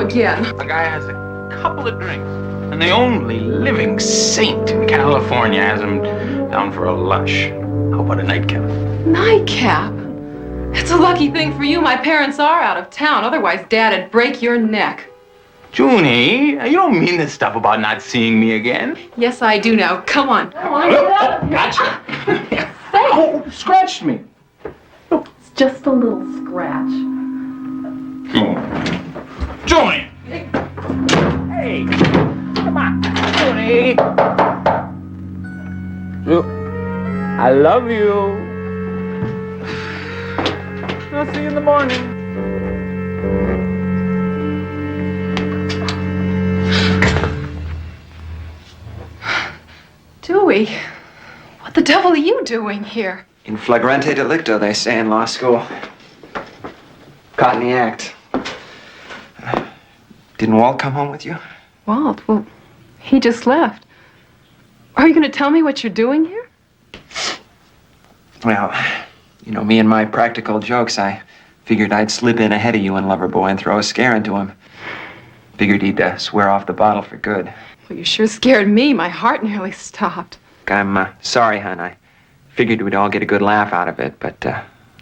you again? A guy has a couple of drinks, and the only living saint in California has him down for a lush. How about a nightcap? Nightcap? It's a lucky thing for you my parents are out of town. Otherwise, Dad'd break your neck. Junie, you don't mean this stuff about not seeing me again. Yes, I do now. Come on. Come on, get out of here. Gotcha. Oh, scratched me. It's just a little scratch. Junie! Hey! Come on, Junie! I love you. I'll see you in the morning. Dewey, what the devil are you doing here? In flagrante delicto, they say in law school. Caught in the act. Didn't Walt come home with you? Walt? Well, he just left. Are you going to tell me what you're doing here? Well, you know, me and my practical jokes, I figured I'd slip in ahead of you and Loverboy and throw a scare into him. Figured he'd swear off the bottle for good. Well, you sure scared me. My heart nearly stopped. I'm sorry, hon. I figured we'd all get a good laugh out of it, but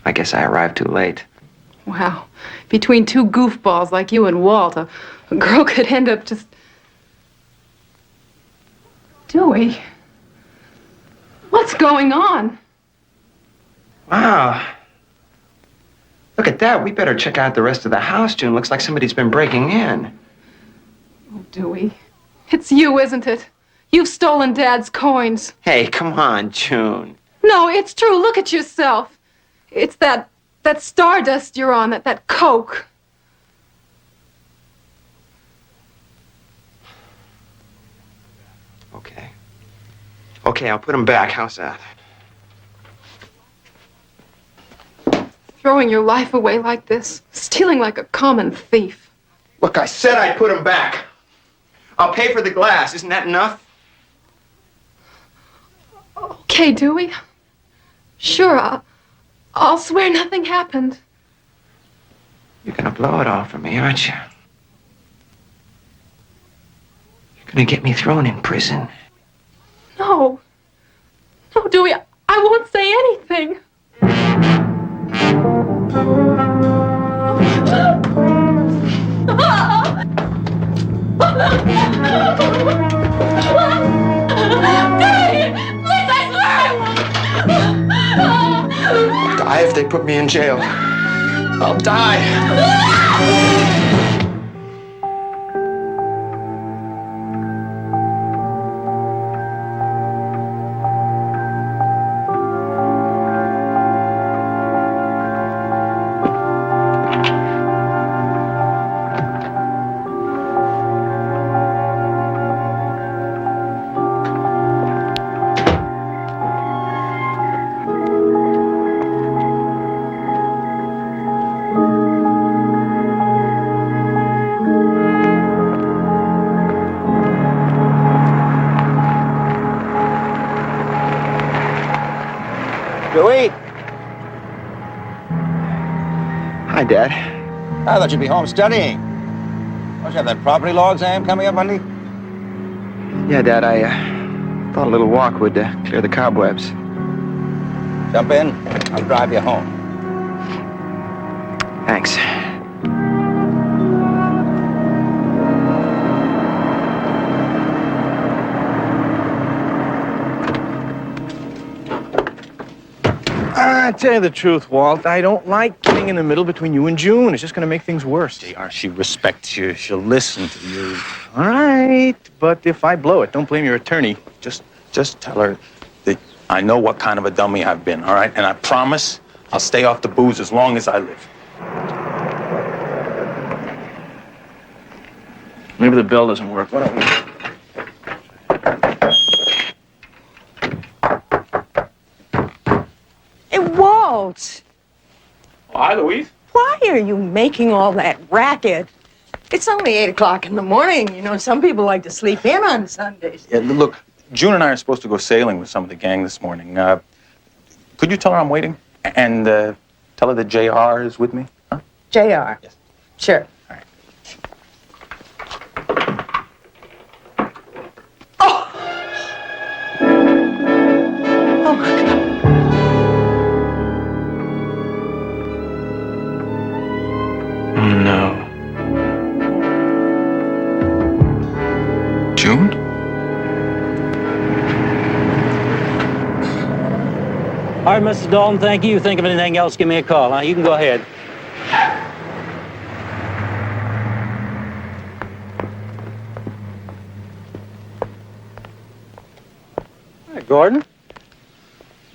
I guess I arrived too late. Wow. Between two goofballs like you and Walt, a girl could end up just... Dewey, what's going on? Wow. Look at that. We better check out the rest of the house, June. Looks like somebody's been breaking in. Oh, Dewey, it's you, isn't it? You've stolen Dad's coins. Hey, come on, June. No, it's true. Look at yourself. It's that stardust you're on, that coke. Okay. Okay, I'll put them back. How's that? Throwing your life away like this. Stealing like a common thief. Look, I said I'd put them back. I'll pay for the glass. Isn't that enough? Okay, Dewey. Sure, I'll swear nothing happened. You're gonna blow it all for me, aren't you? You're gonna get me thrown in prison. No. No, Dewey, I won't say anything. I'll die if they put me in jail. I'll die. Dewey, Hi, Dad. I thought you'd be home studying. Don't you have that property law exam coming up Monday? Yeah, Dad, I thought a little walk would clear the cobwebs. Jump in. I'll drive you home. Thanks. I tell you the truth, Walt. I don't like getting in the middle between you and June. It's just going to make things worse. JR, she respects you. She'll listen to you. All right, but if I blow it, don't blame your attorney. Just tell her that I know what kind of a dummy I've been, all right? And I promise I'll stay off the booze as long as I live. Maybe the bell doesn't work. Why don't we? Hey, Walt, Oh, hi, Louise. why are you making all that racket? It's only 8 o'clock in the morning. You know, some people like to sleep in on Sundays. Yeah, look, June and I are supposed to go sailing with some of the gang this morning. Could you tell her I'm waiting? And tell her that JR is with me? Huh? JR. Yes. Sure. All right. right, Mrs. Dalton, thank you. Think of anything else, give me a call, huh? You can go ahead. Hi, Gordon.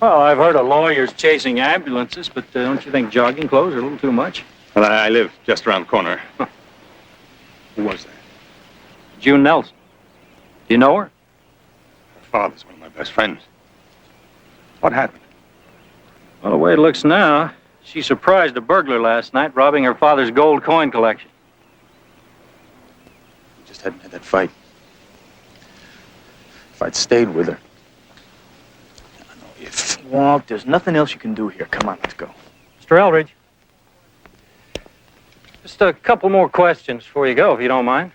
Well, I've heard of lawyers chasing ambulances, but don't you think jogging clothes are a little too much? Well, I live just around the corner. Huh. Who was that? June Nelson. Do you know her? Her father's one of my best friends. What happened? Well, the way it looks now, she surprised a burglar last night, robbing her father's gold coin collection. We just hadn't had that fight. If I'd stayed with her. I don't know if... Walt, there's nothing else you can do here. Come on, let's go. Mr. Eldridge. Just a couple more questions before you go, if you don't mind.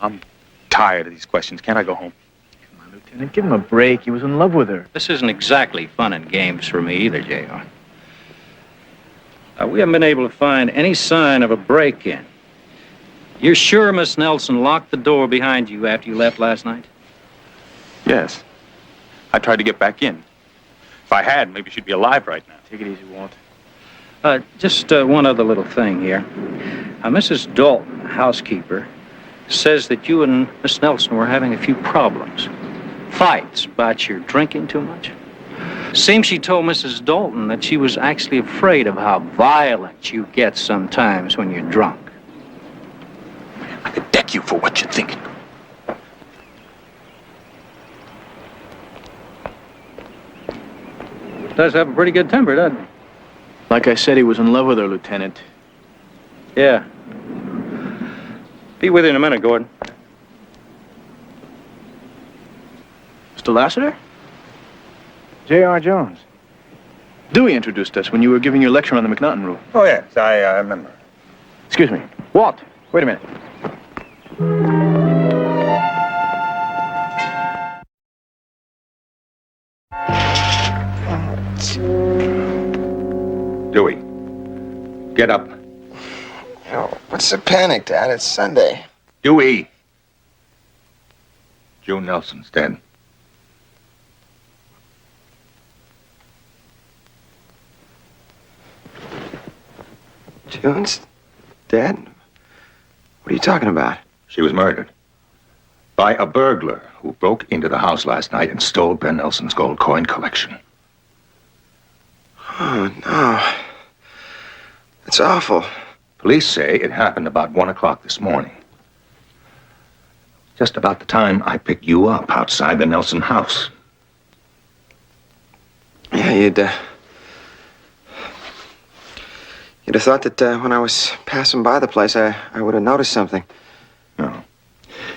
I'm tired of these questions. Can't I go home? Come on, Lieutenant, give him a break. He was in love with her. This isn't exactly fun and games for me either, J.R. We haven't been able to find any sign of a break-in. You're sure Miss Nelson locked the door behind you after you left last night? Yes. I tried to get back in. If I had, maybe she'd be alive right now. Take it easy, Walt. Just one other little thing here. Mrs. Dalton, housekeeper, says that you and Miss Nelson were having a few problems. Fights about your drinking too much. Seems she told Mrs. Dalton that she was actually afraid of how violent you get sometimes when you're drunk. I could deck you for what you're thinking. Does have a pretty good temper, doesn't he? Like I said, he was in love with her, Lieutenant. Yeah. Be with you in a minute, Gordon. Mr. Lassiter? J.R. Jones. Dewey introduced us when you were giving your lecture on the McNaughton rule. Oh, yes, I remember. Excuse me. Walt, wait a minute. Dewey, get up. Oh, what's the panic, Dad? It's Sunday. Dewey. June Nelson's dead. June's dead? What are you talking about? She was murdered by a burglar who broke into the house last night and stole Ben Nelson's gold coin collection. Oh, no. It's awful. Police say it happened about 1 o'clock this morning. Just about the time I picked you up outside the Nelson house. Yeah, you'd have thought that when I was passing by the place, I would have noticed something. No.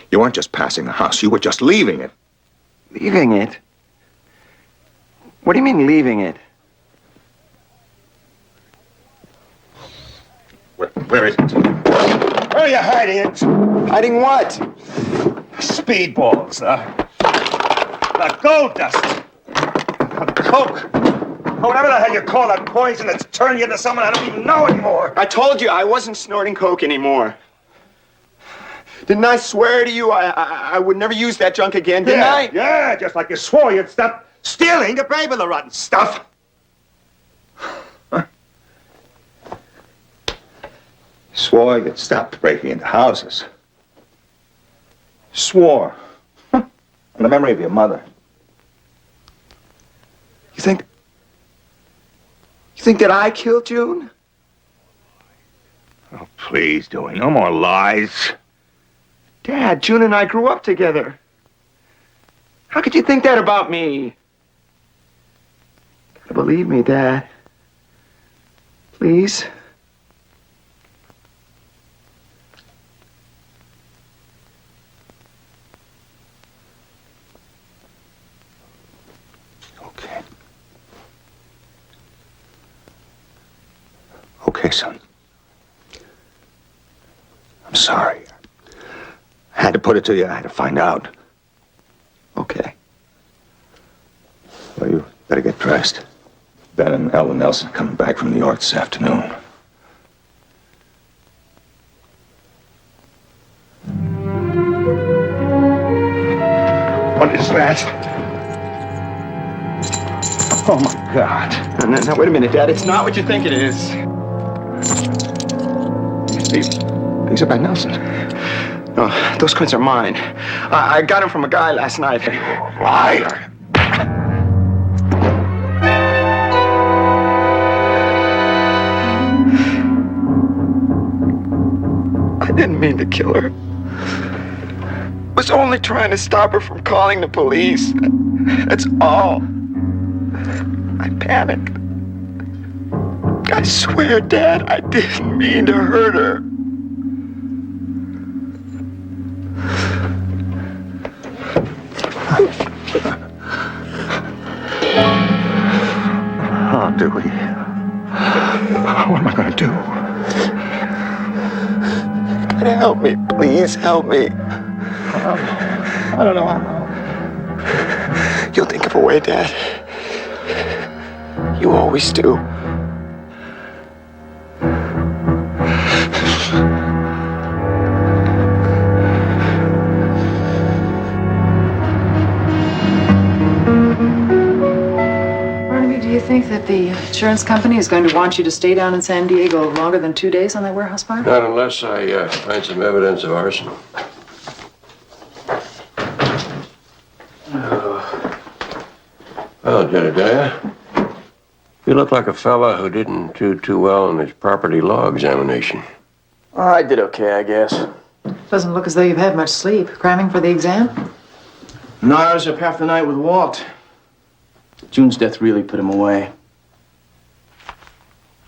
You weren't just passing the house. You were just leaving it. Leaving it? What do you mean, leaving it? Where is it? Where are you hiding it? Hiding what? Speedballs, the gold dust, the coke, whatever the hell you call that poison that's turned you into someone I don't even know anymore. I told you I wasn't snorting coke anymore. Didn't I swear to you I would never use that junk again, didn't I? Yeah, just like you swore you'd stop stealing to pay for the rotten stuff. Swore you'd stop breaking into houses. Swore. On the memory of your mother. You think that I killed June? Oh, please, Dewey, no more lies. Dad, June and I grew up together. How could you think that about me? Gotta believe me, Dad. Please. Okay. Okay, son. I'm sorry. I had to put it to you. I had to find out. Okay. Well, you better get dressed. Ben and Ellen Nelson coming back from New York this afternoon. What is that? Oh, my God. Now, wait a minute, Dad. It's not what you think it is. These are by Nelson. No, those prints are mine. I got them from a guy last night. Liar! I didn't mean to kill her. I was only trying to stop her from calling the police. That's all. I panicked. I swear, Dad, I didn't mean to hurt her. Oh, Dewey. What am I going to do? Help me, please, help me. I don't know how. You'll think of a way, Dad. You always do. Barnaby, do you think that the insurance company is going to want you to stay down in San Diego longer than 2 days on that warehouse fire? Not unless I find some evidence of arson. Well, Jedediah, you look like a fella who didn't do too well in his property law examination. I did okay, I guess. Doesn't look as though you've had much sleep. Cramming for the exam? No, I was up half the night with Walt. June's death really put him away.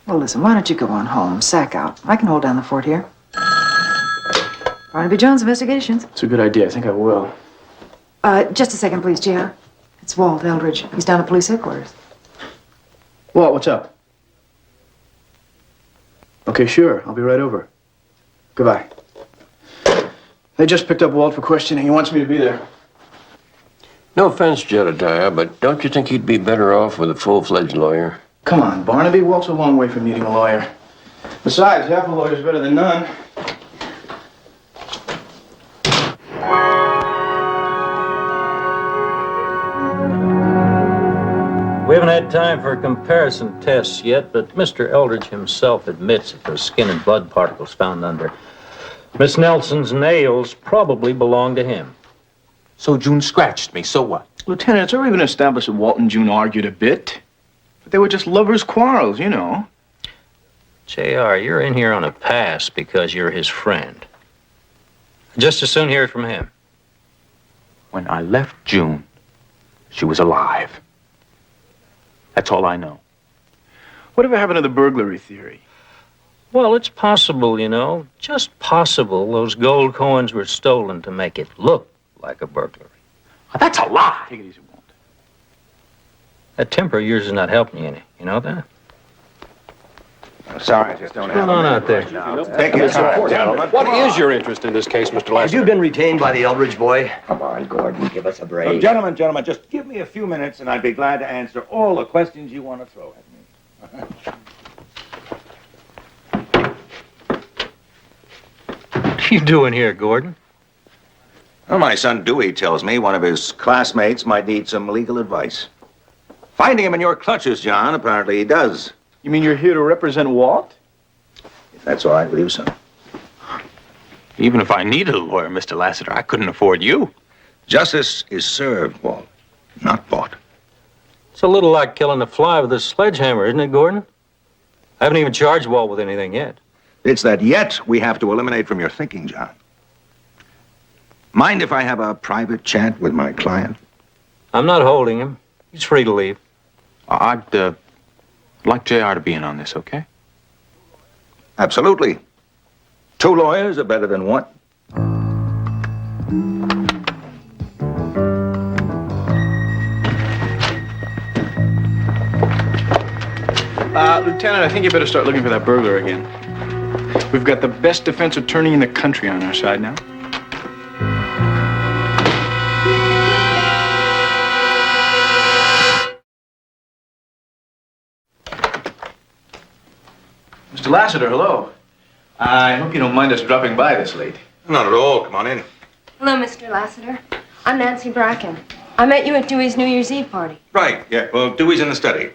Well, listen, why don't you go on home, sack out. I can hold down the fort here. Barnaby Jones Investigations. It's a good idea. I think I will. Just a second, please, JR. It's Walt Eldridge. He's down at police headquarters. Walt, what's up? Okay, sure. I'll be right over. Goodbye. They just picked up Walt for questioning. He wants me to be there. No offense, Jedediah, but don't you think he'd be better off with a full-fledged lawyer? Come on, Barnaby. Walt's a long way from needing a lawyer. Besides, half a lawyer's better than none. We haven't had time for comparison tests yet, but Mr. Eldridge himself admits that the skin and blood particles found under Miss Nelson's nails probably belong to him. So June scratched me, so what? Lieutenant, it's already been established that Walt and June argued a bit. But they were just lovers' quarrels, you know. JR, you're in here on a pass because you're his friend. Just as soon hear it from him. When I left June, she was alive. That's all I know. Whatever happened to the burglary theory? Well, it's possible, you know. Just possible those gold coins were stolen to make it look like a burglary. That's a lie. Take it easy, Walt. That temper of yours is not helping you any. You know that? I'm sorry, I just don't have What's going on out there? Take your time, gentlemen. What is your interest in this case, Mr. Lassiter? Have you been retained by the Eldridge boy? Come on, Gordon, give us a break. Gentlemen, just give me a few minutes and I'd be glad to answer all the questions you want to throw at me. What are you doing here, Gordon? Well, my son Dewey tells me one of his classmates might need some legal advice. Finding him in your clutches, John, apparently he does. You mean you're here to represent Walt? If that's all right with you, son. Even if I needed a lawyer, Mr. Lassiter, I couldn't afford you. Justice is served, Walt, not bought. It's a little like killing a fly with a sledgehammer, isn't it, Gordon? I haven't even charged Walt with anything yet. It's that yet we have to eliminate from your thinking, John. Mind if I have a private chat with my client? I'm not holding him. He's free to leave. I'd like JR to be in on this, okay? Absolutely. 2 lawyers are better than 1. Lieutenant, I think you better start looking for that burglar again. We've got the best defense attorney in the country on our side now. Mr. Lassiter, hello. I hope you don't mind us dropping by this late. Not at all. Come on in. Hello, Mr. Lassiter. I'm Nancy Bracken. I met you at Dewey's New Year's Eve party. Right, yeah. Well, Dewey's in the study.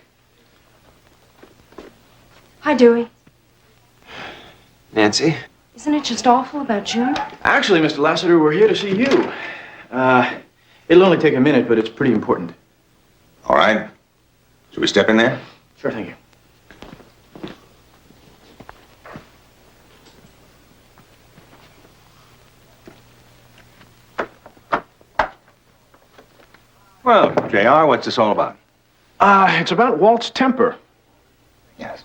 Hi, Dewey. Nancy? Isn't it just awful about June? Actually, Mr. Lassiter, we're here to see you. It'll only take a minute, but it's pretty important. All right. Should we step in there? Sure, thank you. Well, JR, what's this all about? It's about Walt's temper. Yes.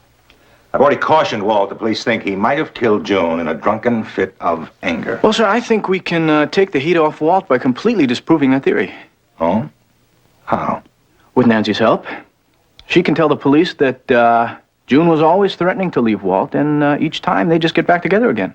I've already cautioned Walt. The police think he might have killed June in a drunken fit of anger. Well, sir, I think we can take the heat off Walt by completely disproving that theory. Oh? How? With Nancy's help. She can tell the police that June was always threatening to leave Walt, and each time they just get back together again.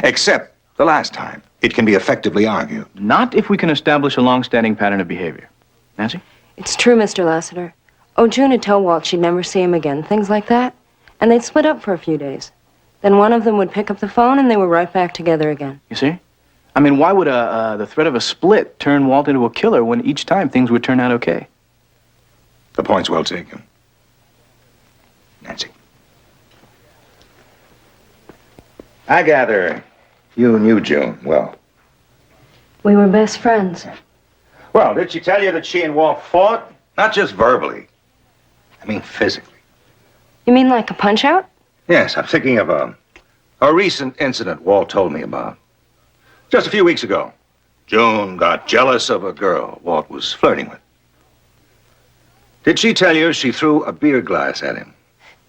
Except the last time. It can be effectively argued. Not if we can establish a long-standing pattern of behavior. Nancy? It's true, Mr. Lassiter. Oh, June would tell Walt she'd never see him again, things like that. And they'd split up for a few days. Then one of them would pick up the phone, and they were right back together again. You see? I mean, why would the threat of a split turn Walt into a killer when each time things would turn out okay? The point's well taken. Nancy. I gather you knew June well. We were best friends. Well, did she tell you that she and Walt fought? Not just verbally. I mean physically. You mean like a punch-out? Yes, I'm thinking of a recent incident Walt told me about. Just a few weeks ago, June got jealous of a girl Walt was flirting with. Did she tell you she threw a beer glass at him?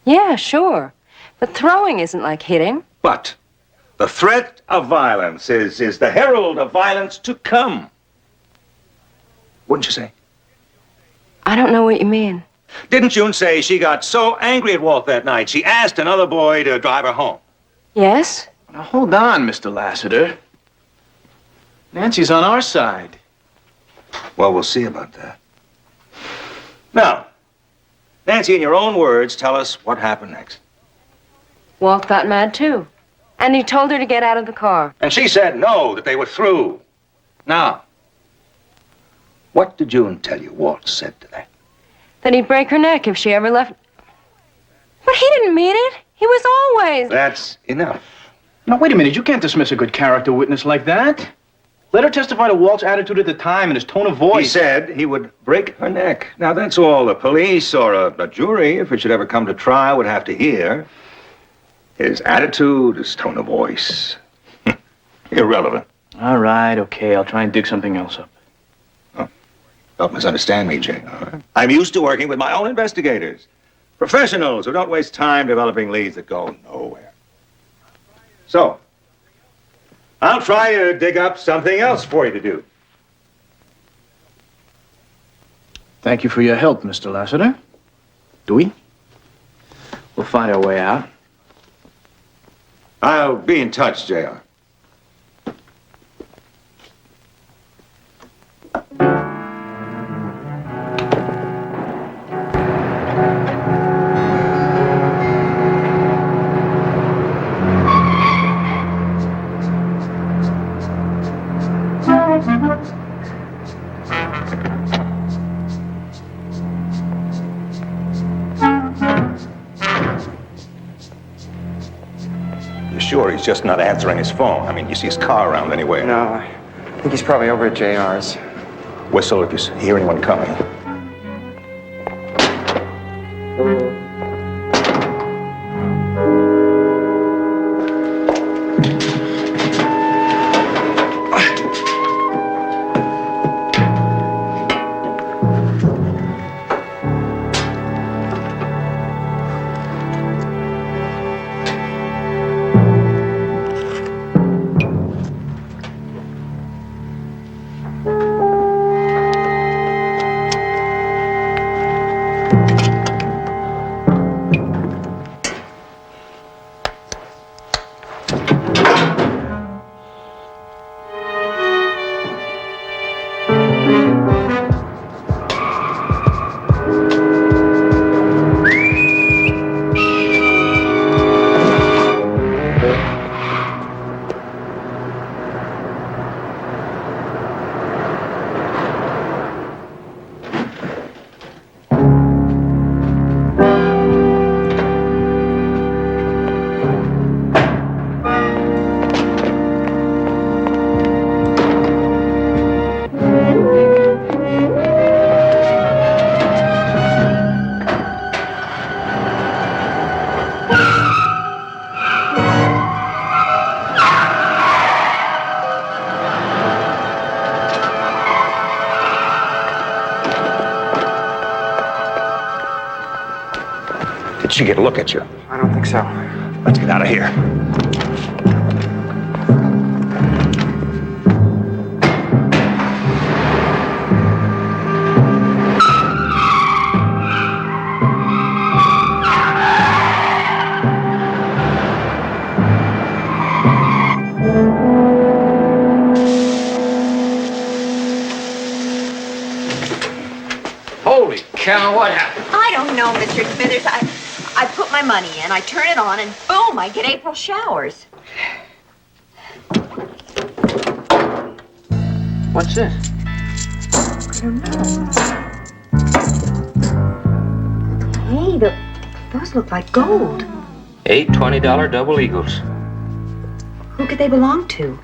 Yeah, sure. But throwing isn't like hitting. But the threat of violence is the herald of violence to come. Wouldn't you say? I don't know what you mean. Didn't June say she got so angry at Walt that night, she asked another boy to drive her home? Yes? Now, hold on, Mr. Lassiter. Nancy's on our side. Well, we'll see about that. Now, Nancy, in your own words, tell us what happened next. Walt got mad, too. And he told her to get out of the car. And she said no, that they were through. Now, what did June tell you Walt said to that? That he'd break her neck if she ever left. But he didn't mean it. He was always... That's enough. Now, wait a minute. You can't dismiss a good character witness like that. Let her testify to Walt's attitude at the time and his tone of voice. He said he would break her neck. Now, that's all the police or a jury, if it should ever come to trial, would have to hear. His attitude, his tone of voice. Irrelevant. All right, okay. I'll try and dig something else up. Don't misunderstand me, Jane. All right? I'm used to working with my own investigators. Professionals who don't waste time developing leads that go nowhere. So, I'll try to dig up something else for you to do. Thank you for your help, Mr. Lassiter. Dewey? We'll find our way out. I'll be in touch, J.R. You sure he's just not answering his phone? I mean, you see his car around anyway. No, I think he's probably over at JR's. Whistle if you hear anyone coming. she get a look at you? I don't think so. Let's get out of here. Holy cow, what happened? I don't know, Mr. Smithers. I put my money in, I turn it on, and boom, I get April showers. What's this? I don't know. Hey, those look like gold. 8 $20 double eagles. Who could they belong to?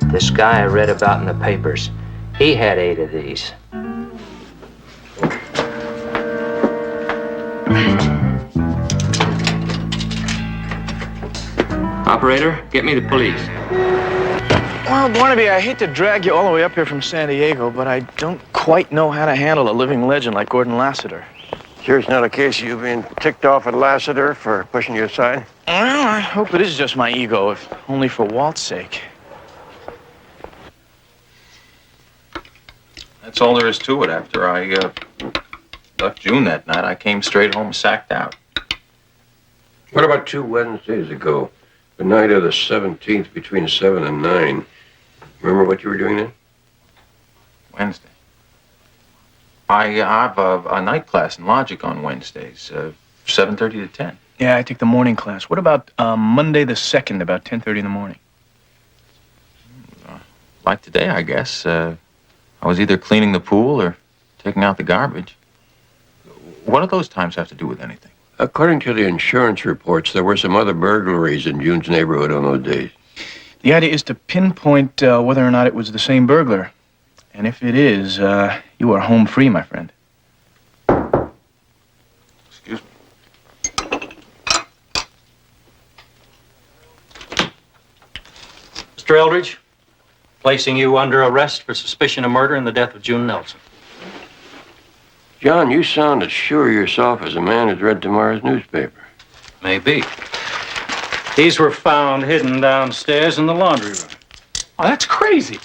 This guy I read about in the papers, he had 8 of these. Operator, get me the police. Well, Barnaby, I hate to drag you all the way up here from San Diego, but I don't quite know how to handle a living legend like Gordon Lassiter. Sure it's not a case of you being ticked off at Lassiter for pushing you aside? Well, I hope it is just my ego, if only for Walt's sake. That's all there is to it. After I left June that night, I came straight home sacked out. What about 2 Wednesdays ago? The night of the 17th between 7 and 9. Remember what you were doing then? Wednesday. I have a night class in logic on Wednesdays, 7:30 to 10. Yeah, I take the morning class. What about Monday the 2nd, about 10:30 in the morning? Like today, I guess. I was either cleaning the pool or taking out the garbage. What do those times have to do with anything? According to the insurance reports, there were some other burglaries in June's neighborhood on those days. The idea is to pinpoint whether or not it was the same burglar. And if it is, you are home free, my friend. Excuse me. Mr. Eldridge, placing you under arrest for suspicion of murder in the death of June Nelson. John, you sound as sure of yourself as a man who's read tomorrow's newspaper. Maybe. These were found hidden downstairs in the laundry room. Oh, that's crazy.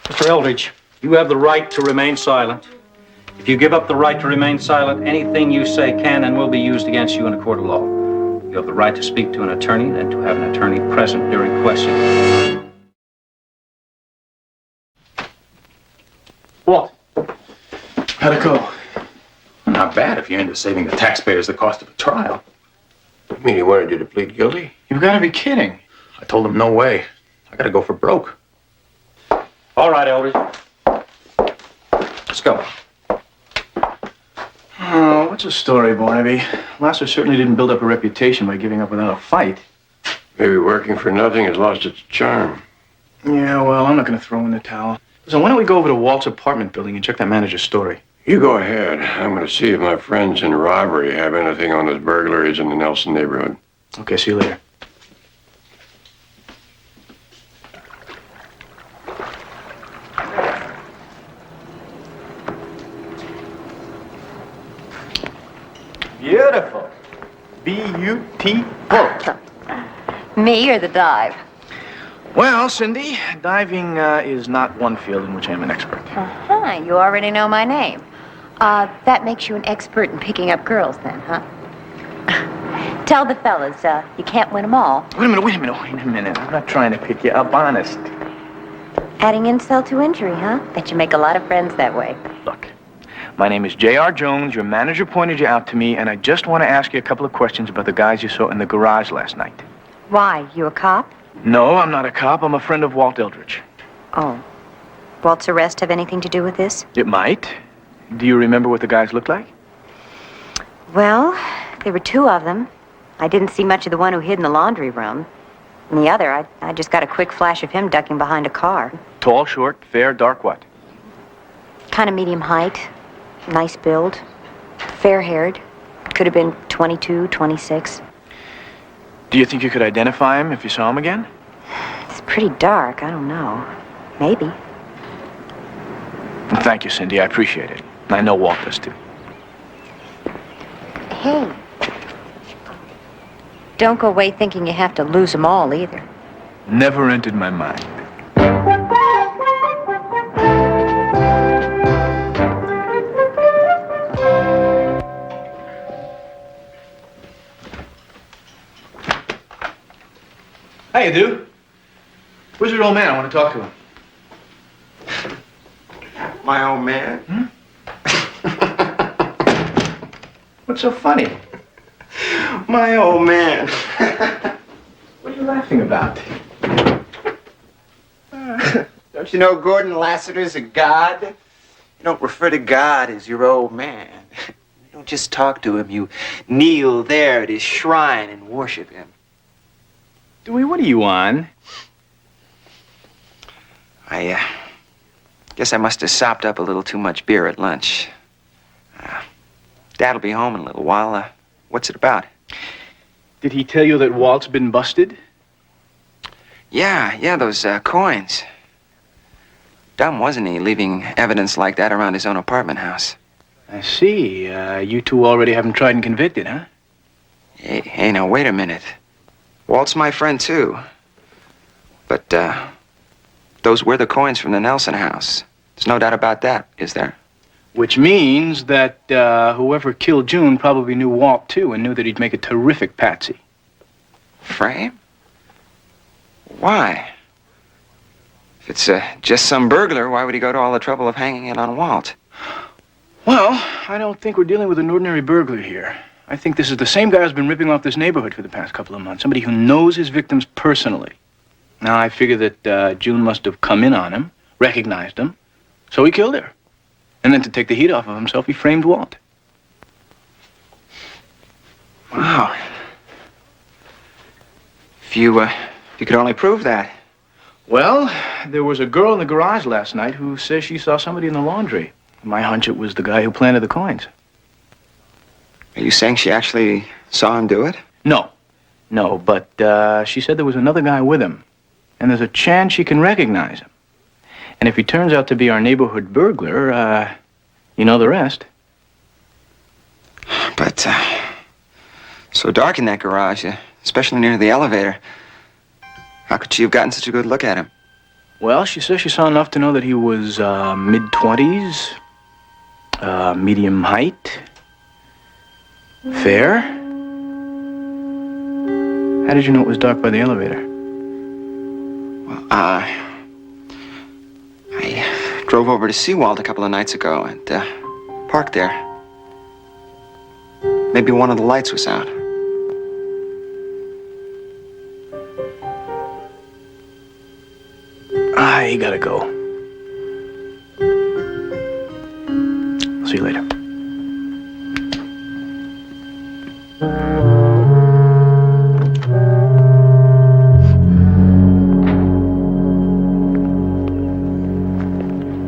Mr. Eldridge, you have the right to remain silent. If you give up the right to remain silent, anything you say can and will be used against you in a court of law. You have the right to speak to an attorney and to have an attorney present during questioning. What? How'd it go? Not bad if you're into saving the taxpayers the cost of a trial. You mean he wanted you to plead guilty? You've got to be kidding. I told him no way. I gotta go for broke. All right, Eldridge. Let's go. Oh, what's the story, Barnaby? Lassiter certainly didn't build up a reputation by giving up without a fight. Maybe working for nothing has lost its charm. Yeah, well, I'm not going to throw in the towel. So why don't we go over to Walt's apartment building and check that manager's story? You go ahead. I'm going to see if my friends in robbery have anything on those burglaries in the Nelson neighborhood. Okay, see you later. Beautiful. Beautiful. Me or the dive? Well, Cindy, diving is not one field in which I'm an expert. Uh-huh, you already know my name. That makes you an expert in picking up girls then, huh? Tell the fellas, you can't win them all. Wait a minute. I'm not trying to pick you up, honest. Adding insult to injury, huh? Bet you make a lot of friends that way. Look, my name is J.R. Jones. Your manager pointed you out to me, and I just want to ask you a couple of questions about the guys you saw in the garage last night. Why, you a cop? No, I'm not a cop. I'm a friend of Walt Eldridge. Oh. Walt's arrest have anything to do with this? It might. Do you remember what the guys looked like? Well, there were 2 of them. I didn't see much of the one who hid in the laundry room. And the other, I just got a quick flash of him ducking behind a car. Tall, short, fair, dark what? Kind of medium height, nice build, fair-haired. Could have been 22, 26. Do you think you could identify him if you saw him again? It's pretty dark. I don't know. Maybe. Thank you, Cindy. I appreciate it. I know Walt does, too. Hey. Don't go away thinking you have to lose them all either. Never entered my mind. Hey, dude. Where's your old man? I want to talk to him. My old man? What's so funny? My old man. What are you laughing about? Don't you know Gordon Lassiter's a god? You don't refer to God as your old man. You don't just talk to him. You kneel there at his shrine and worship him. Dewey, what are you on? I guess I must have sopped up a little too much beer at lunch. Dad'll be home in a little while. What's it about? Did he tell you that Walt's been busted? Yeah, those coins. Dumb, wasn't he, leaving evidence like that around his own apartment house? I see. You two already have him tried and convicted, huh? Hey, now, wait a minute. Walt's my friend, too. But, those were the coins from the Nelson house. There's no doubt about that, is there? Which means that whoever killed June probably knew Walt, too, and knew that he'd make a terrific patsy. Frame? Why? If it's just some burglar, why would he go to all the trouble of hanging it on Walt? Well, I don't think we're dealing with an ordinary burglar here. I think this is the same guy who's been ripping off this neighborhood for the past couple of months. Somebody who knows his victims personally. Now, I figure that June must have come in on him, recognized him, so he killed her. And then to take the heat off of himself, he framed Walt. Wow. If you could only prove that. Well, there was a girl in the garage last night who says she saw somebody in the laundry. My hunch, it was the guy who planted the coins. Are you saying she actually saw him do it? No, but she said there was another guy with him. And there's a chance she can recognize him. And if he turns out to be our neighborhood burglar, you know the rest. But, so dark in that garage, especially near the elevator. How could she have gotten such a good look at him? Well, she says she saw enough to know that he was mid-20s, medium height, fair. How did you know it was dark by the elevator? Well, I drove over to see Walt a couple of nights ago and parked there. Maybe one of the lights was out. I gotta go. See you later.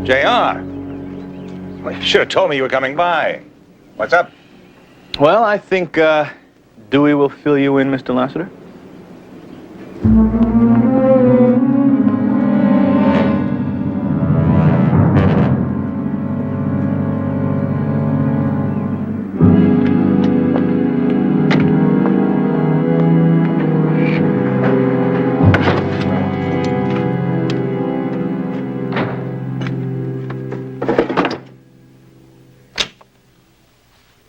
JR. Well, you should have told me you were coming by. What's up? Well, I think Dewey will fill you in, Mr. Lassiter.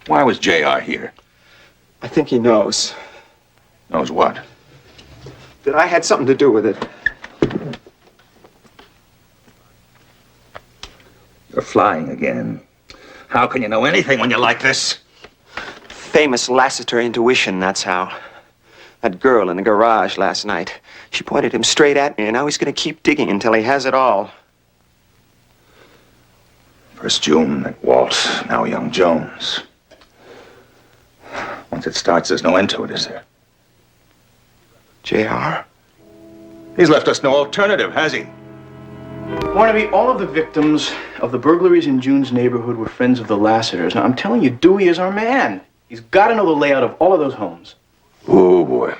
Why was JR here? I think he knows. Knows what? That I had something to do with it. You're flying again. How can you know anything when you're like this? Famous Lassiter intuition, that's how. That girl in the garage last night. She pointed him straight at me, and now he's going to keep digging until he has it all. First June, then Walt, now young Jones. Once it starts, there's no end to it, is there? JR? He's left us no alternative, has he? Barnaby, all of the victims of the burglaries in June's neighborhood were friends of the Lassiters. Now, I'm telling you, Dewey is our man. He's got to know the layout of all of those homes. Oh, boy.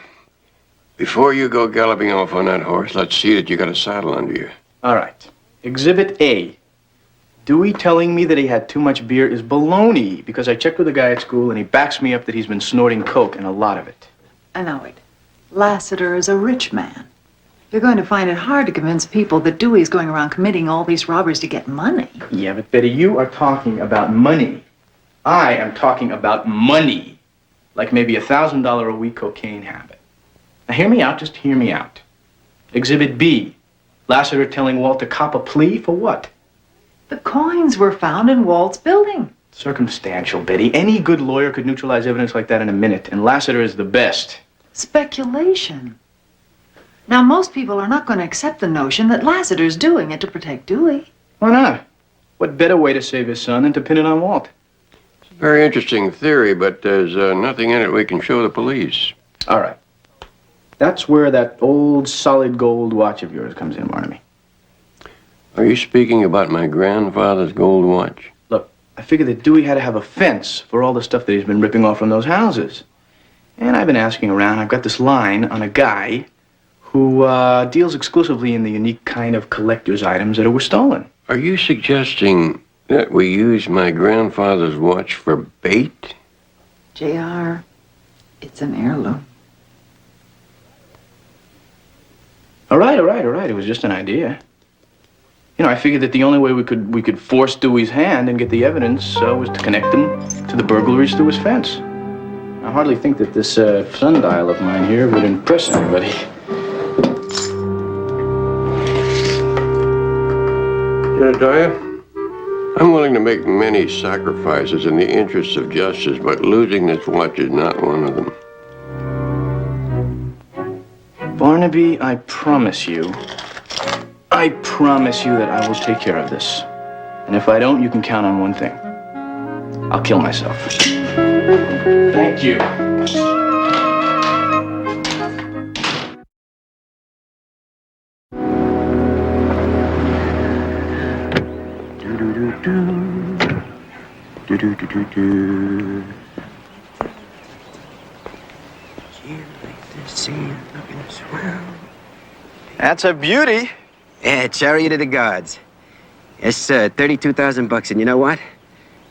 Before you go galloping off on that horse, let's see that you got a saddle under you. All right. Exhibit A. Dewey telling me that he had too much beer is baloney, because I checked with a guy at school and he backs me up that he's been snorting coke, and a lot of it. I know it. Lassiter is a rich man. You're going to find it hard to convince people that Dewey's going around committing all these robberies to get money. Yeah, but Betty, you are talking about money. I am talking about money. Like maybe $1,000 a week cocaine habit. Now hear me out, just hear me out. Exhibit B. Lassiter telling Walt to cop a plea for what? The coins were found in Walt's building. Circumstantial, Betty. Any good lawyer could neutralize evidence like that in a minute, and Lassiter is the best. Speculation. Now, most people are not going to accept the notion that Lassiter's doing it to protect Dewey. Why not? What better way to save his son than to pin it on Walt? It's a very interesting theory, but there's nothing in it we can show the police. All right. That's where that old solid gold watch of yours comes in, Barnaby. Are you speaking about my grandfather's gold watch? Look, I figured that Dewey had to have a fence for all the stuff that he's been ripping off from those houses. And I've been asking around. I've got this line on a guy who deals exclusively in the unique kind of collector's items that were stolen. Are you suggesting that we use my grandfather's watch for bait? JR, it's an heirloom. All right. It was just an idea. You know, I figured that the only way we could force Dewey's hand and get the evidence was to connect him to the burglaries through his fence. I hardly think that this sundial of mine here would impress anybody. Jedediah, I'm willing to make many sacrifices in the interests of justice, but losing this watch is not one of them. Barnaby, I promise you that I will take care of this. And if I don't, you can count on one thing. I'll kill myself. Thank you. That's a beauty. Yeah, chariot of the gods. Yes, sir. 32,000 bucks, and you know what?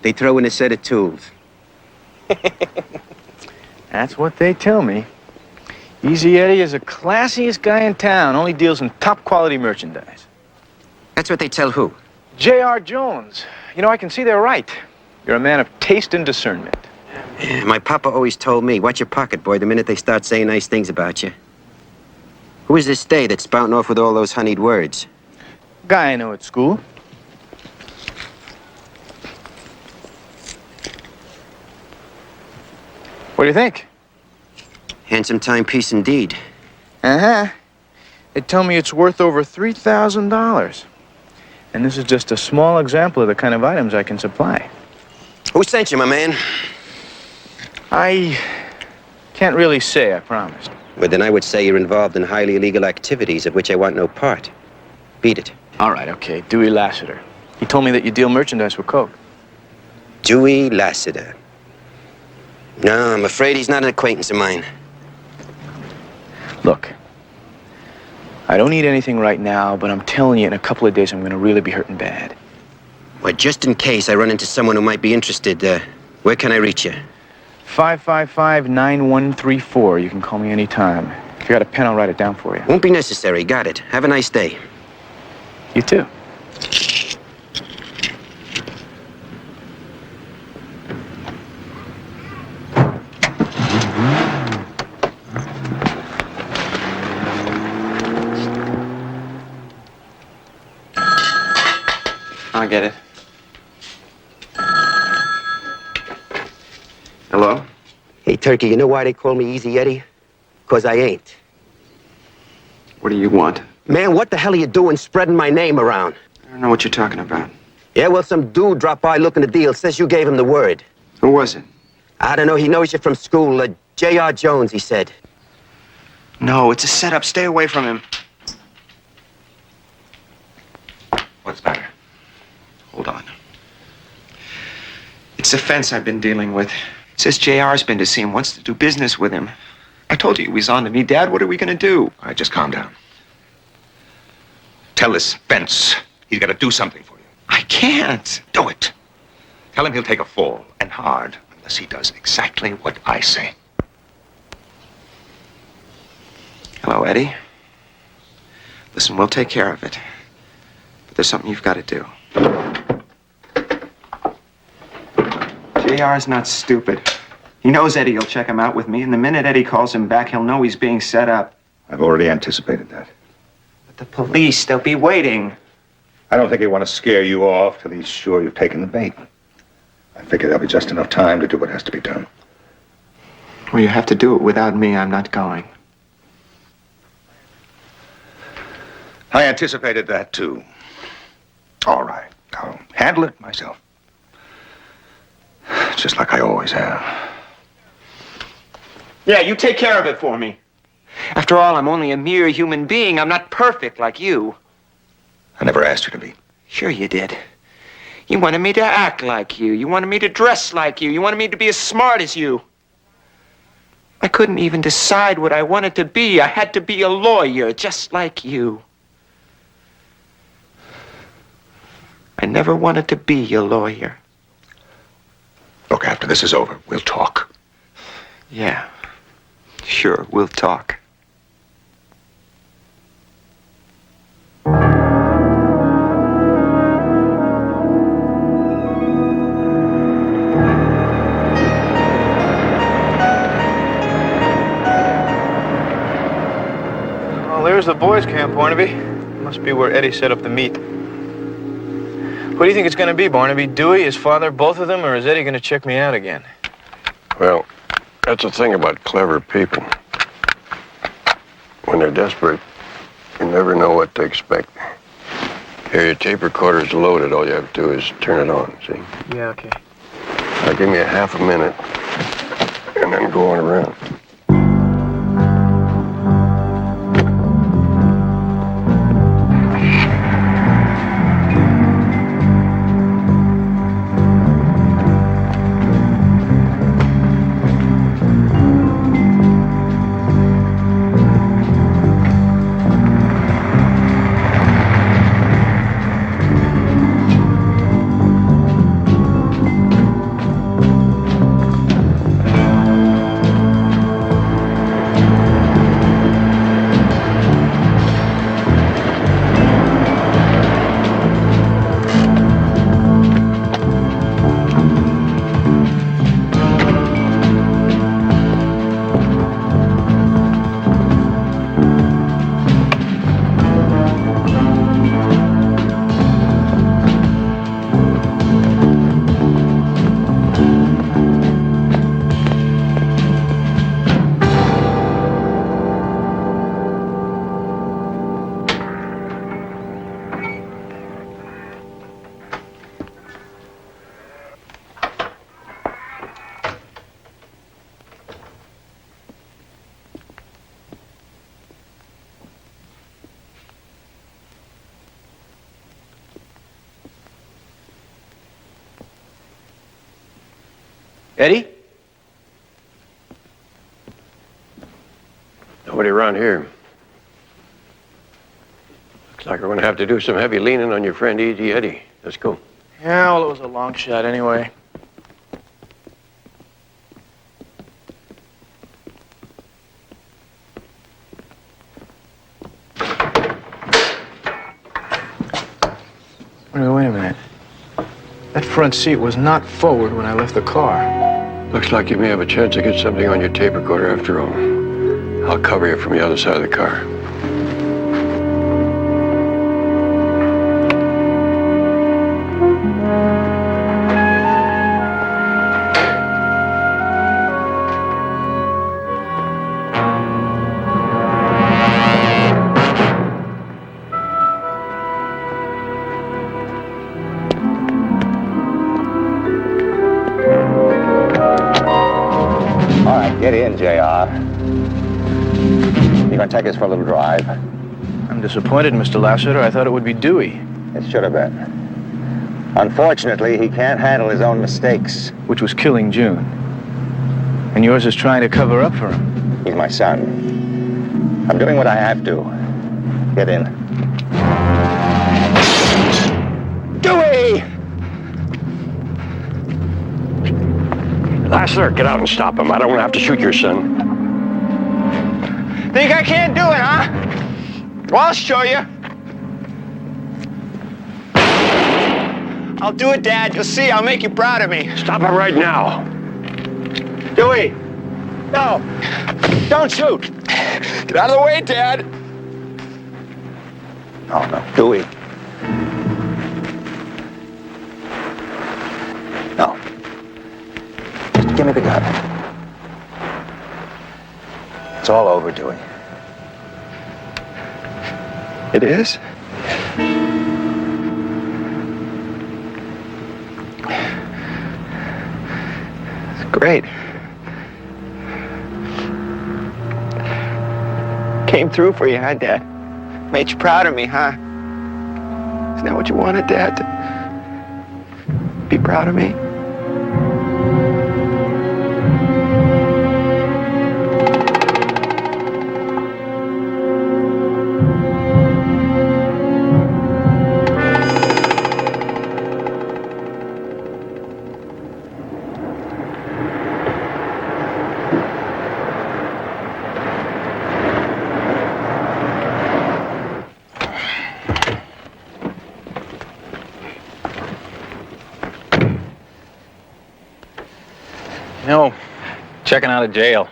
They throw in a set of tools. That's what they tell me. Easy Eddie is the classiest guy in town. Only deals in top quality merchandise. That's what they tell who? J.R. Jones. You know, I can see they're right. You're a man of taste and discernment. Yeah, my papa always told me, watch your pocket, boy, the minute they start saying nice things about you. Who is this stay that's spouting off with all those honeyed words? Guy I know at school. What do you think? Handsome timepiece indeed. Uh-huh. They tell me it's worth over $3,000. And this is just a small example of the kind of items I can supply. Who sent you, my man? I can't really say, I promised. Well, then I would say you're involved in highly illegal activities of which I want no part. Beat it. All right, okay. Dewey Lassiter. He told me that you deal merchandise with coke. Dewey Lassiter. No, I'm afraid he's not an acquaintance of mine. Look, I don't need anything right now, but I'm telling you, in a couple of days, I'm going to really be hurting bad. Well, just in case I run into someone who might be interested, where can I reach you? 555-9134. You can call me anytime. If you got a pen, I'll write it down for you. Won't be necessary. Got it. Have a nice day. You too. I get it. Hello? Hey, Turkey, you know why they call me Easy Eddie? 'Cause I ain't. What do you want? Man, what the hell are you doing spreading my name around? I don't know what you're talking about. Yeah, well, some dude dropped by looking a deal. Says you gave him the word. Who was it? I don't know. He knows you from school. J.R. Jones, he said. No, it's a setup. Stay away from him. What's the matter? Hold on. It's the fence I've been dealing with. It says JR's been to see him, wants to do business with him. I told you he was on to me. Dad, what are we going to do? All right, just calm down. Tell this fence he's got to do something for you. I can't. Do it. Tell him he'll take a fall, and hard, unless he does exactly what I say. Hello, Eddie. Listen, we'll take care of it. But there's something you've got to do. JR's not stupid. He knows Eddie will check him out with me, and the minute Eddie calls him back, he'll know he's being set up. I've already anticipated that. But the police, they'll be waiting. I don't think he'll want to scare you off till he's sure you've taken the bait. I figure there'll be just enough time to do what has to be done. Well, you have to do it without me. I'm not going. I anticipated that, too. All right. I'll handle it myself. Just like I always have. Yeah, you take care of it for me. After all, I'm only a mere human being. I'm not perfect like you. I never asked you to be. Sure you did. You wanted me to act like you. You wanted me to dress like you. You wanted me to be as smart as you. I couldn't even decide what I wanted to be. I had to be a lawyer, just like you. I never wanted to be a lawyer. Look, after this is over, we'll talk. Yeah, sure, we'll talk. Well, there's the boys' camp, Barnaby. Must be where Eddie set up the meet. What do you think it's going to be, Barnaby? Dewey, his father, both of them, or is Eddie going to check me out again? Well, that's the thing about clever people. When they're desperate, you never know what to expect. Here, your tape recorder's loaded. All you have to do is turn it on, see? Yeah, okay. Now, give me a half a minute, and then go on around. Eddie? Nobody around here. Looks like we're going to have to do some heavy leaning on your friend E.G. Eddie. Let's go. Yeah, well, it was a long shot anyway. Wait a minute. That front seat was not forward when I left the car. Looks like you may have a chance to get something on your tape recorder after all. I'll cover you from the other side of the car. Get in, JR. You gonna take us for a little drive? I'm disappointed, Mr. Lassiter. I thought it would be Dewey. It should have been. Unfortunately, he can't handle his own mistakes. Which was killing June. And yours is trying to cover up for him. He's my son. I'm doing what I have to. Get in. Dewey! Lassiter, get out and stop him. I don't want to have to shoot your son. Think I can't do it, huh? Well, I'll show you. I'll do it, Dad. You'll see. I'll make you proud of me. Stop him right now. Dewey! No! Don't shoot! Get out of the way, Dad! No, no. Dewey. No. Just give me the gun. It's all over, Dewey. It is? It's great. Came through for you, huh, Dad? Made you proud of me, huh? Isn't that what you wanted, Dad? To be proud of me? You know, checking out of jail,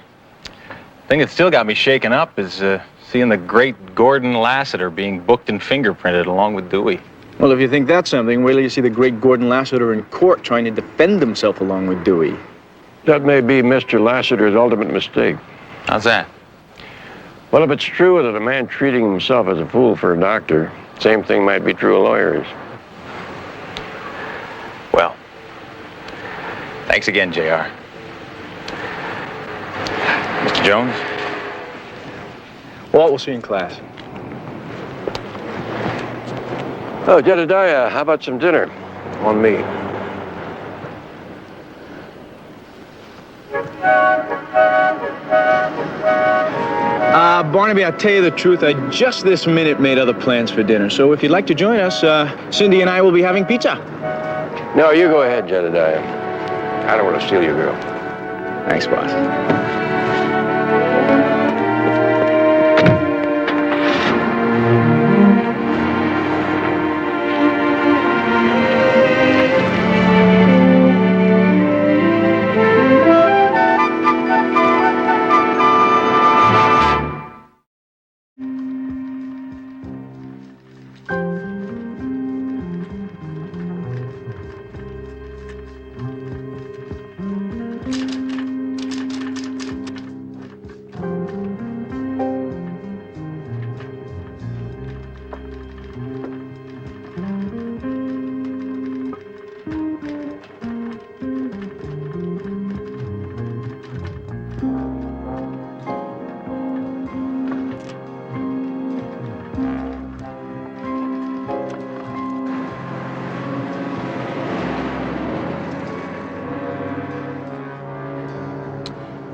the thing that still got me shaken up is seeing the great Gordon Lassiter being booked and fingerprinted along with Dewey. Well, if you think that's something, wait till you see the great Gordon Lassiter in court trying to defend himself along with Dewey. That may be Mr. Lassiter's ultimate mistake. How's that? Well, if it's true that a man treating himself as a fool for a doctor, same thing might be true of lawyers. Well, thanks again, JR. Mr. Jones? Walt, we'll see you in class. Oh, Jedediah, how about some dinner? On me. Barnaby, I'll tell you the truth, I just this minute made other plans for dinner. So if you'd like to join us, Cindy and I will be having pizza. No, you go ahead, Jedediah. I don't want to steal your girl. Thanks, boss.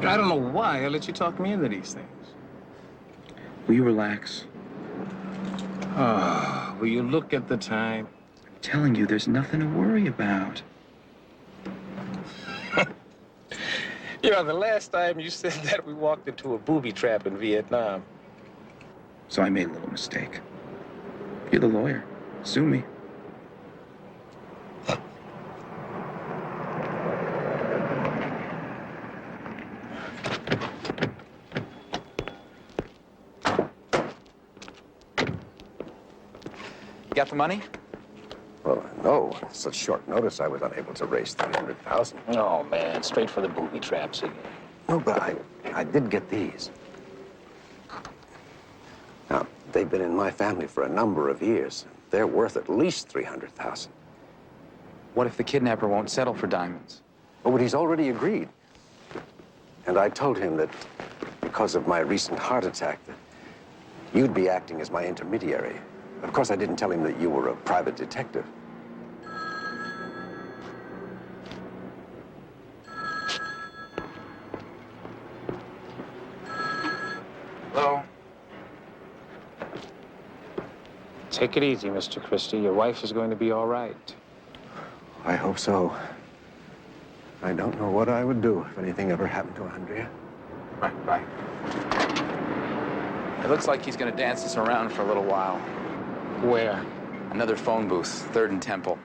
I don't know why I let you talk me into these things. Will you relax? Oh, will you look at the time? I'm telling you, there's nothing to worry about. You know, the last time you said that, we walked into a booby trap in Vietnam. So I made a little mistake. You're the lawyer. Sue me. Got the money? Well, no. Such short notice, I was unable to raise $300,000. Oh, man, straight for the booby traps again. No, but I did get these. Now, they've been in my family for a number of years. They're worth at least $300,000. What if the kidnapper won't settle for diamonds? Oh, but he's already agreed. And I told him that because of my recent heart attack, that you'd be acting as my intermediary. Of course, I didn't tell him that you were a private detective. Hello? Take it easy, Mr. Christie. Your wife is going to be all right. I hope so. I don't know what I would do if anything ever happened to Andrea. Right, bye. It looks like he's going to dance us around for a little while. Where? Another phone booth, 3rd and Temple.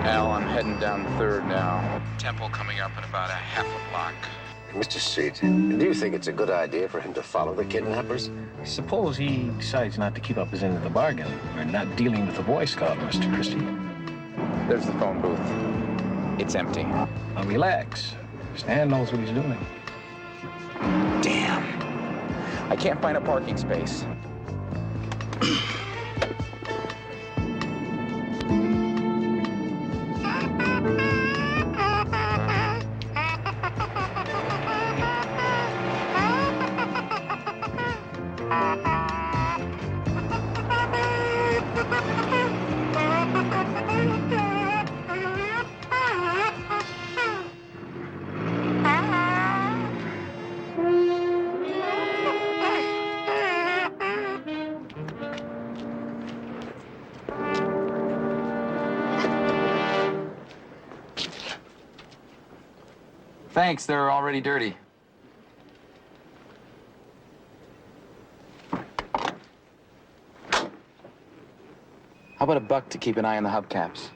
Al, I'm heading down 3rd now. Temple coming up in about a half a block. Mr. Street, do you think it's a good idea for him to follow the kidnappers? Suppose he decides not to keep up his end of the bargain. We're not dealing with a Boy Scout, Mr. Christie. There's the phone booth. It's empty. Now relax. Stan knows what he's doing. Damn. I can't find a parking space. Thanks, they're already dirty. How about $1 to keep an eye on the hubcaps?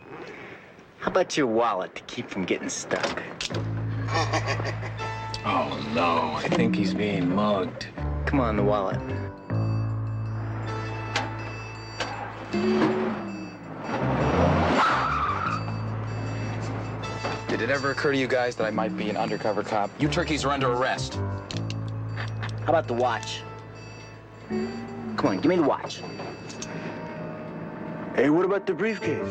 How about your wallet to keep from getting stuck? Oh, no. I think he's being mugged. Come on, the wallet. Did it ever occur to you guys that I might be an undercover cop? You turkeys are under arrest. How about the watch? Come on, give me the watch. Hey, what about the briefcase?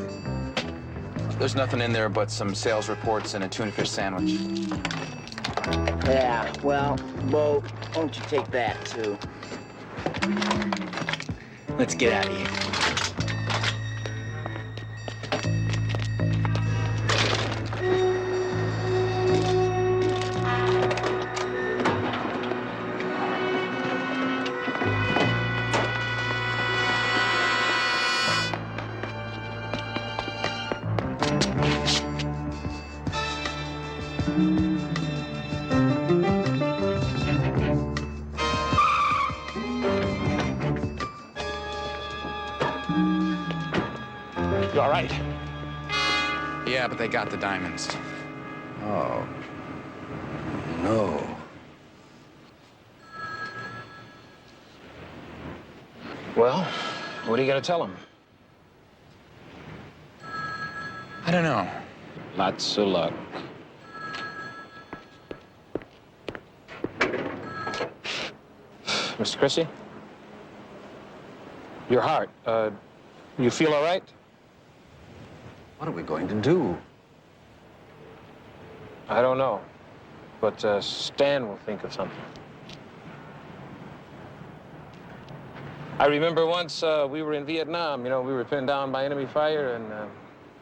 There's nothing in there but some sales reports and a tuna fish sandwich. Yeah, well, Bo, why don't you take that, too? Let's get out of here. You all right? Yeah, but they got the diamonds. Oh. No. Well, what are you going to tell him? I don't know. Lots of luck. Mr. Christie? Your heart, you feel all right? What are we going to do? I don't know, but Stan will think of something. I remember once we were in Vietnam, we were pinned down by enemy fire, and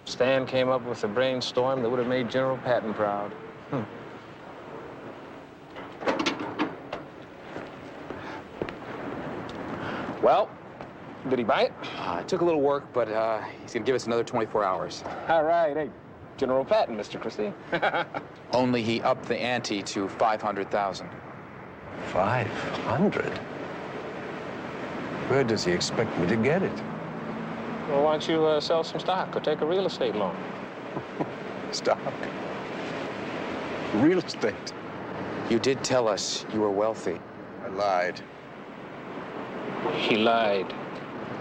Stan came up with a brainstorm that would have made General Patton proud. Well, did he buy it? It took a little work, but he's going to give us another 24 hours. All right, hey, General Patton, Mr. Christie. Only he upped the ante to 500,000. 500? Where does he expect me to get it? Well, why don't you sell some stock or take a real estate loan? Stock? Real estate? You did tell us you were wealthy. I lied. He lied.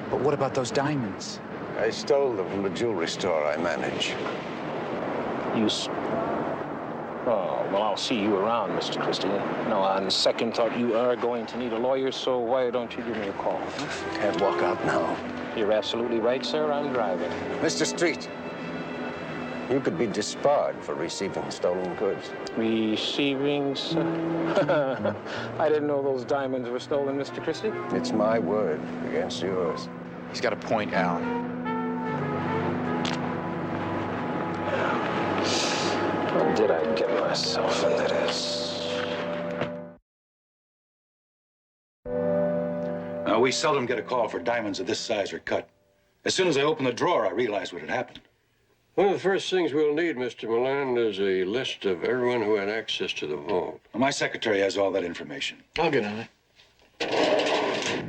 But what about those diamonds? I stole them from the jewelry store I manage. Oh, well, I'll see you around, Mr. Christie. No, on second thought, you are going to need a lawyer, so why don't you give me a call? Can't walk out now. You're absolutely right, sir. I'm driving. Mr. Street, You could be disbarred for receiving stolen goods. Receiving... I didn't know those diamonds were stolen, Mr. Christie. It's my word against yours. He's got a point, Al. How did I get myself into this? Now, we seldom get a call for diamonds of this size or cut. As soon as I opened the drawer, I realized what had happened. One of the first things we'll need, Mr. Milan, is a list of everyone who had access to the vault. Well, my secretary has all that information. I'll get on it.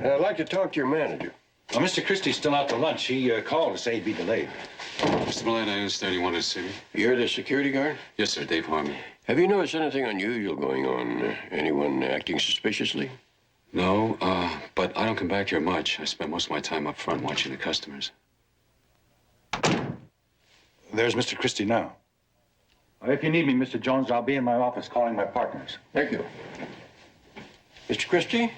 I'd like to talk to your manager. Well, Mr. Christie's still out to lunch. He called to say he'd be delayed. Mr. Milan, I understand you wanted to see me. You're the security guard? Yes, sir, Dave Harmon. Have you noticed anything unusual going on? Anyone acting suspiciously? No, but I don't come back here much. I spend most of my time up front watching the customers. There's Mr. Christie now. If you need me, Mr. Jones, I'll be in my office calling my partners. Thank you. Mr. Christie?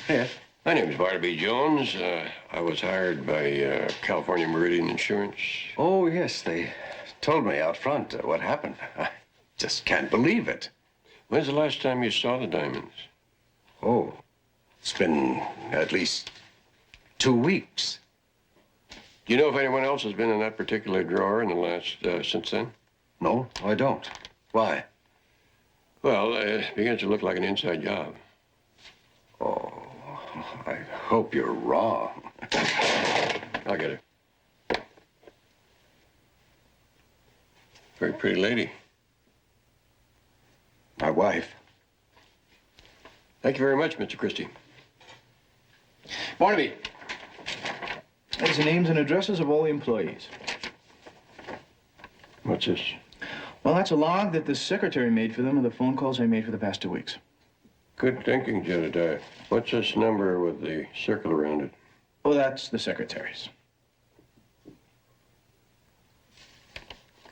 Yes? My name is Barnaby Jones. I was hired by California Meridian Insurance. Oh, yes, they told me out front what happened. I just can't believe it. When's the last time you saw the diamonds? Oh, it's been at least 2 weeks. Do you know if anyone else has been in that particular drawer in the last, since then? No, I don't. Why? Well, it begins to look like an inside job. Oh, I hope you're wrong. I'll get her. Very pretty lady. My wife. Thank you very much, Mr. Christie. Barnaby. There's the names and addresses of all the employees. What's this? Well, that's a log that the secretary made for them of the phone calls I made for the past 2 weeks. Good thinking, Jedediah. What's this number with the circle around it? Oh, that's the secretary's.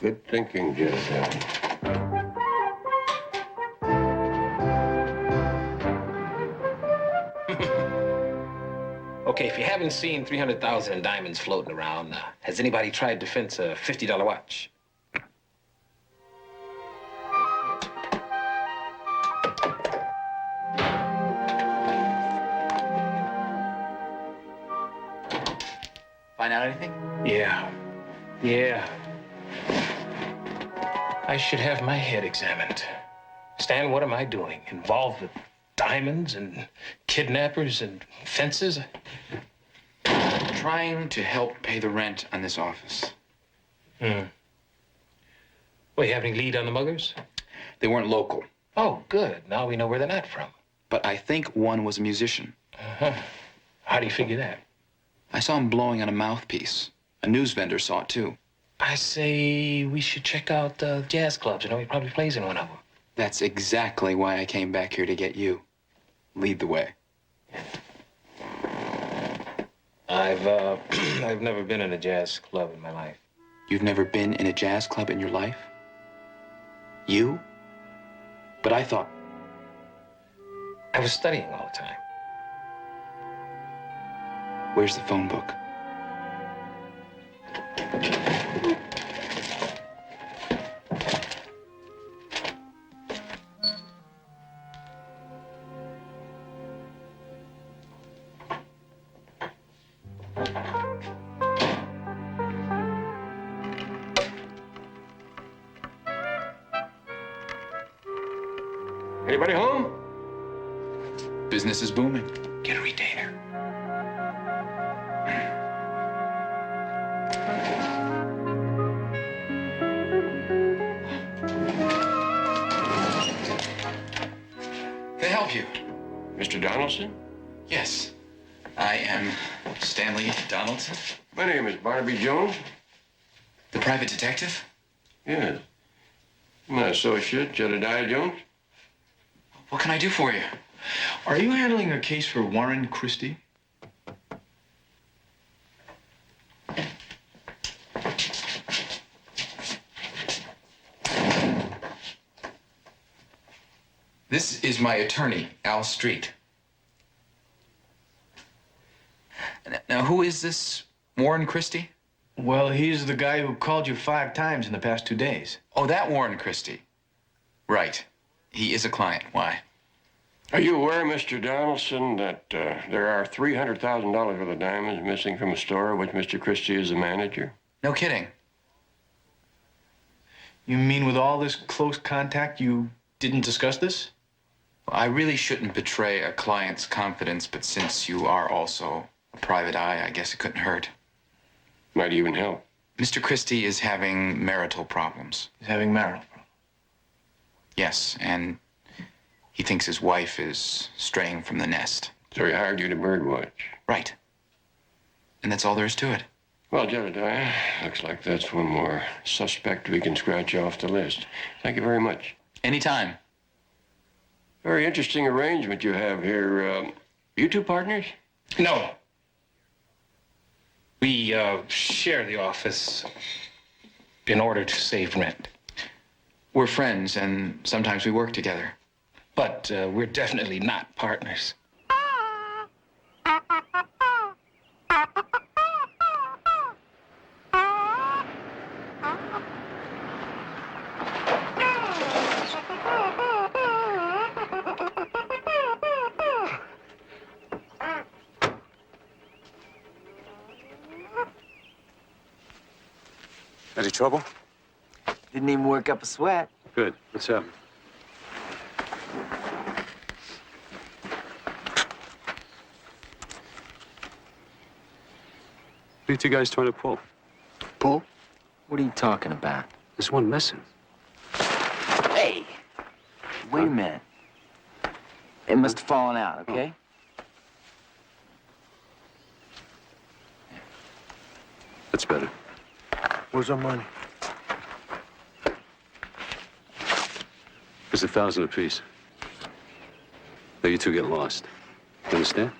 Good thinking, Jedediah. Okay, if you haven't seen 300,000 in diamonds floating around, has anybody tried to fence a $50 watch? Find out anything? Yeah. I should have my head examined. Stan, what am I doing? Involved with diamonds and kidnappers and fences? Trying to help pay the rent on this office. Well, you have any lead on the muggers? They weren't local. Oh, good. Now we know where they're not from. But I think one was a musician. Uh-huh. How do you figure that? I saw him blowing on a mouthpiece. A news vendor saw it, too. I say we should check out jazz clubs. You know, he probably plays in one of them. That's exactly why I came back here to get you. Lead the way. I've never been in a jazz club in my life. You've never been in a jazz club in your life? You? But I thought... I was studying all the time. Where's the phone book? Anybody home? Business is booming. Get a retainer. Can I help you? Mr. Donaldson? Yes. I am Stanley Donaldson. My name is Barnaby Jones. The private detective? Yes. My associate, Jedediah Jones. What can I do for you? Are you handling a case for Warren Christie? This is my attorney, Al Street. Now, who is this Warren Christie? Well, he's the guy who called you 5 times in the past 2 days. Oh, that Warren Christie. Right. He is a client. Why? Are you aware, Mr. Donaldson, that there are $300,000 worth of diamonds missing from a store of which Mr. Christie is the manager? No kidding. You mean with all this close contact, you didn't discuss this? Well, I really shouldn't betray a client's confidence, but since you are also a private eye, I guess it couldn't hurt. Might even help. Mr. Christie is having marital problems. He's having marital problems? Yes, and he thinks his wife is straying from the nest. So he hired you to birdwatch? Right. And that's all there is to it. Well, Jedediah, looks like that's one more suspect we can scratch off the list. Thank you very much. Anytime. Very interesting arrangement you have here. You two partners? No. We share the office in order to save rent. We're friends, and sometimes we work together. But we're definitely not partners. Any trouble? Didn't even work up a sweat. Good. What's up? What are you two guys trying to pull? Pull? What are you talking about? There's one missing. Hey! Wait a minute. It must have fallen out, okay? That's better. Where's our money? There's 1,000 apiece. Now you two get lost. You understand?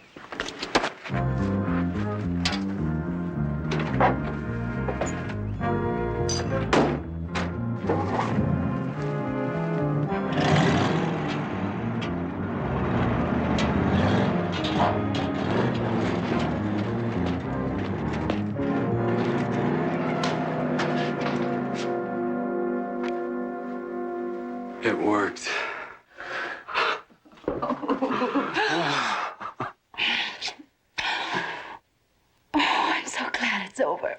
It worked. I'm so glad it's over.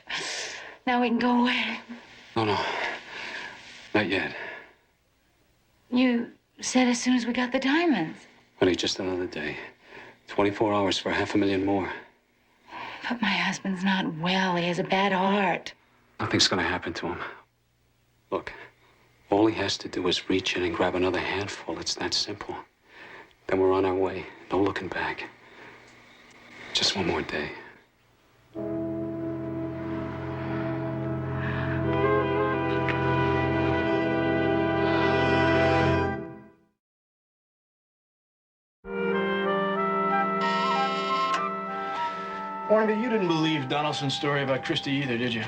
Now we can go away. No. Not yet. You said as soon as we got the diamonds. Honey, just another day. 24 hours for $500,000 more. But my husband's not well. He has a bad heart. Nothing's gonna happen to him. Look, all he has to do is reach in and grab another handful. It's that simple. Then we're on our way. No looking back. Just one more day. Barnaby, you didn't believe Donaldson's story about Christie either, did you?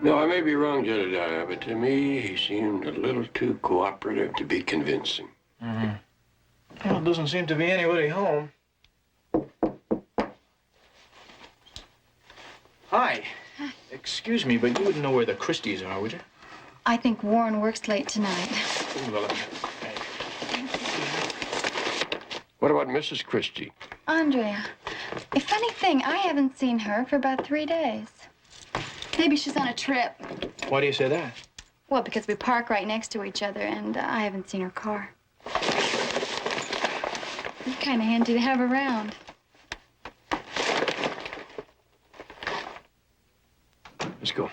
No, I may be wrong, Jedediah, but to me, he seemed a little too cooperative to be convincing. Mm-hmm. Well, it doesn't seem to be anybody home. Hi. Excuse me, but you wouldn't know where the Christies are, would you? I think Warren works late tonight. What about Mrs. Christie? Andrea, a funny thing, I haven't seen her for about 3 days. Maybe she's on a trip. Why do you say that? Well, because we park right next to each other, and I haven't seen her car. It's kind of handy to have around. Let's go.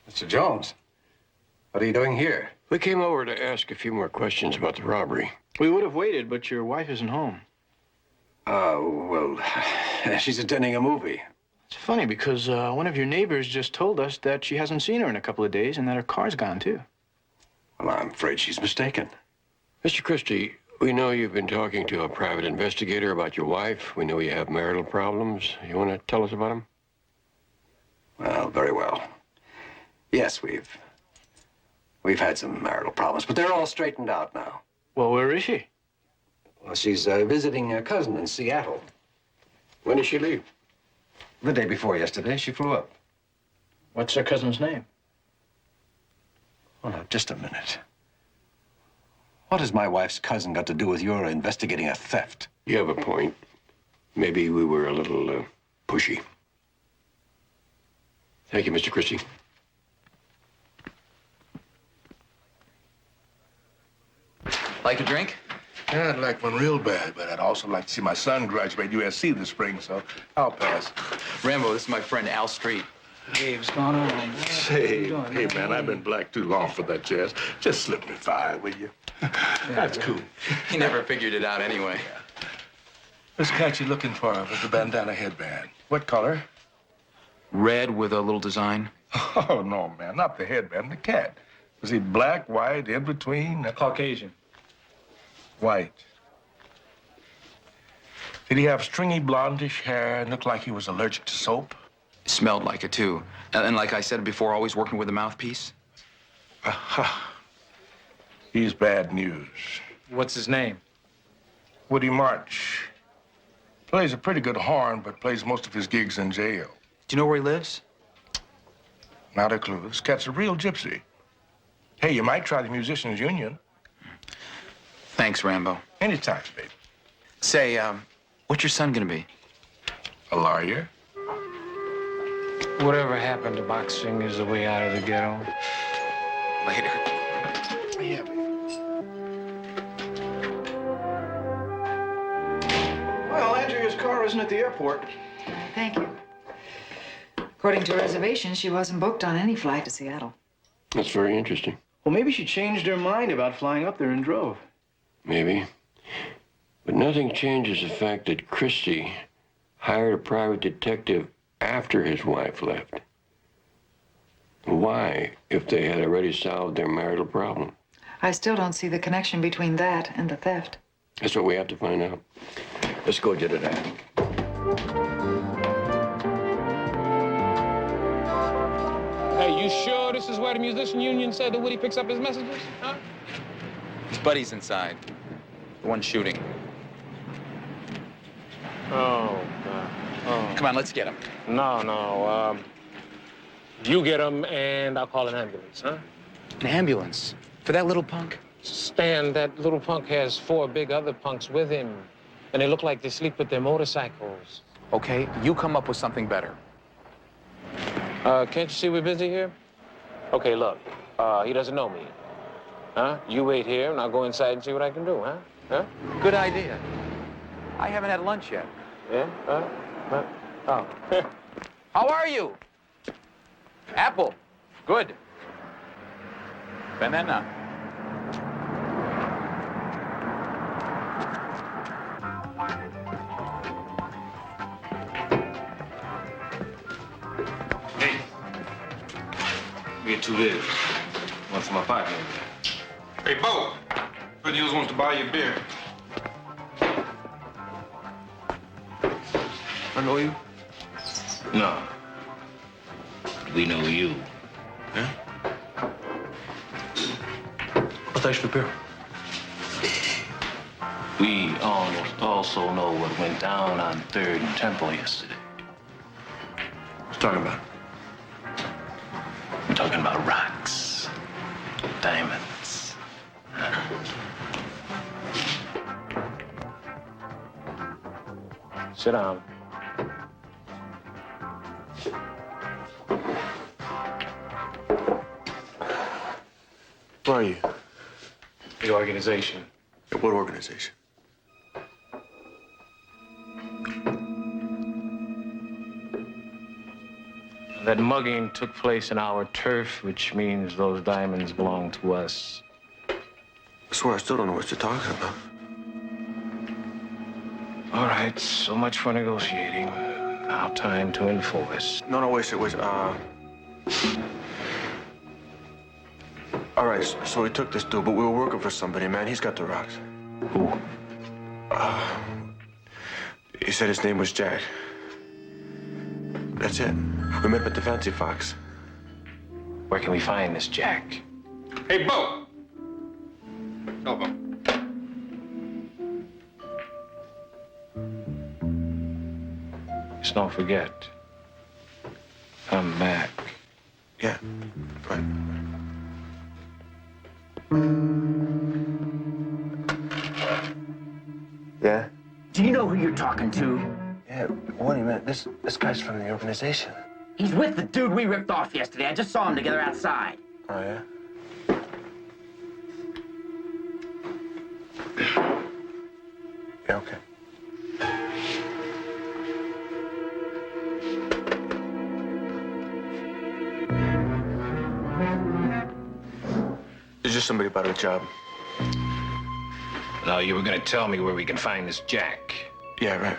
Mr. Jones, what are you doing here? We came over to ask a few more questions about the robbery. We would have waited, but your wife isn't home. Well, she's attending a movie. It's funny because one of your neighbors just told us that she hasn't seen her in a couple of days and that her car's gone, too. Well, I'm afraid she's mistaken. Mr. Christie, we know you've been talking to a private investigator about your wife. We know you have marital problems. You want to tell us about them? Well, very well. Yes, we've had some marital problems, but they're all straightened out now. Well, where is she? Well, she's visiting a cousin in Seattle. When did she leave? The day before yesterday, she flew up. What's her cousin's name? Oh, now, just a minute. What has my wife's cousin got to do with your investigating a theft? You have a point. Maybe we were a little pushy. Thank you, Mr. Christie. Like a drink? Yeah, I'd like one real bad, but I'd also like to see my son graduate USC this spring, so I'll pass. Rambo, this is my friend Al Street. Hey, what's going on, man? Hey, hey, man, I've been black too long for that jazz. Just slip me 5, will you? That's cool. He never figured it out anyway. This cat you're looking for with the bandana headband. What color? Red with a little design. Oh, no, man, not the headband, the cat. Was he black, white, in between? Caucasian. White. Did he have stringy blondish hair and look like he was allergic to soap? Smelled like it, too. And like I said before, always working with a mouthpiece. He's bad news. What's his name? Woody March. Plays a pretty good horn, but plays most of his gigs in jail. Do you know where he lives? Not a clue. This cat's a real gypsy. Hey, you might try the Musicians Union. Thanks, Rambo. Anytime, baby. Say, what's your son gonna be? A lawyer. Whatever happened to boxing is the way out of the ghetto. Later. Yeah, baby. Well, Andrea's car isn't at the airport. Thank you. According to reservations, she wasn't booked on any flight to Seattle. That's very interesting. Well, maybe she changed her mind about flying up there and drove. Maybe. But nothing changes the fact that Christie hired a private detective after his wife left. Why, if they had already solved their marital problem? I still don't see the connection between that and the theft. That's what we have to find out. Let's go get it at. Hey, you sure this is where the Musician Union said that Woody picks up his messages? Huh? His buddy's inside. The one shooting. Oh, God. Oh. Come on, let's get him. No. You get him, and I'll call an ambulance, huh? An ambulance? For that little punk? Stan, that little punk has 4 big other punks with him, and they look like they sleep with their motorcycles. Okay, you come up with something better. Can't you see we're busy here? Okay, look, he doesn't know me. Huh? You wait here, and I'll go inside and see what I can do, huh? Huh? Good idea. I haven't had lunch yet. Yeah? Oh. How are you? Apple. Good. Banana. Hey. We get 2 beers. One for my partner. Hey, Bo. Good News wants to buy you a beer. I know you? No. We know you. Yeah? Thanks for the beer. We also know what went down on 3rd and Temple yesterday. What you talking about? I'm talking about rocks, diamonds. Sit down. Where are you? The organization. What organization? That mugging took place in our turf, which means those diamonds belong to us. I swear I still don't know what you're talking about. All right, so much for negotiating. Now time to enforce. No, wait. All right, so we took this dude, but we were working for somebody, man. He's got the rocks. Who? He said his name was Jack. That's it. We met at the Fancy Fox. Where can we find this Jack? Hey, Bo! Oh, Bo. just don't forget. Come back. Yeah, right. Yeah? Do you know who you're talking to? Yeah, wait a minute. This guy's from the organization. He's with the dude we ripped off yesterday. I just saw them together outside. Oh, yeah? Yeah, okay. There's just somebody about a job. No, you were gonna tell me where we can find this Jack. Yeah, right.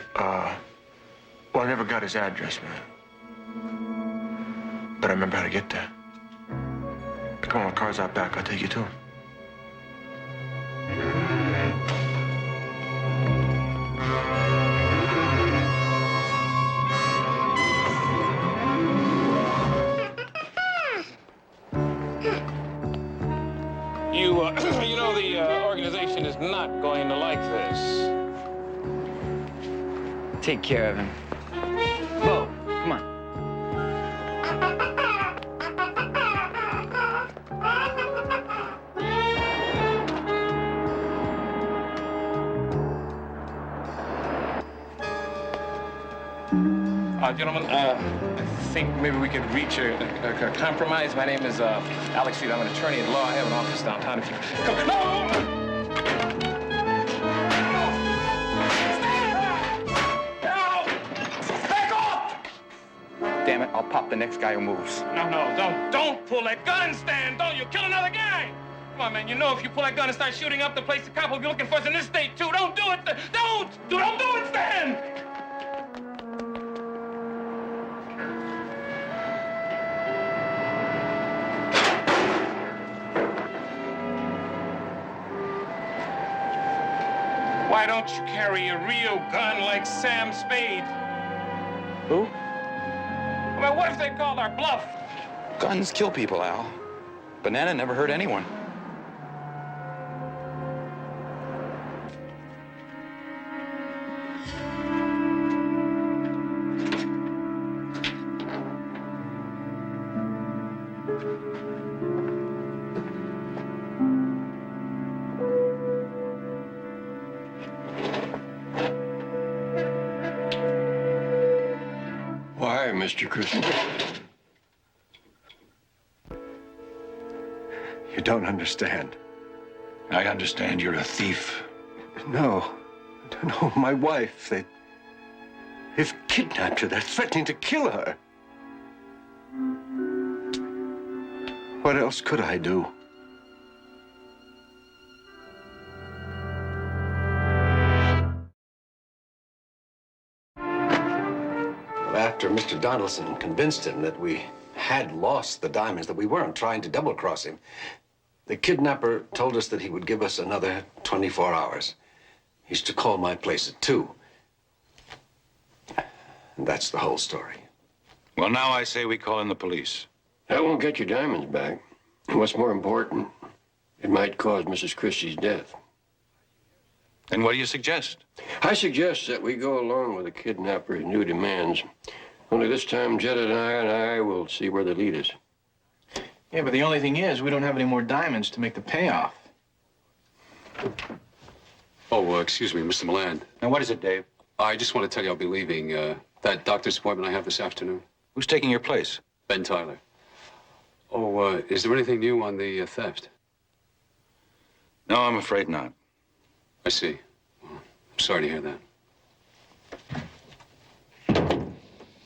Well, I never got his address, man. But I remember how to get there. Come on, the car's out back. I'll take you to him. You know the organization is not going to like this. Take care of him. Whoa, come on. Gentlemen, I think maybe we could reach a compromise. My name is Alex Reed. I'm an attorney at law. I have an office downtown. If you come, no! Back off! Damn it, I'll pop the next guy who moves. No, don't pull that gun, Stan. Don't, you'll kill another guy. Come on, man. You know if you pull that gun and start shooting up the place, the cop will be looking for us in this state too. Don't do it. Don't do it, Stan. Why don't you carry a real gun like Sam Spade? Who? I mean, what if they called our bluff? Guns kill people, Al. Banana never hurt anyone. Why, Mr. Christie? You don't understand. I understand you're a thief. No, my wife. They've kidnapped her. They're threatening to kill her. What else could I do? After Mr. Donaldson convinced him that we had lost the diamonds, that we weren't trying to double-cross him, the kidnapper told us that he would give us another 24 hours. He's to call my place at 2. And that's the whole story. Well, now I say we call in the police. That won't get your diamonds back. And what's more important, it might cause Mrs. Christie's death. Then what do you suggest? I suggest that we go along with the kidnapper's new demands. Only this time, Jetta and I will see where they lead us. Yeah, but the only thing is, we don't have any more diamonds to make the payoff. Oh, excuse me, Mr. Milan. Now, what is it, Dave? I just want to tell you I'll be leaving that doctor's appointment I have this afternoon. Who's taking your place? Ben Tyler. Oh, is there anything new on the theft? No, I'm afraid not. I see. Well, I'm sorry to hear that.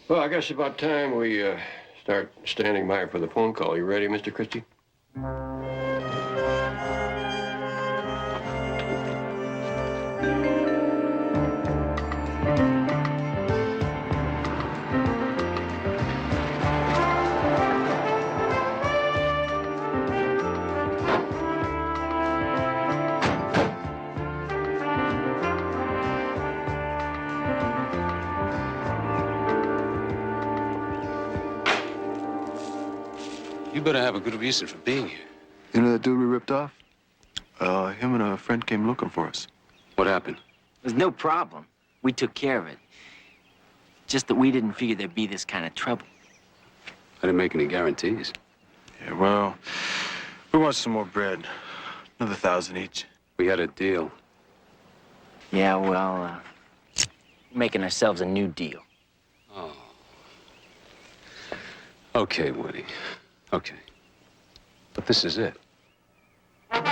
Well, I guess it's about time we start standing by for the phone call. You ready, Mr. Christie? You better have a good reason for being here. You know that dude we ripped off? Him and a friend came looking for us. What happened? There's no problem. We took care of it. Just that we didn't figure there'd be this kind of trouble. I didn't make any guarantees. Yeah, well, we want some more bread. Another 1,000 each. We had a deal. Yeah, well, making ourselves a new deal. Oh. Okay, Woody. Okay. But this is it. Come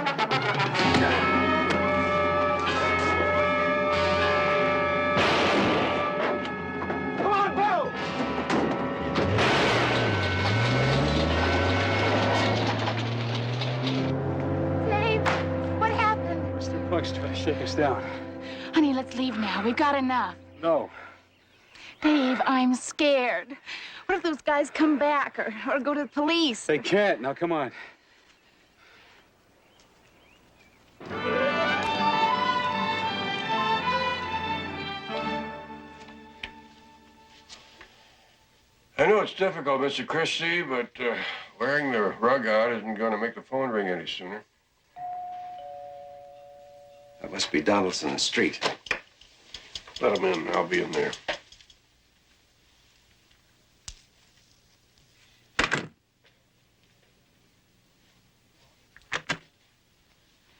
on, Bill! Dave, what happened? Mr. Buck's trying to shake us down. Honey, let's leave now. We've got enough. No. Dave, I'm scared. What if those guys come back or go to the police? They can't. Now, come on. I know it's difficult, Mr. Christie, but wearing the rug out isn't going to make the phone ring any sooner. That must be Donaldson Street. Let him in. I'll be in there.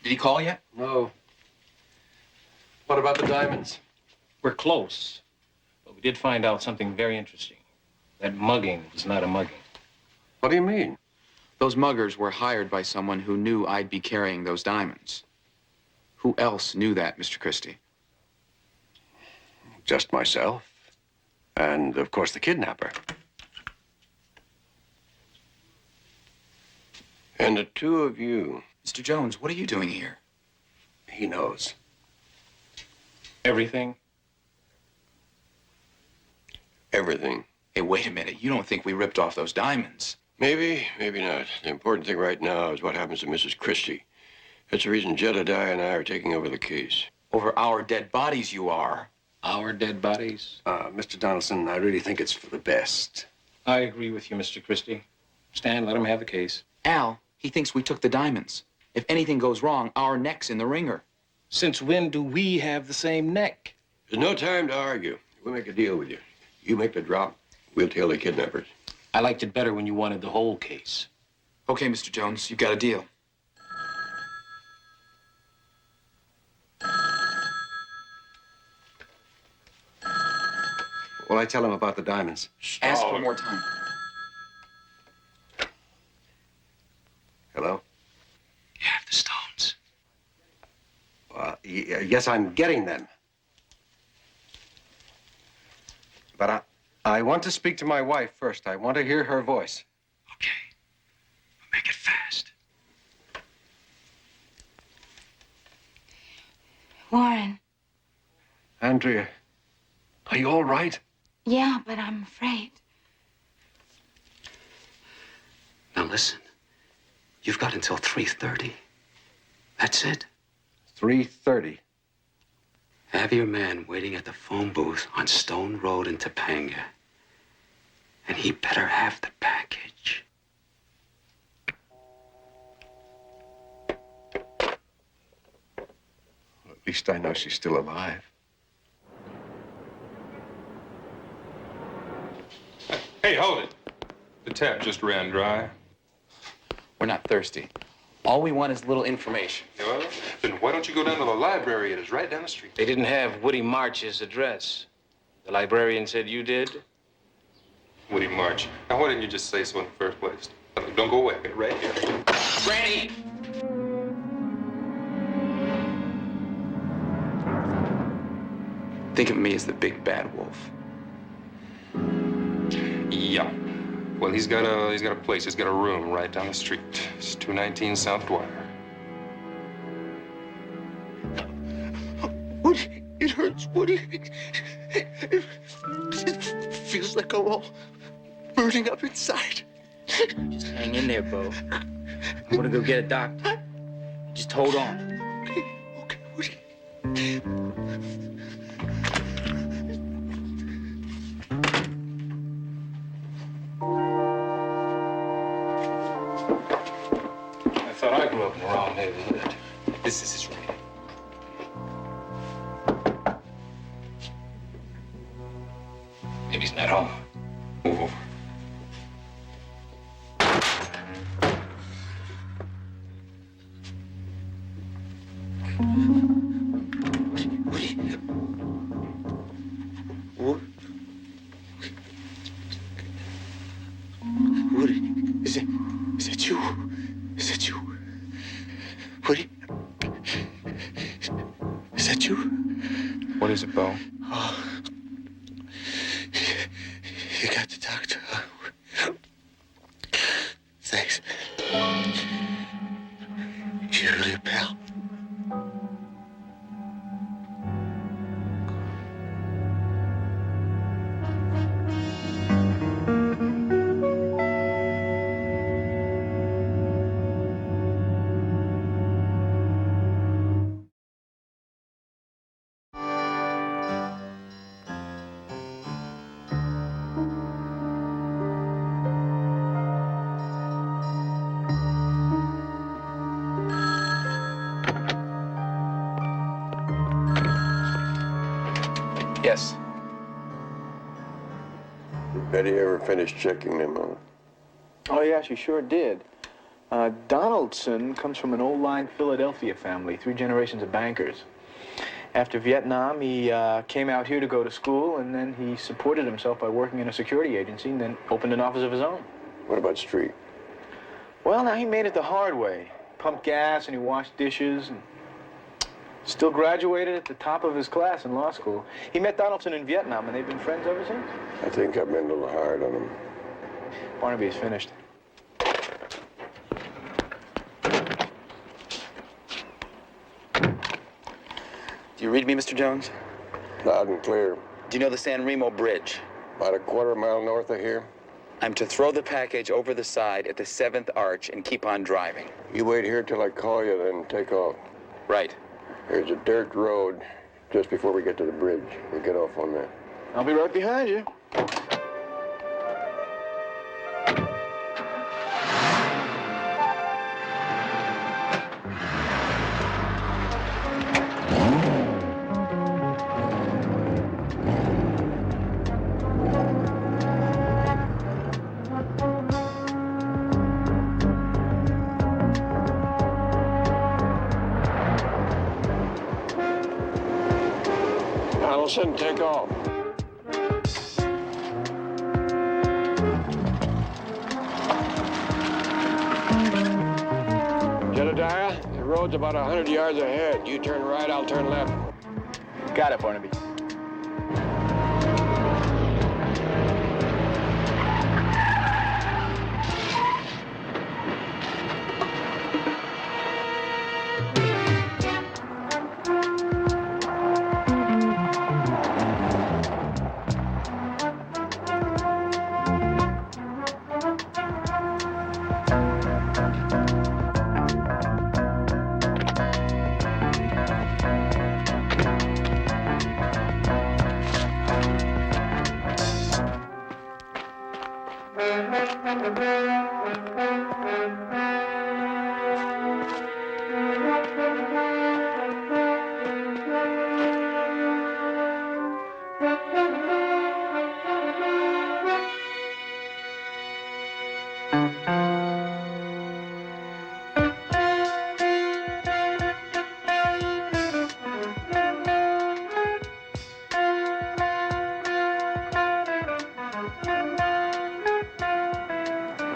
Did he call yet? No. What about the diamonds? We're close. But we did find out something very interesting. That mugging was not a mugging. What do you mean? Those muggers were hired by someone who knew I'd be carrying those diamonds. Who else knew that, Mr. Christie? Just myself. And, of course, the kidnapper. And the two of you. Mr. Jones, what are you doing here? He knows. Everything? Everything. Hey, wait a minute. You don't think we ripped off those diamonds? Maybe, maybe not. The important thing right now is what happens to Mrs. Christie. That's the reason Jedediah and I are taking over the case. Over our dead bodies, you are. Our dead bodies? Mr. Donaldson, I really think it's for the best. I agree with you, Mr. Christie. Stan, let him have the case. Al, he thinks we took the diamonds. If anything goes wrong, our neck's in the ringer. Since when do we have the same neck? There's no time to argue. We'll make a deal with you. You make the drop, we'll tail the kidnappers. I liked it better when you wanted the whole case. Okay, Mr. Jones, you've got a deal. Will I tell him about the diamonds? Ask for more time. Hello? You have the stones. Yes, I'm getting them. But I want to speak to my wife first. I want to hear her voice. Okay. Make it fast. Warren. Andrea, are you all right? Yeah, but I'm afraid. Now listen. You've got until 3:30. That's it. 3:30. Have your man waiting at the phone booth on Stone Road in Topanga. And he better have the package. Well, at least I know she's still alive. Hey, hold it. The tap just ran dry. We're not thirsty. All we want is a little information. Well, then why don't you go down to the library? It is right down the street. They didn't have Woody March's address. The librarian said you did? Woody March. Now, why didn't you just say so in the first place? Don't go away. Right here. Granny! Think of me as the big bad wolf. Yeah. Well, he's got a place. He's got a room right down the street. It's 219 South Dwyer. Woody, it hurts, Woody. It feels like I'm all burning up inside. Just hang in there, Bo. I'm gonna go get a doctor. Just hold on. Okay, Woody. I thought I grew up in the wrong neighborhood. This is his room. Isn't that all? Move over. Woody, is that you? Is that you? Woody? Is that you? What is it, Bo? Oh. You got the doctor. Thanks. You really a pal? Yes. Did Betty ever finish checking them out? Oh, yeah, she sure did. Donaldson comes from an old-line Philadelphia family, 3 generations of bankers. After Vietnam, he came out here to go to school, and then he supported himself by working in a security agency, and then opened an office of his own. What about Street? Well, now he made it the hard way. Pumped gas, and he washed dishes, and still graduated at the top of his class in law school. He met Donaldson in Vietnam, and they've been friends ever since. I think I've been a little hard on him. Barnaby is finished. Do you read me, Mr. Jones? Loud and clear. Do you know the San Remo Bridge? About a quarter-mile north of here. I'm to throw the package over the side at the 7th arch and keep on driving. You wait here till I call you, then take off. Right. There's a dirt road just before we get to the bridge. We'll get off on that. I'll be right behind you. Donaldson, take off. Jedediah, the road's about 100 yards ahead. You turn right, I'll turn left. Got it, Barnaby.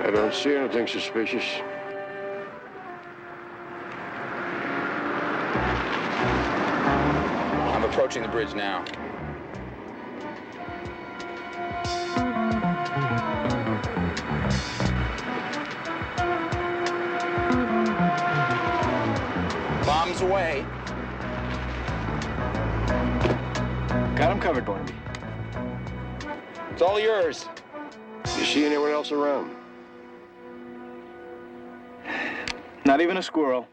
I don't see anything suspicious. I'm approaching the bridge now. Bombs away. Got him covered, Barnaby. It's all yours. You see anyone else around? Not even a squirrel.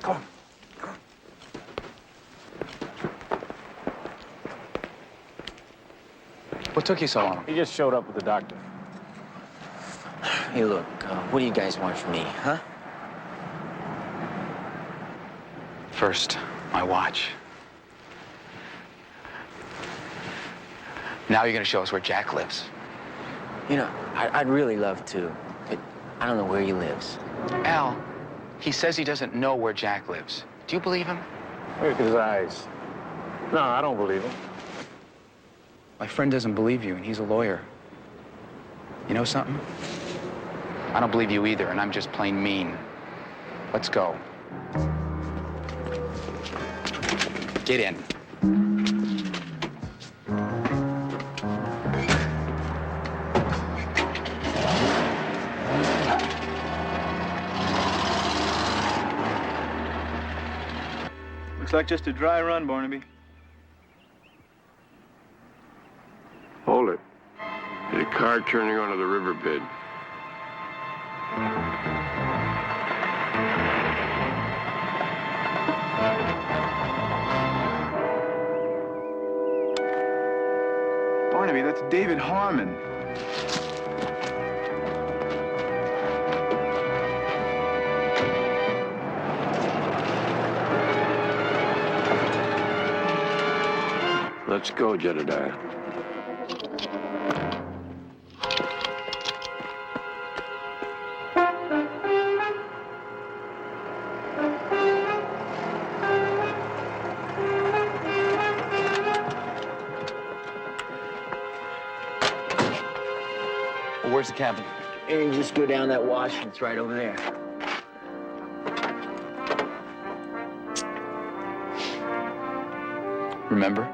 Come on. What took you so long? He just showed up with the doctor. Hey, look, what do you guys want from me, huh? First, my watch. Now you're gonna show us where Jack lives. You know, I'd really love to, but I don't know where he lives. Al, he says he doesn't know where Jack lives. Do you believe him? Look at his eyes. No, I don't believe him. My friend doesn't believe you, and he's a lawyer. You know something? I don't believe you either, and I'm just plain mean. Let's go. Get in. Looks like just a dry run, Barnaby. Hold it. There's a car turning onto the riverbed. Barnaby, that's David Harmon. Let's go, Jedediah. Where's the cabin? And you just go down that wash, and it's right over there. Remember?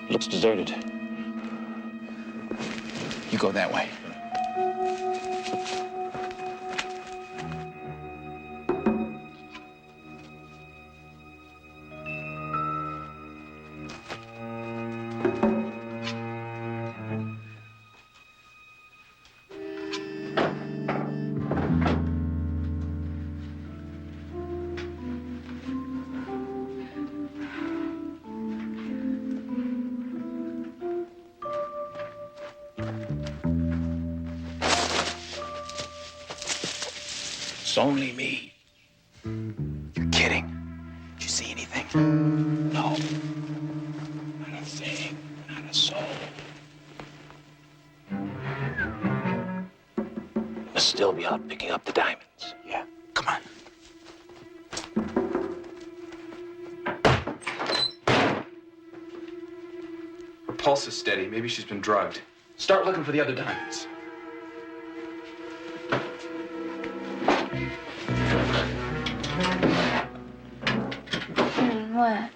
Looks deserted. You go that way. It's only me. You're kidding. Did you see anything? No. Not a thing. Not a soul. Must still be out picking up the diamonds. Yeah. Come on. Her pulse is steady. Maybe she's been drugged. Start looking for the other diamonds. What?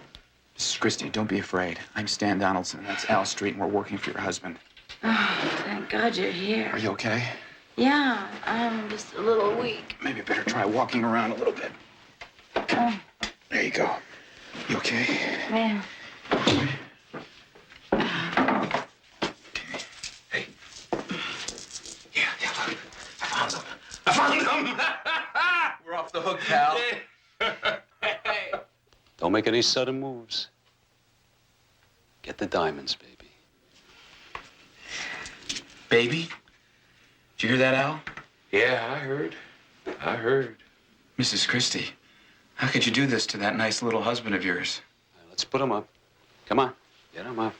Mrs. Christie, don't be afraid. I'm Stan Donaldson. That's Al Street, and we're working for your husband. Oh, thank God you're here. Are you okay? Yeah, I'm just a little weak. Maybe better try walking around a little bit. Oh, There you go. You okay? man. I found them! We're off the hook, pal. Don't make any sudden moves. Get the diamonds, baby. Baby? Did you hear that, Al? Yeah, I heard. I heard. Mrs. Christie, how could you do this to that nice little husband of yours? Let's put him up. Come on. Get him up.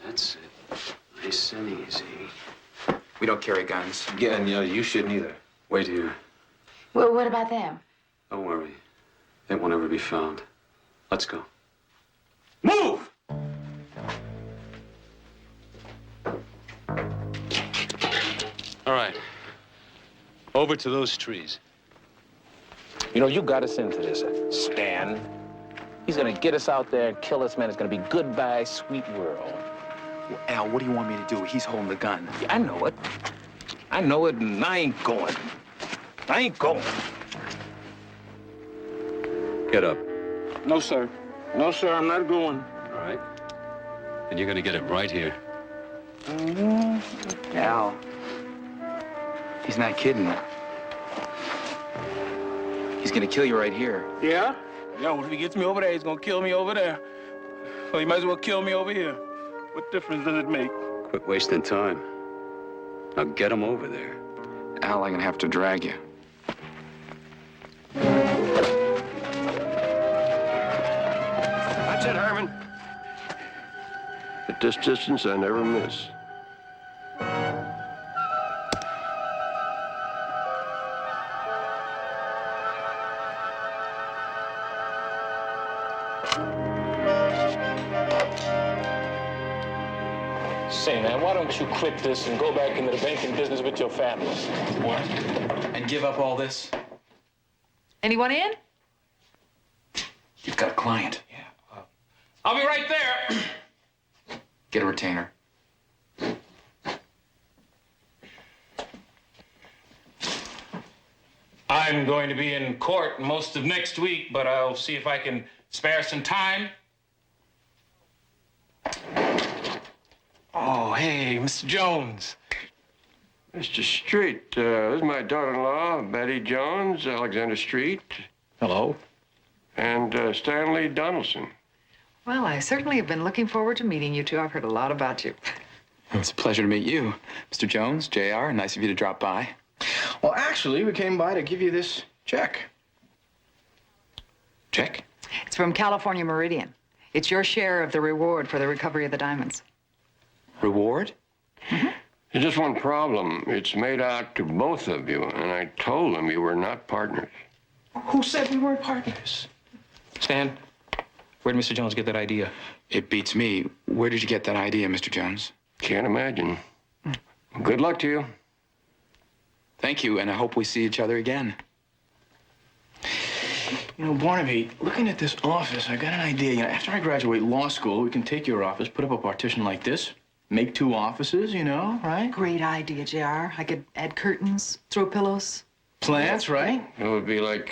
That's it. Nice and easy. We don't carry guns. Yeah, and you shouldn't either. Wait here. Well, what about them? Don't worry. They won't ever be found. Let's go. Move! All right. Over to those trees. You know, you got us into this, Stan. He's gonna get us out there and kill us, man. It's gonna be goodbye, sweet world. Well, Al, what do you want me to do? He's holding the gun. Yeah, I know it. I know it, and I ain't going. I ain't going. Get up. No, sir. No, sir, I'm not going. All right. And you're gonna get it right here. Al, he's not kidding. He's gonna kill you right here. Yeah? Yeah, well, if he gets me over there, he's gonna kill me over there. Well, he might as well kill me over here. What difference does it make? Quit wasting time. Now get him over there. Al, I'm gonna have to drag you. That's it, Herman. At this distance, I never miss. Say, man, why don't you quit this and go back into the banking business with your family? What? And give up all this? Anyone in? You've got a client. Yeah. I'll be right there. Get a retainer. I'm going to be in court most of next week, but I'll see if I can spare some time. Oh, hey, Mr. Jones. Mr. Street, this is my daughter-in-law, Betty Jones, Alexander Street. Hello. And Stanley Donaldson. Well, I certainly have been looking forward to meeting you two. I've heard a lot about you. It's a pleasure to meet you. Mr. Jones, JR, nice of you to drop by. Well, actually, we came by to give you this check. Check? It's from California Meridian. It's your share of the reward for the recovery of the diamonds. Reward? There's just one problem. It's made out to both of you, and I told them you were not partners. Who said we weren't partners? Stan, where did Mr. Jones get that idea? It beats me. Where did you get that idea, Mr. Jones? Can't imagine. Good luck to you. Thank you, and I hope we see each other again. You know, Barnaby, looking at this office, I got an idea. You know, after I graduate law school, we can take your office, put up a partition like this, make 2 offices, you know, right? Great idea, JR. I could add curtains, throw pillows. Plants, right? It would be like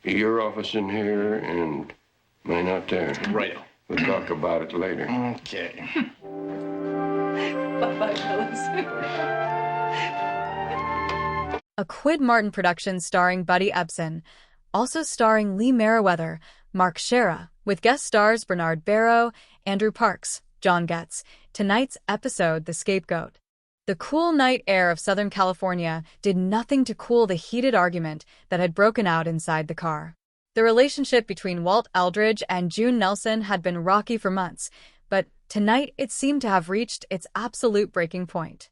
your office in here and mine out there. Right. We'll talk about it later. Okay. Bye-bye, fellas. A Quid Martin production starring Buddy Ebsen, also starring Lee Merriweather, Mark Shera, with guest stars Bernard Barrow, Andrew Parks, John Getz. Tonight's episode, The Scapegoat. The cool night air of Southern California did nothing to cool the heated argument that had broken out inside the car. The relationship between Walt Eldridge and June Nelson had been rocky for months, but tonight it seemed to have reached its absolute breaking point.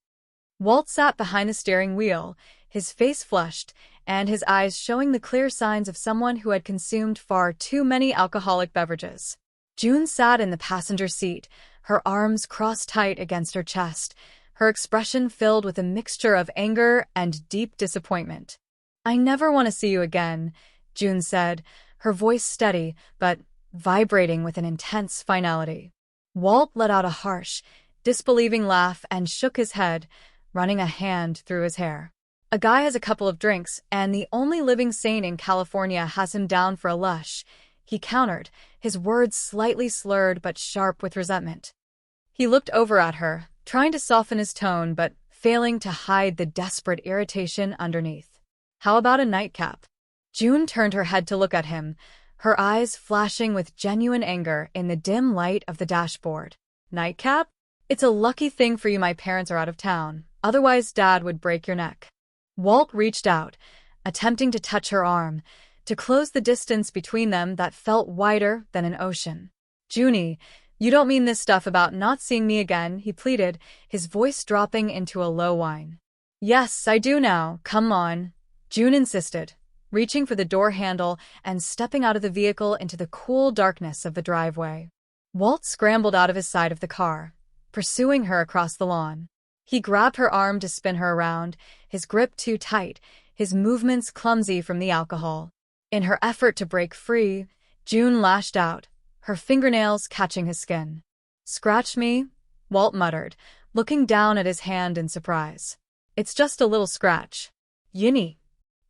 Walt sat behind the steering wheel, his face flushed, and his eyes showing the clear signs of someone who had consumed far too many alcoholic beverages. June sat in the passenger seat, her arms crossed tight against her chest, her expression filled with a mixture of anger and deep disappointment. "I never want to see you again," June said, her voice steady but vibrating with an intense finality. Walt let out a harsh, disbelieving laugh and shook his head, running a hand through his hair. "A guy has a couple of drinks, and the only living sane in California has him down for a lush," he countered, his words slightly slurred but sharp with resentment. He looked over at her, trying to soften his tone but failing to hide the desperate irritation underneath. "How about a nightcap?" June turned her head to look at him, her eyes flashing with genuine anger in the dim light of the dashboard. "Nightcap? It's a lucky thing for you my parents are out of town. Otherwise, Dad would break your neck." Walt reached out, attempting to touch her arm, to close the distance between them that felt wider than an ocean. "Junie, you don't mean this stuff about not seeing me again," he pleaded, his voice dropping into a low whine. "Yes, I do now. Come on," June insisted, reaching for the door handle and stepping out of the vehicle into the cool darkness of the driveway. Walt scrambled out of his side of the car, pursuing her across the lawn. He grabbed her arm to spin her around, his grip too tight, his movements clumsy from the alcohol. In her effort to break free, June lashed out, her fingernails catching his skin. "Scratch me?" Walt muttered, looking down at his hand in surprise. "It's just a little scratch." "Yinny."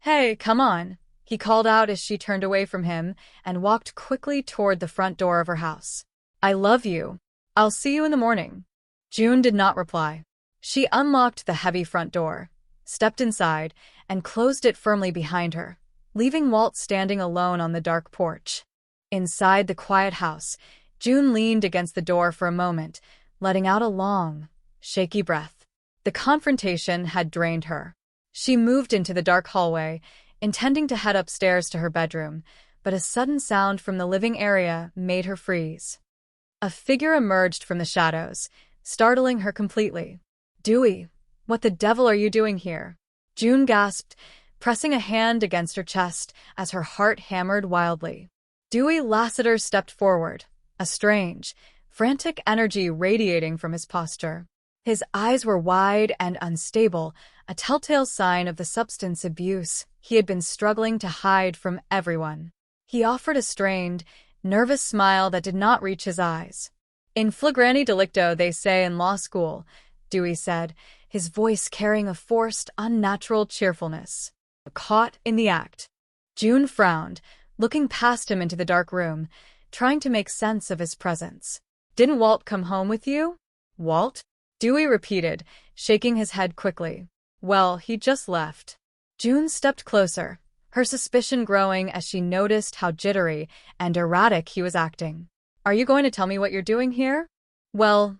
"Hey, come on," he called out as she turned away from him and walked quickly toward the front door of her house. "I love you. I'll see you in the morning." June did not reply. She unlocked the heavy front door, stepped inside, and closed it firmly behind her, leaving Walt standing alone on the dark porch. Inside the quiet house, June leaned against the door for a moment, letting out a long, shaky breath. The confrontation had drained her. She moved into the dark hallway, intending to head upstairs to her bedroom, but a sudden sound from the living area made her freeze. A figure emerged from the shadows, startling her completely. "Dewey, what the devil are you doing here?" June gasped, pressing a hand against her chest as her heart hammered wildly. Dewey Lassiter stepped forward, a strange, frantic energy radiating from his posture. His eyes were wide and unstable, a telltale sign of the substance abuse he had been struggling to hide from everyone. He offered a strained, nervous smile that did not reach his eyes. "In flagrante delicto, they say in law school," Dewey said, his voice carrying a forced, unnatural cheerfulness. "Caught in the act." June frowned, looking past him into the dark room, trying to make sense of his presence. "Didn't Walt come home with you?" "Walt?" Dewey repeated, shaking his head quickly. "Well, he just left." June stepped closer, her suspicion growing as she noticed how jittery and erratic he was acting. "Are you going to tell me what you're doing here?" "Well,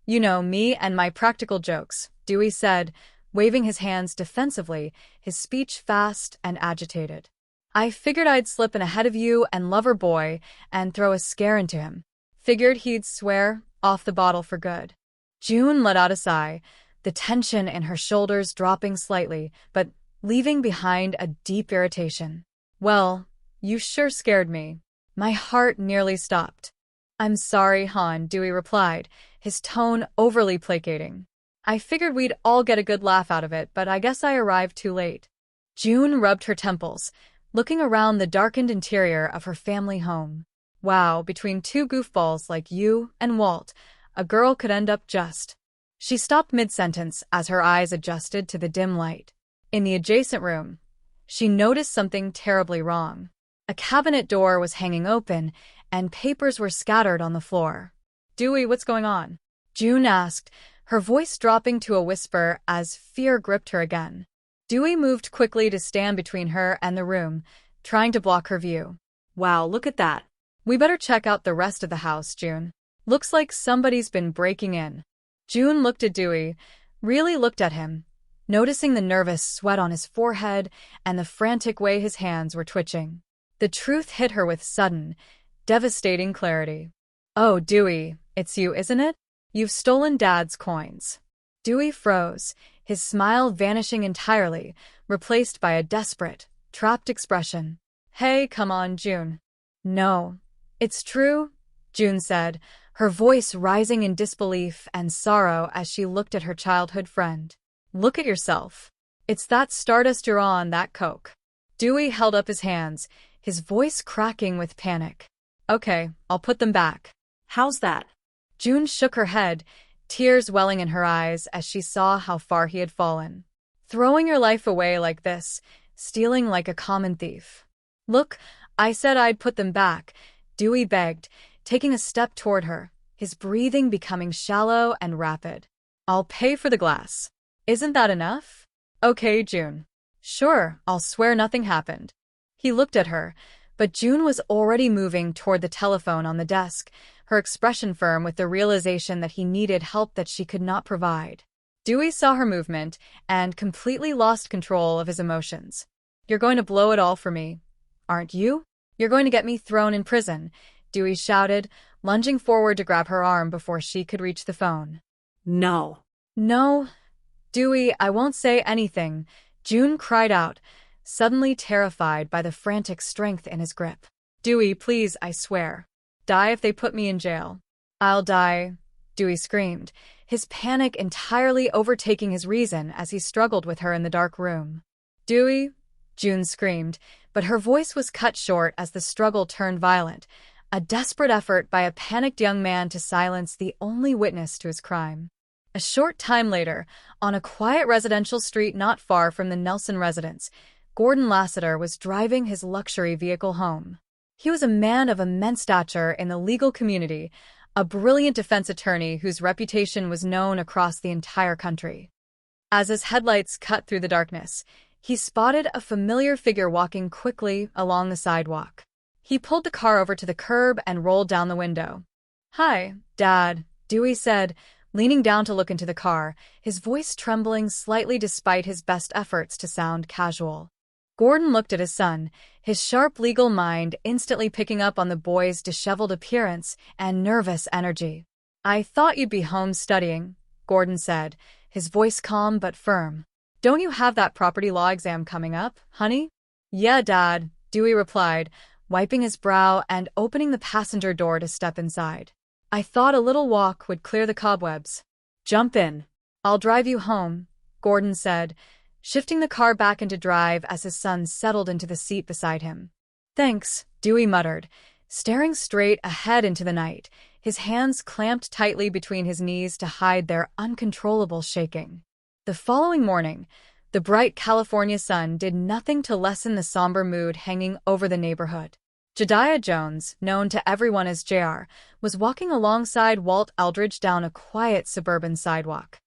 you know, me and my practical jokes," Dewey said, waving his hands defensively, his speech fast and agitated. "I figured I'd slip in ahead of you and lover boy and throw a scare into him. Figured he'd swear off the bottle for good." June let out a sigh, the tension in her shoulders dropping slightly, but leaving behind a deep irritation. "Well, you sure scared me. My heart nearly stopped." "I'm sorry, hon," Dewey replied, his tone overly placating. "I figured we'd all get a good laugh out of it, but I guess I arrived too late." June rubbed her temples, looking around the darkened interior of her family home. Wow, between two goofballs like you and Walt, a girl could end up just. She stopped mid-sentence as her eyes adjusted to the dim light. In the adjacent room, she noticed something terribly wrong. A cabinet door was hanging open, and papers were scattered on the floor. "Dewey, what's going on?" June asked, her voice dropping to a whisper as fear gripped her again. Dewey moved quickly to stand between her and the room, trying to block her view. "Wow, look at that. We better check out the rest of the house, June. Looks like somebody's been breaking in." June looked at Dewey, really looked at him, noticing the nervous sweat on his forehead and the frantic way his hands were twitching. The truth hit her with sudden, devastating clarity. "Oh, Dewey, it's you, isn't it? You've stolen Dad's coins." Dewey froze, his smile vanishing entirely, replaced by a desperate, trapped expression. "Hey, come on, June." "No, it's true," June said, her voice rising in disbelief and sorrow as she looked at her childhood friend. "Look at yourself. It's that stardust you're on, that coke." Dewey held up his hands, his voice cracking with panic. "Okay, I'll put them back." "How's that?" June shook her head, tears welling in her eyes as she saw how far he had fallen. "Throwing your life away like this, stealing like a common thief." "Look, I said I'd put them back," Dewey begged, taking a step toward her, his breathing becoming shallow and rapid. "I'll pay for the glass. Isn't that enough?" "Okay, June. Sure, I'll swear nothing happened." He looked at her, but June was already moving toward the telephone on the desk, her expression firm with the realization that he needed help that she could not provide. Dewey saw her movement and completely lost control of his emotions. "You're going to blow it all for me, aren't you? You're going to get me thrown in prison," Dewey shouted, lunging forward to grab her arm before she could reach the phone. "No." "No, Dewey, I won't say anything," June cried out, suddenly terrified by the frantic strength in his grip. "Dewey, please, I swear. Die if they put me in jail." "I'll die," Dewey screamed, his panic entirely overtaking his reason as he struggled with her in the dark room. "Dewey," June screamed, but her voice was cut short as the struggle turned violent, a desperate effort by a panicked young man to silence the only witness to his crime. A short time later, on a quiet residential street not far from the Nelson residence, Gordon Lassiter was driving his luxury vehicle home. He was a man of immense stature in the legal community, a brilliant defense attorney whose reputation was known across the entire country. As his headlights cut through the darkness, he spotted a familiar figure walking quickly along the sidewalk. He pulled the car over to the curb and rolled down the window. "Hi, Dad," Dewey said, leaning down to look into the car, his voice trembling slightly despite his best efforts to sound casual. Gordon looked at his son, his sharp legal mind instantly picking up on the boy's disheveled appearance and nervous energy. "I thought you'd be home studying," Gordon said, his voice calm but firm. "Don't you have that property law exam coming up, honey?" "Yeah, Dad," Dewey replied, wiping his brow and opening the passenger door to step inside. "I thought a little walk would clear the cobwebs." "Jump in. I'll drive you home," Gordon said, shifting the car back into drive as his son settled into the seat beside him. "Thanks," Dewey muttered, staring straight ahead into the night, his hands clamped tightly between his knees to hide their uncontrollable shaking. The following morning, the bright California sun did nothing to lessen the somber mood hanging over the neighborhood. Jediah Jones, known to everyone as JR, was walking alongside Walt Eldridge down a quiet suburban sidewalk.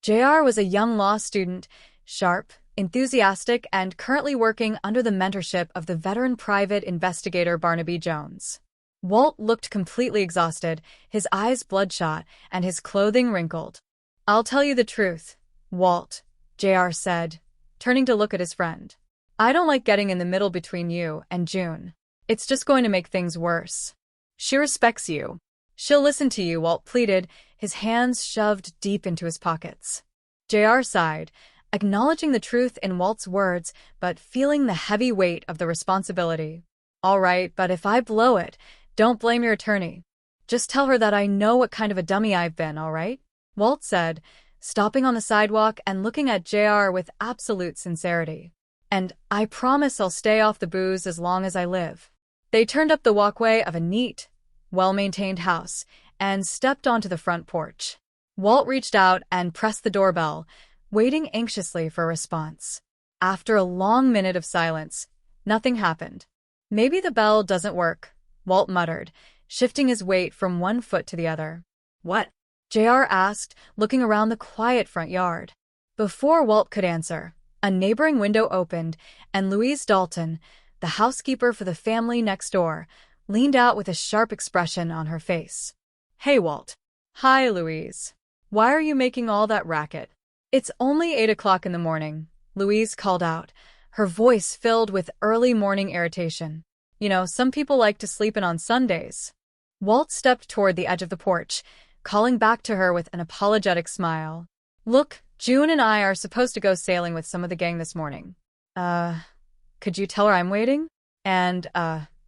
JR was a young law student, sharp, enthusiastic, and currently working under the mentorship of the veteran private investigator Barnaby Jones. Walt looked completely exhausted, his eyes bloodshot, and his clothing wrinkled. "I'll tell you the truth, Walt," JR said, turning to look at his friend. "I don't like getting in the middle between you and June. It's just going to make things worse. She respects you. She'll listen to you," Walt pleaded, his hands shoved deep into his pockets. JR sighed, acknowledging the truth in Walt's words, but feeling the heavy weight of the responsibility. "All right, but if I blow it, don't blame your attorney. Just tell her that I know what kind of a dummy I've been, all right?" Walt said, stopping on the sidewalk and looking at JR with absolute sincerity. "And I promise I'll stay off the booze as long as I live." They turned up the walkway of a neat, well-maintained house and stepped onto the front porch. Walt reached out and pressed the doorbell, waiting anxiously for a response. After a long minute of silence, nothing happened. "Maybe the bell doesn't work," Walt muttered, shifting his weight from one foot to the other. "What?" JR asked, looking around the quiet front yard. Before Walt could answer, a neighboring window opened, and Louise Dalton, the housekeeper for the family next door, leaned out with a sharp expression on her face. "Hey, Walt." "Hi, Louise. Why are you making all that racket?" "It's only 8 o'clock in the morning," Louise called out, her voice filled with early morning irritation. "You know, some people like to sleep in on Sundays." Walt stepped toward the edge of the porch, calling back to her with an apologetic smile. "Look, June and I are supposed to go sailing with some of the gang this morning. Could you tell her I'm waiting? And,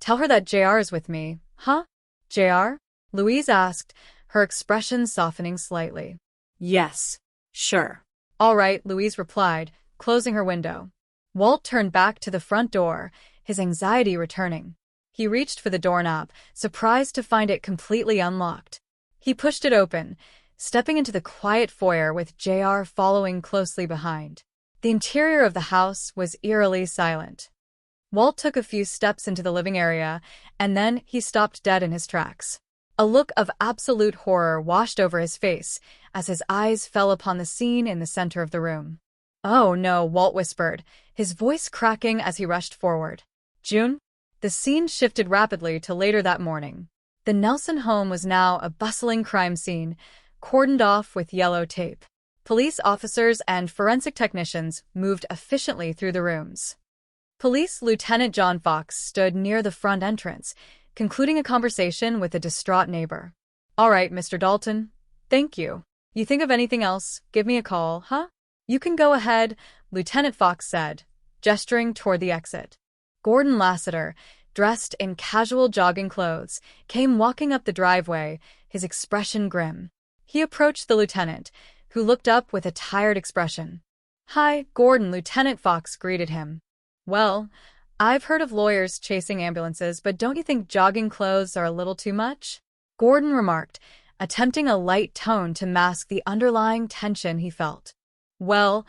tell her that JR is with me, huh?" "JR?" Louise asked, her expression softening slightly. "Yes, sure." "All right," Louise replied, closing her window. Walt turned back to the front door, his anxiety returning. He reached for the doorknob, surprised to find it completely unlocked. He pushed it open, stepping into the quiet foyer with JR following closely behind. The interior of the house was eerily silent. Walt took a few steps into the living area, and then he stopped dead in his tracks. A look of absolute horror washed over his face as his eyes fell upon the scene in the center of the room. "Oh no," Walt whispered, his voice cracking as he rushed forward. "June?" The scene shifted rapidly to later that morning. The Nelson home was now a bustling crime scene, cordoned off with yellow tape. Police officers and forensic technicians moved efficiently through the rooms. Police Lieutenant John Fox stood near the front entrance, concluding a conversation with a distraught neighbor. "All right, Mr. Dalton. Thank you. You think of anything else, give me a call, huh?" "You can go ahead," Lieutenant Fox said, gesturing toward the exit. Gordon Lassiter, dressed in casual jogging clothes, came walking up the driveway, his expression grim. He approached the lieutenant, who looked up with a tired expression. "Hi, Gordon," Lieutenant Fox greeted him. "Well, I've heard of lawyers chasing ambulances, but don't you think jogging clothes are a little too much?" Gordon remarked, attempting a light tone to mask the underlying tension he felt. "Well,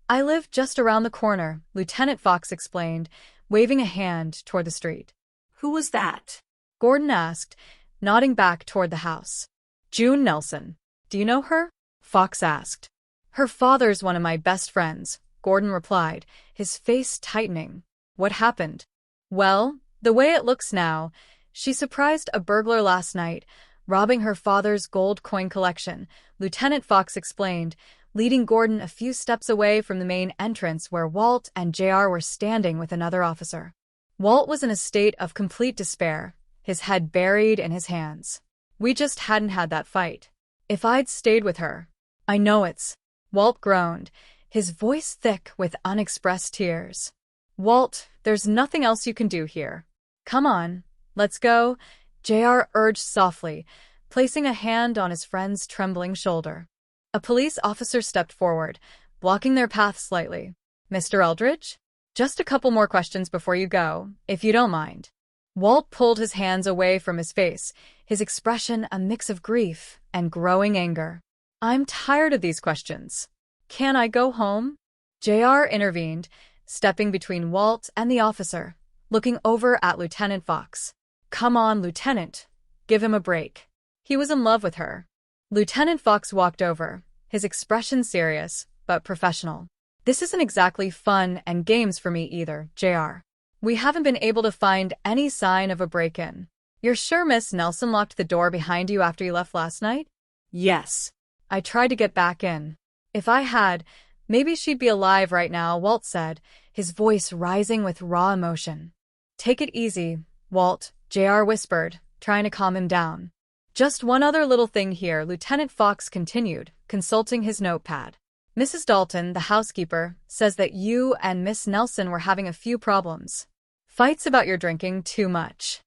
I live just around the corner," Lieutenant Fox explained, waving a hand toward the street. "Who was that?" Gordon asked, nodding back toward the house. "June Nelson. Do you know her?" Fox asked. "Her father's one of my best friends," Gordon replied, his face tightening. What happened? Well, the way it looks now, she surprised a burglar last night, robbing her father's gold coin collection, Lieutenant Fox explained, leading Gordon a few steps away from the main entrance where Walt and JR were standing with another officer. Walt was in a state of complete despair, his head buried in his hands. We just hadn't had that fight. If I'd stayed with her. I know it's. Walt groaned, his voice thick with unexpressed tears. Walt, there's nothing else you can do here. Come on, let's go, JR urged softly, placing a hand on his friend's trembling shoulder. A police officer stepped forward, blocking their path slightly. Mr. Eldridge? Just a couple more questions before you go, if you don't mind. Walt pulled his hands away from his face, his expression a mix of grief and growing anger. I'm tired of these questions. Can I go home? JR intervened, stepping between Walt and the officer, looking over at Lieutenant Fox. Come on, Lieutenant. Give him a break. He was in love with her. Lieutenant Fox walked over, his expression serious, but professional. This isn't exactly fun and games for me either, JR. We haven't been able to find any sign of a break-in. You're sure Miss Nelson locked the door behind you after you left last night? Yes. I tried to get back in. If I had, maybe she'd be alive right now, Walt said, his voice rising with raw emotion. Take it easy, Walt, JR whispered, trying to calm him down. Just one other little thing here, Lieutenant Fox continued, consulting his notepad. Mrs. Dalton, the housekeeper, says that you and Miss Nelson were having a few problems. Fights about your drinking too much.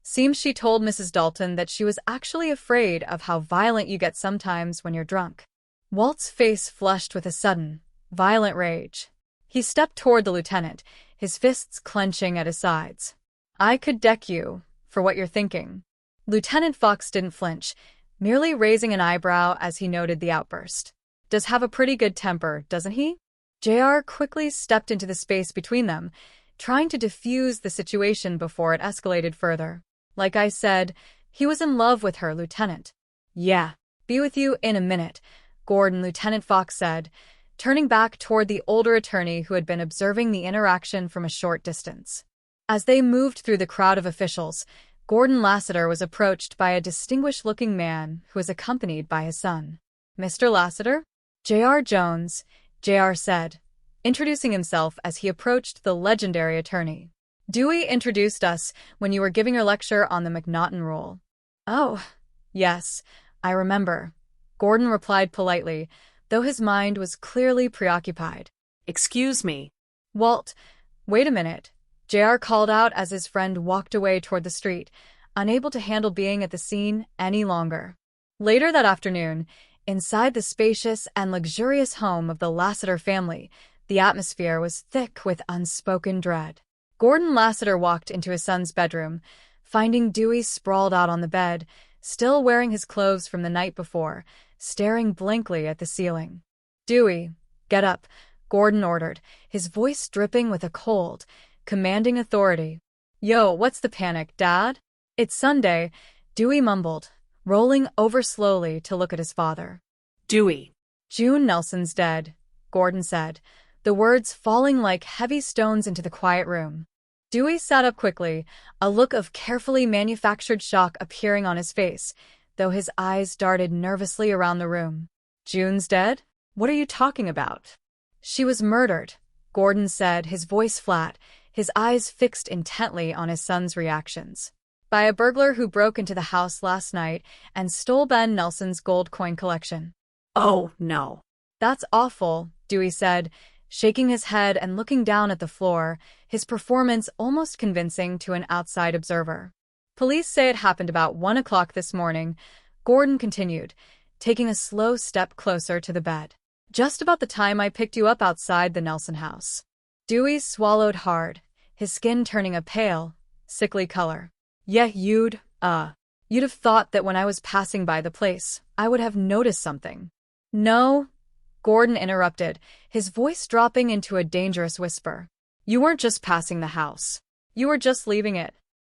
Seems she told Mrs. Dalton that she was actually afraid of how violent you get sometimes when you're drunk. Walt's face flushed with a sudden, violent rage. He stepped toward the lieutenant, his fists clenching at his sides. I could deck you for what you're thinking. Lieutenant Fox didn't flinch, merely raising an eyebrow as he noted the outburst. Does have a pretty good temper, doesn't he? JR quickly stepped into the space between them, trying to diffuse the situation before it escalated further. Like I said, he was in love with her, Lieutenant. Yeah, be with you in a minute, Gordon, Lieutenant Fox said, turning back toward the older attorney who had been observing the interaction from a short distance. As they moved through the crowd of officials, Gordon Lassiter was approached by a distinguished-looking man who was accompanied by his son. Mr. Lassiter? J.R. Jones, J.R. said, introducing himself as he approached the legendary attorney. Dewey introduced us when you were giving your lecture on the McNaughton Rule. Oh, yes, I remember, Gordon replied politely, though his mind was clearly preoccupied. Excuse me. Walt, wait a minute, J.R. called out as his friend walked away toward the street, unable to handle being at the scene any longer. Later that afternoon, inside the spacious and luxurious home of the Lassiter family, the atmosphere was thick with unspoken dread. Gordon Lassiter walked into his son's bedroom, finding Dewey sprawled out on the bed, still wearing his clothes from the night before, staring blankly at the ceiling. Dewey, get up, Gordon ordered, his voice dripping with a cold, commanding authority. Yo, what's the panic, Dad? It's Sunday, Dewey mumbled, rolling over slowly to look at his father. Dewey. June Nelson's dead, Gordon said, the words falling like heavy stones into the quiet room. Dewey sat up quickly, a look of carefully manufactured shock appearing on his face, though his eyes darted nervously around the room. June's dead? What are you talking about? She was murdered, Gordon said, his voice flat, his eyes fixed intently on his son's reactions. By a burglar who broke into the house last night and stole Ben Nelson's gold coin collection. Oh, no. That's awful, Dewey said, shaking his head and looking down at the floor, his performance almost convincing to an outside observer. Police say it happened about 1 o'clock this morning, Gordon continued, taking a slow step closer to the bed. Just about the time I picked you up outside the Nelson house. Dewey swallowed hard, his skin turning a pale, sickly color. Yeah, you'd have thought that when I was passing by the place, I would have noticed something. No, Gordon interrupted, his voice dropping into a dangerous whisper. You weren't just passing the house. You were just leaving it.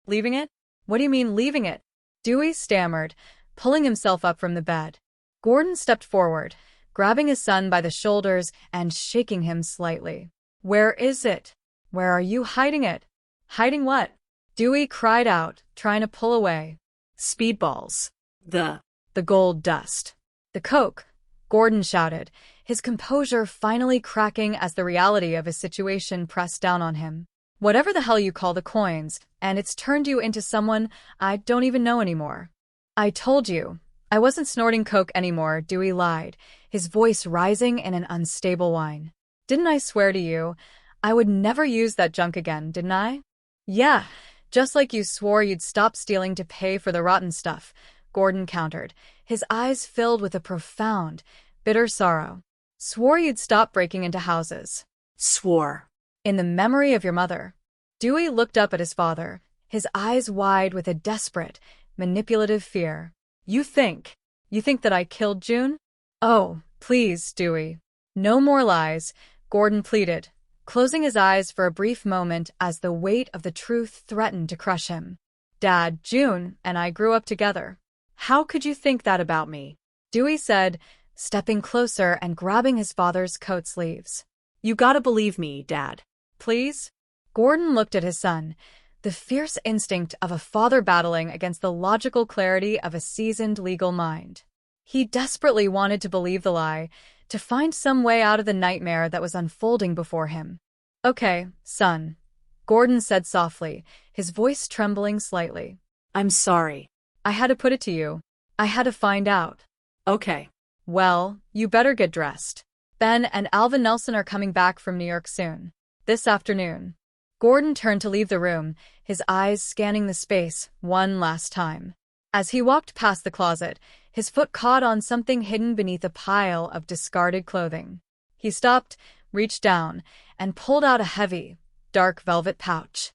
Leaving it? What do you mean, leaving it? Dewey stammered, pulling himself up from the bed. Gordon stepped forward, grabbing his son by the shoulders and shaking him slightly. "Where is it? Where are you hiding it?" "Hiding what?" Dewey cried out, trying to pull away. "Speedballs. The gold dust. The coke," Gordon shouted, his composure finally cracking as the reality of his situation pressed down on him. "Whatever the hell you call the coins, and it's turned you into someone I don't even know anymore." "I told you, I wasn't snorting coke anymore," Dewey lied, his voice rising in an unstable whine. "Didn't I swear to you I would never use that junk again, didn't I?" "Yeah, just like you swore you'd stop stealing to pay for the rotten stuff," Gordon countered, his eyes filled with a profound, bitter sorrow. "Swore you'd stop breaking into houses." "Swore. In the memory of your mother." Dewey looked up at his father, his eyes wide with a desperate, manipulative fear. You think that I killed June?" "Oh, please, Dewey. No more lies," Gordon pleaded, closing his eyes for a brief moment as the weight of the truth threatened to crush him. "Dad, June and I grew up together. How could you think that about me?" Dewey said, stepping closer and grabbing his father's coat sleeves. "You gotta believe me, Dad. Please?" Gordon looked at his son, the fierce instinct of a father battling against the logical clarity of a seasoned legal mind. He desperately wanted to believe the lie, to find some way out of the nightmare that was unfolding before him. "Okay, son," Gordon said softly, his voice trembling slightly. "I'm sorry. I had to put it to you. I had to find out." "Okay. Well, you better get dressed. Ben and Alvin Nelson are coming back from New York soon. This afternoon." Gordon turned to leave the room, his eyes scanning the space one last time. As he walked past the closet, his foot caught on something hidden beneath a pile of discarded clothing. He stopped, reached down, and pulled out a heavy, dark velvet pouch.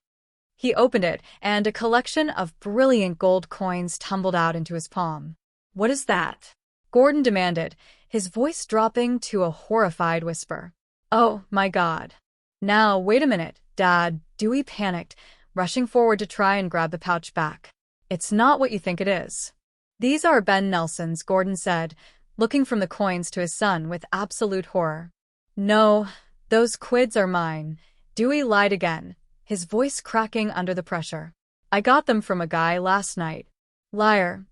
He opened it, and a collection of brilliant gold coins tumbled out into his palm. "What is that?" Gordon demanded, his voice dropping to a horrified whisper. "Oh, my God. Now, wait a minute, Dad," Dewey panicked, rushing forward to try and grab the pouch back. "It's not what you think it is." "These are Ben Nelson's," Gordon said, looking from the coins to his son with absolute horror. "No, those quids are mine," Dewey lied again, his voice cracking under the pressure. "I got them from a guy last night." "Liar,"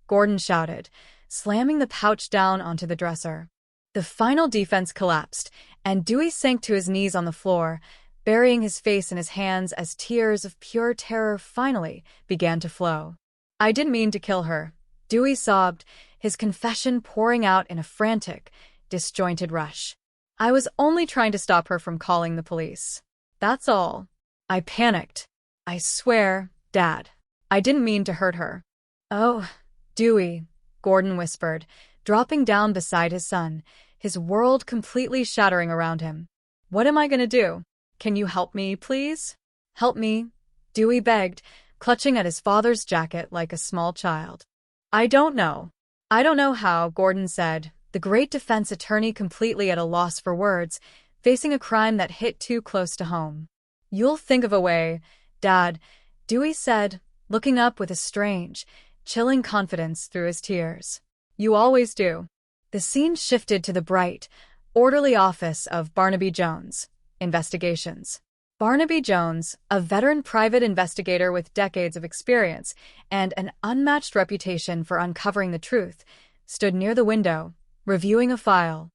Gordon shouted, slamming the pouch down onto the dresser. The final defense collapsed, and Dewey sank to his knees on the floor, burying his face in his hands as tears of pure terror finally began to flow. "I didn't mean to kill her," Dewey sobbed, his confession pouring out in a frantic, disjointed rush. "I was only trying to stop her from calling the police. That's all. I panicked. I swear, Dad, I didn't mean to hurt her." "Oh, Dewey," Gordon whispered, dropping down beside his son, his world completely shattering around him. "What am I going to do? Can you help me, please?" "Help me," Dewey begged, clutching at his father's jacket like a small child. "I don't know. I don't know how," Gordon said, the great defense attorney completely at a loss for words, facing a crime that hit too close to home. "You'll think of a way, Dad," Dewey said, looking up with a strange, chilling confidence through his tears. "You always do." The scene shifted to the bright, orderly office of Barnaby Jones, Investigations. Barnaby Jones, a veteran private investigator with decades of experience and an unmatched reputation for uncovering the truth, stood near the window, reviewing a file.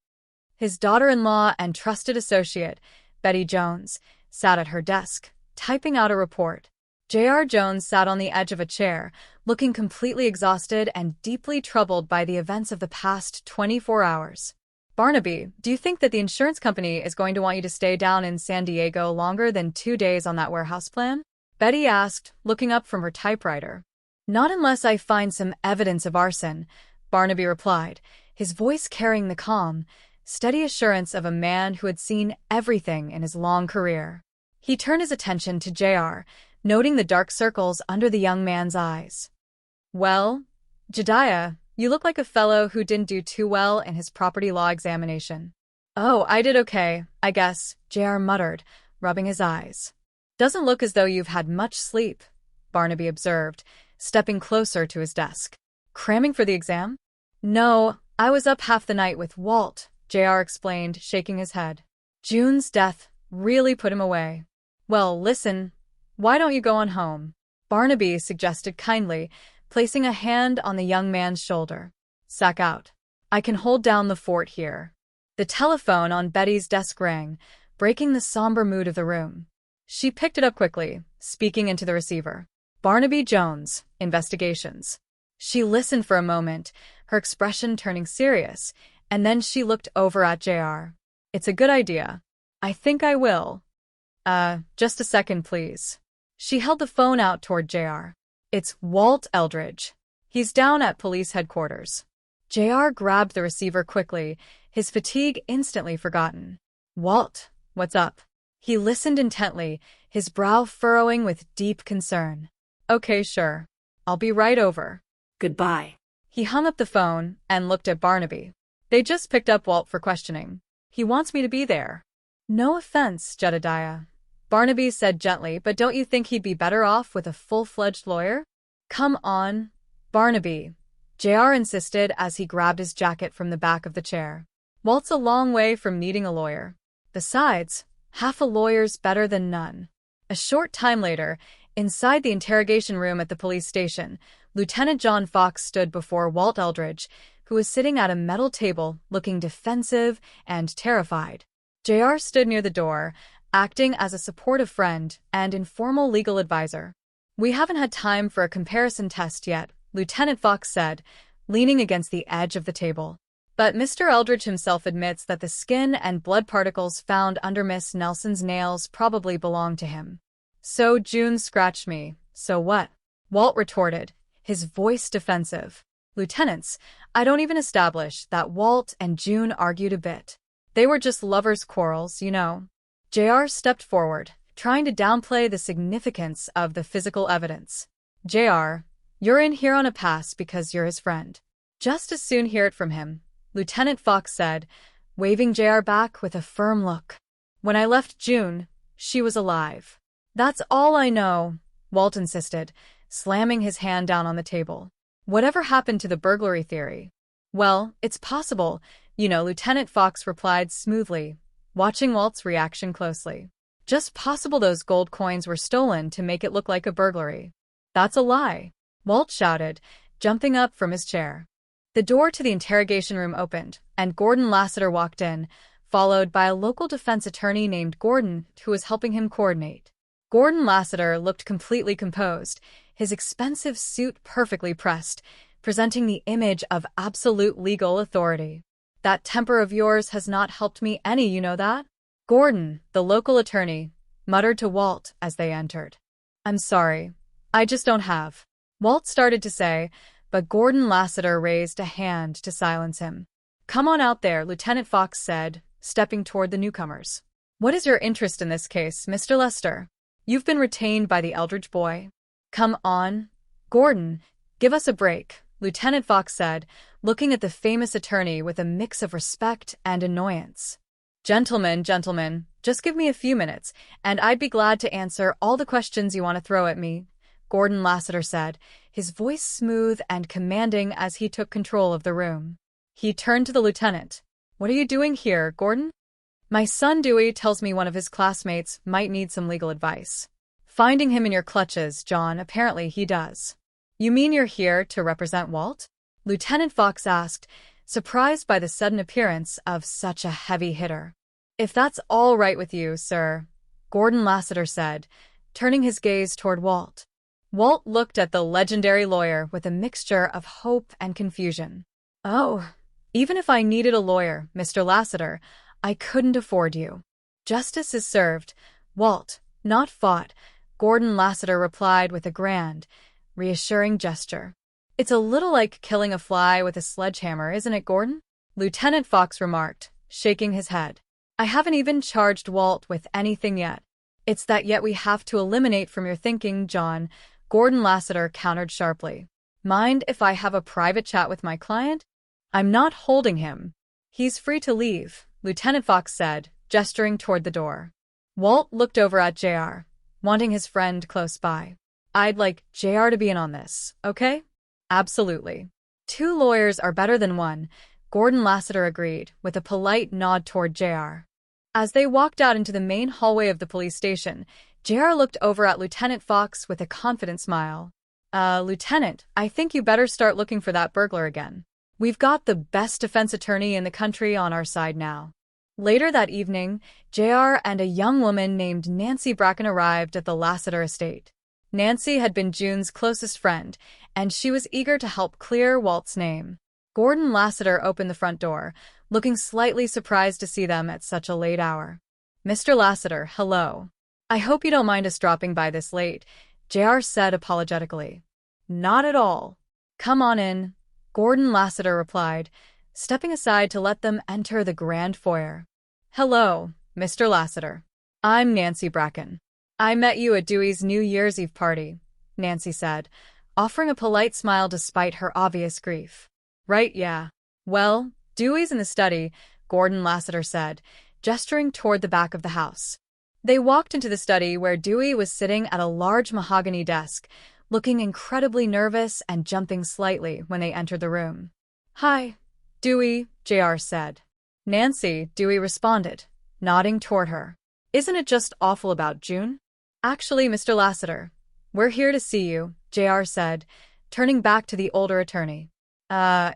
His daughter-in-law and trusted associate, Betty Jones, sat at her desk, typing out a report. J.R. Jones sat on the edge of a chair, looking completely exhausted and deeply troubled by the events of the past 24 hours. "Barnaby, do you think that the insurance company is going to want you to stay down in San Diego longer than 2 days on that warehouse plan?" Betty asked, looking up from her typewriter. "Not unless I find some evidence of arson," Barnaby replied, his voice carrying the calm, steady assurance of a man who had seen everything in his long career. He turned his attention to J.R., noting the dark circles under the young man's eyes. "Well, Jediah, you look like a fellow who didn't do too well in his property law examination." "Oh, I did okay, I guess," J.R. muttered, rubbing his eyes. "Doesn't look as though you've had much sleep," Barnaby observed, stepping closer to his desk. "Cramming for the exam?" "No, I was up half the night with Walt, JR explained, shaking his head. June's death really put him away. Well, listen, why don't you go on home? Barnaby suggested kindly, placing a hand on the young man's shoulder. Sack out. I can hold down the fort here. The telephone on Betty's desk rang, breaking the somber mood of the room. She picked it up quickly, speaking into the receiver. Barnaby Jones, Investigations. She listened for a moment, her expression turning serious, and then she looked over at JR. It's a good idea. I think I will. Just a second, please. She held the phone out toward JR. It's Walt Eldridge. He's down at police headquarters. JR grabbed the receiver quickly, his fatigue instantly forgotten. Walt, what's up? He listened intently, his brow furrowing with deep concern. Okay, sure. I'll be right over. Goodbye. He hung up the phone and looked at Barnaby. They just picked up Walt for questioning. He wants me to be there. No offense, Jedediah. Barnaby said gently, but don't you think he'd be better off with a full-fledged lawyer? Come on, Barnaby, JR insisted as he grabbed his jacket from the back of the chair. Walt's a long way from needing a lawyer. Besides, half a lawyer's better than none. A short time later, inside the interrogation room at the police station, Lieutenant John Fox stood before Walt Eldridge, who was sitting at a metal table looking defensive and terrified. JR stood near the door, acting as a supportive friend and informal legal advisor. We haven't had time for a comparison test yet, Lieutenant Fox said, leaning against the edge of the table. But Mr. Eldridge himself admits that the skin and blood particles found under Miss Nelson's nails probably belonged to him. So June scratched me, so what? Walt retorted, his voice defensive. Lieutenants, I don't even establish that Walt and June argued a bit. They were just lovers' quarrels, you know. JR stepped forward, trying to downplay the significance of the physical evidence. JR, you're in here on a pass because you're his friend. Just as soon hear it from him, Lieutenant Fox said, waving JR back with a firm look. When I left June, she was alive. That's all I know, Walt insisted, slamming his hand down on the table. Whatever happened to the burglary theory? Well, it's possible, you know, Lieutenant Fox replied smoothly, watching Walt's reaction closely. Just possible those gold coins were stolen to make it look like a burglary. That's a lie, Walt shouted, jumping up from his chair. The door to the interrogation room opened, and Gordon Lassiter walked in, followed by a local defense attorney named Gordon, who was helping him coordinate. Gordon Lassiter looked completely composed, his expensive suit perfectly pressed, presenting the image of absolute legal authority. That temper of yours has not helped me any, you know that? Gordon, the local attorney, muttered to Walt as they entered. I'm sorry. I just don't have. Walt started to say, but Gordon Lassiter raised a hand to silence him. Come on out there, Lieutenant Fox said, stepping toward the newcomers. What is your interest in this case, Mr. Lester? You've been retained by the Eldridge boy. Come on, Gordon, give us a break, Lieutenant Fox said, looking at the famous attorney with a mix of respect and annoyance. Gentlemen, just give me a few minutes, and I'd be glad to answer all the questions you want to throw at me, Gordon Lassiter said, his voice smooth and commanding as he took control of the room. He turned to the lieutenant. What are you doing here, Gordon? My son Dewey tells me one of his classmates might need some legal advice. Finding him in your clutches, John, apparently he does. You mean you're here to represent Walt? Lieutenant Fox asked, surprised by the sudden appearance of such a heavy hitter. If that's all right with you, sir, Gordon Lassiter said, turning his gaze toward Walt. Walt looked at the legendary lawyer with a mixture of hope and confusion. Oh, even if I needed a lawyer, Mr. Lassiter, I couldn't afford you. Justice is served, Walt, not fought, Gordon Lassiter replied with a grand, reassuring gesture. It's a little like killing a fly with a sledgehammer, isn't it, Gordon? Lieutenant Fox remarked, shaking his head. I haven't even charged Walt with anything yet. It's that yet we have to eliminate from your thinking, John, Gordon Lassiter countered sharply. Mind if I have a private chat with my client? I'm not holding him. He's free to leave, Lieutenant Fox said, gesturing toward the door. Walt looked over at JR, wanting his friend close by. I'd like JR to be in on this, okay? Absolutely. 2 lawyers are better than 1, Gordon Lassiter agreed, with a polite nod toward JR. As they walked out into the main hallway of the police station, JR looked over at Lieutenant Fox with a confident smile. Lieutenant, I think you better start looking for that burglar again. We've got the best defense attorney in the country on our side now. Later that evening, JR and a young woman named Nancy Bracken arrived at the Lassiter estate. Nancy had been June's closest friend, and she was eager to help clear Walt's name. Gordon Lassiter opened the front door, looking slightly surprised to see them at such a late hour. Mr. Lassiter, hello. I hope you don't mind us dropping by this late, JR said apologetically. Not at all. Come on in, Gordon Lassiter replied, stepping aside to let them enter the grand foyer. Hello, Mr. Lassiter. I'm Nancy Bracken. I met you at Dewey's New Year's Eve party, Nancy said, offering a polite smile despite her obvious grief. Right, yeah. Well, Dewey's in the study, Gordon Lassiter said, gesturing toward the back of the house. They walked into the study where Dewey was sitting at a large mahogany desk, looking incredibly nervous and jumping slightly when they entered the room. Hi, Dewey, JR said. Nancy, Dewey responded, nodding toward her. Isn't it just awful about June? Actually, Mr. Lassiter, we're here to see you, JR said, turning back to the older attorney.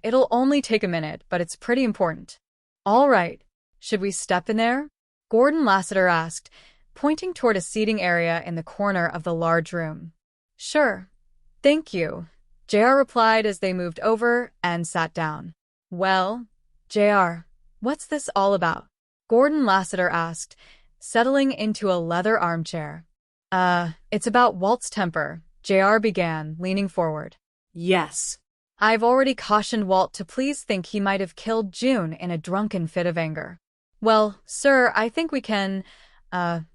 It'll only take a minute, but it's pretty important. All right. Should we step in there? Gordon Lassiter asked, pointing toward a seating area in the corner of the large room. Sure. Thank you, JR replied as they moved over and sat down. Well, JR, what's this all about? Gordon Lassiter asked, settling into a leather armchair. It's about Walt's temper, JR began, leaning forward. Yes. I've already cautioned Walt to please think he might have killed June in a drunken fit of anger. Well, sir, I think we can,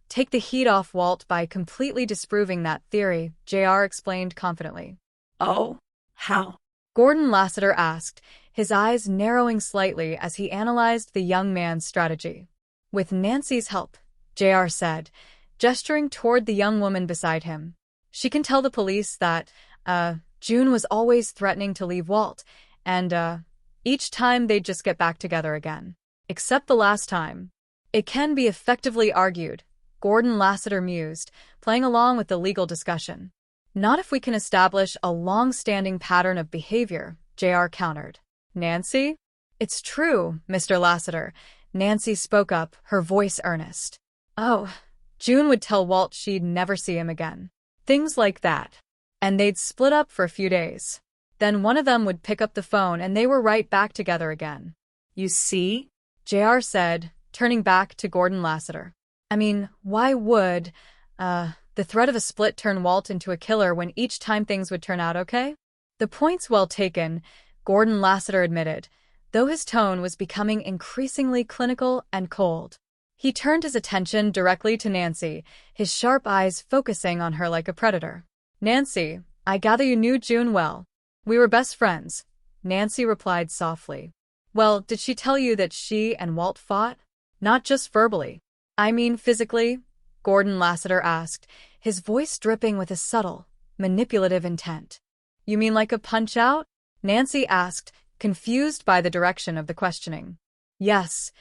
take the heat off Walt by completely disproving that theory, JR explained confidently. Oh? How? Gordon Lassiter asked, his eyes narrowing slightly as he analyzed the young man's strategy. With Nancy's help, JR said, gesturing toward the young woman beside him. She can tell the police that, June was always threatening to leave Walt, and, each time they'd just get back together again. Except the last time. It can be effectively argued, Gordon Lassiter mused, playing along with the legal discussion. Not if we can establish a long-standing pattern of behavior, JR countered. Nancy? It's true, Mr. Lassiter. Nancy spoke up, her voice earnest. Oh, June would tell Walt she'd never see him again. Things like that. And they'd split up for a few days. Then one of them would pick up the phone and they were right back together again. You see? JR said, turning back to Gordon Lassiter. I mean, why would, the threat of a split turn Walt into a killer when each time things would turn out okay? The point's well taken, Gordon Lassiter admitted, though his tone was becoming increasingly clinical and cold. He turned his attention directly to Nancy, his sharp eyes focusing on her like a predator. Nancy, I gather you knew June well. We were best friends, Nancy replied softly. Well, did she tell you that she and Walt fought? Not just verbally. I mean physically? Gordon Lassiter asked, his voice dripping with a subtle, manipulative intent. You mean like a punch-out? Nancy asked, confused by the direction of the questioning. Yes,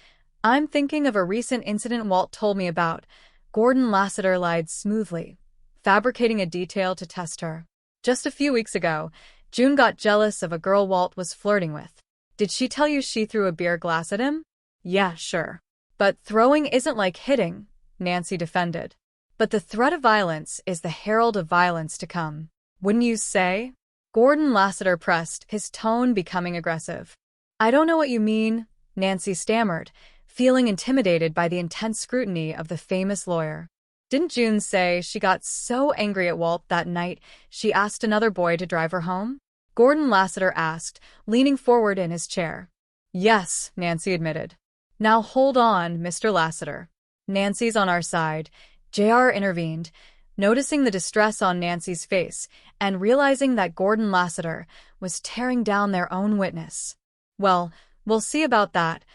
I'm thinking of a recent incident Walt told me about, Gordon Lassiter lied smoothly, fabricating a detail to test her. Just a few weeks ago, June got jealous of a girl Walt was flirting with. Did she tell you she threw a beer glass at him? Yeah, sure. But throwing isn't like hitting, Nancy defended. But the threat of violence is the herald of violence to come. Wouldn't you say? Gordon Lassiter pressed, his tone becoming aggressive. I don't know what you mean, Nancy stammered, feeling intimidated by the intense scrutiny of the famous lawyer. Didn't June say she got so angry at Walt that night she asked another boy to drive her home? Gordon Lassiter asked, leaning forward in his chair. Yes, Nancy admitted. Now hold on, Mr. Lassiter. Nancy's on our side, JR intervened, noticing the distress on Nancy's face and realizing that Gordon Lassiter was tearing down their own witness. Well, we'll see about that,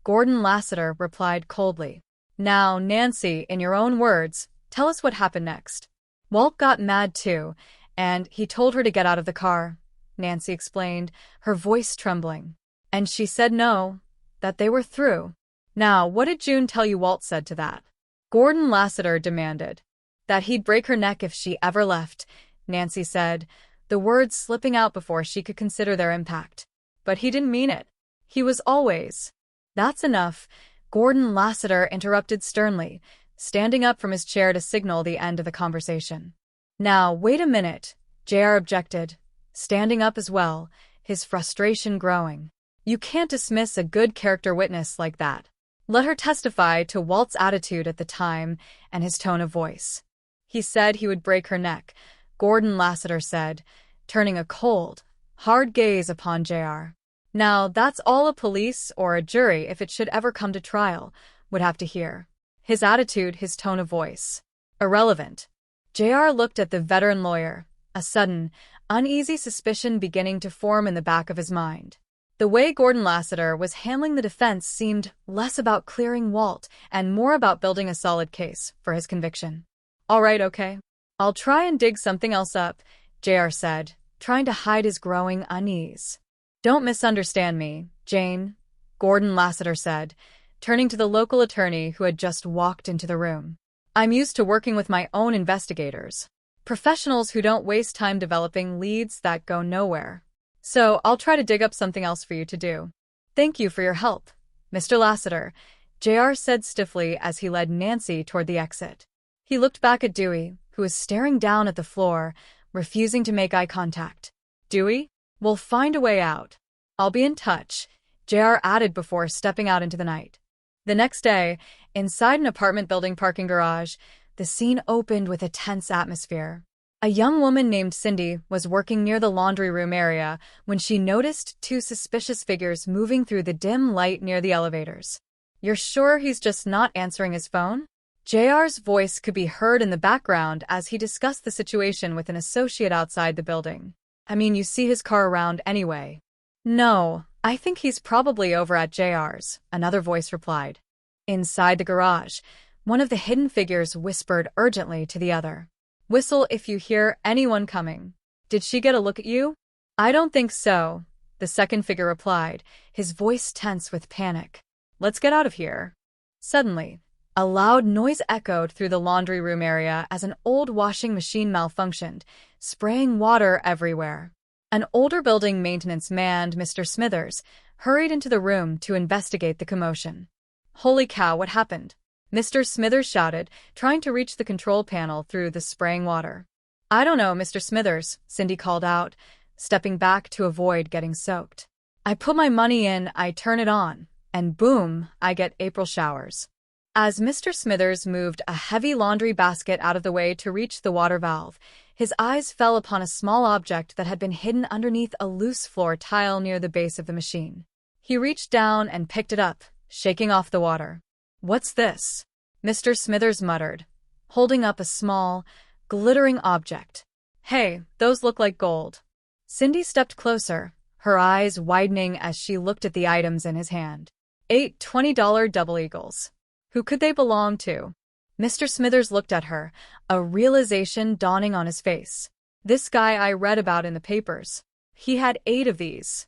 Gordon Lassiter replied coldly. Now, Nancy, in your own words, tell us what happened next. Walt got mad too, and he told her to get out of the car, Nancy explained, her voice trembling. And she said no, that they were through. Now, what did June tell you Walt said to that? Gordon Lassiter demanded. That he'd break her neck if she ever left, Nancy said, the words slipping out before she could consider their impact. But he didn't mean it. He was always. That's enough, Gordon Lassiter interrupted sternly, standing up from his chair to signal the end of the conversation. Now, wait a minute, JR objected, standing up as well, his frustration growing. You can't dismiss a good character witness like that. Let her testify to Walt's attitude at the time and his tone of voice. He said he would break her neck, Gordon Lassiter said, turning a cold, hard gaze upon JR. Now, that's all a police or a jury, if it should ever come to trial, would have to hear. His attitude, his tone of voice. Irrelevant. JR looked at the veteran lawyer, a sudden, uneasy suspicion beginning to form in the back of his mind. The way Gordon Lassiter was handling the defense seemed less about clearing Walt and more about building a solid case for his conviction. All right, okay. I'll try and dig something else up, JR said, trying to hide his growing unease. Don't misunderstand me, Jane, Gordon Lassiter said, turning to the local attorney who had just walked into the room. I'm used to working with my own investigators. Professionals who don't waste time developing leads that go nowhere. So I'll try to dig up something else for you to do. Thank you for your help, Mr. Lassiter, JR said stiffly as he led Nancy toward the exit. He looked back at Dewey, who was staring down at the floor, refusing to make eye contact. Dewey, we'll find a way out. I'll be in touch, JR added before stepping out into the night. The next day, inside an apartment building parking garage, the scene opened with a tense atmosphere. A young woman named Cindy was working near the laundry room area when she noticed two suspicious figures moving through the dim light near the elevators. You're sure he's just not answering his phone? JR's voice could be heard in the background as he discussed the situation with an associate outside the building. I mean, you see his car around anyway. No, I think he's probably over at JR's, another voice replied. Inside the garage, one of the hidden figures whispered urgently to the other. Whistle if you hear anyone coming. Did she get a look at you? I don't think so, the second figure replied, his voice tense with panic. Let's get out of here. Suddenly, a loud noise echoed through the laundry room area as an old washing machine malfunctioned, spraying water everywhere. An older building maintenance man, Mr. Smithers, hurried into the room to investigate the commotion. Holy cow, what happened? Mr. Smithers shouted, trying to reach the control panel through the spraying water. I don't know, Mr. Smithers, Cindy called out, stepping back to avoid getting soaked. I put my money in, I turn it on, and boom, I get April showers. As Mr. Smithers moved a heavy laundry basket out of the way to reach the water valve, his eyes fell upon a small object that had been hidden underneath a loose floor tile near the base of the machine. He reached down and picked it up, shaking off the water. What's this? Mr. Smithers muttered, holding up a small, glittering object. Hey, those look like gold. Cindy stepped closer, her eyes widening as she looked at the items in his hand. 8 $20 double eagles. Who could they belong to? Mr. Smithers looked at her, a realization dawning on his face. This guy I read about in the papers. He had 8 of these.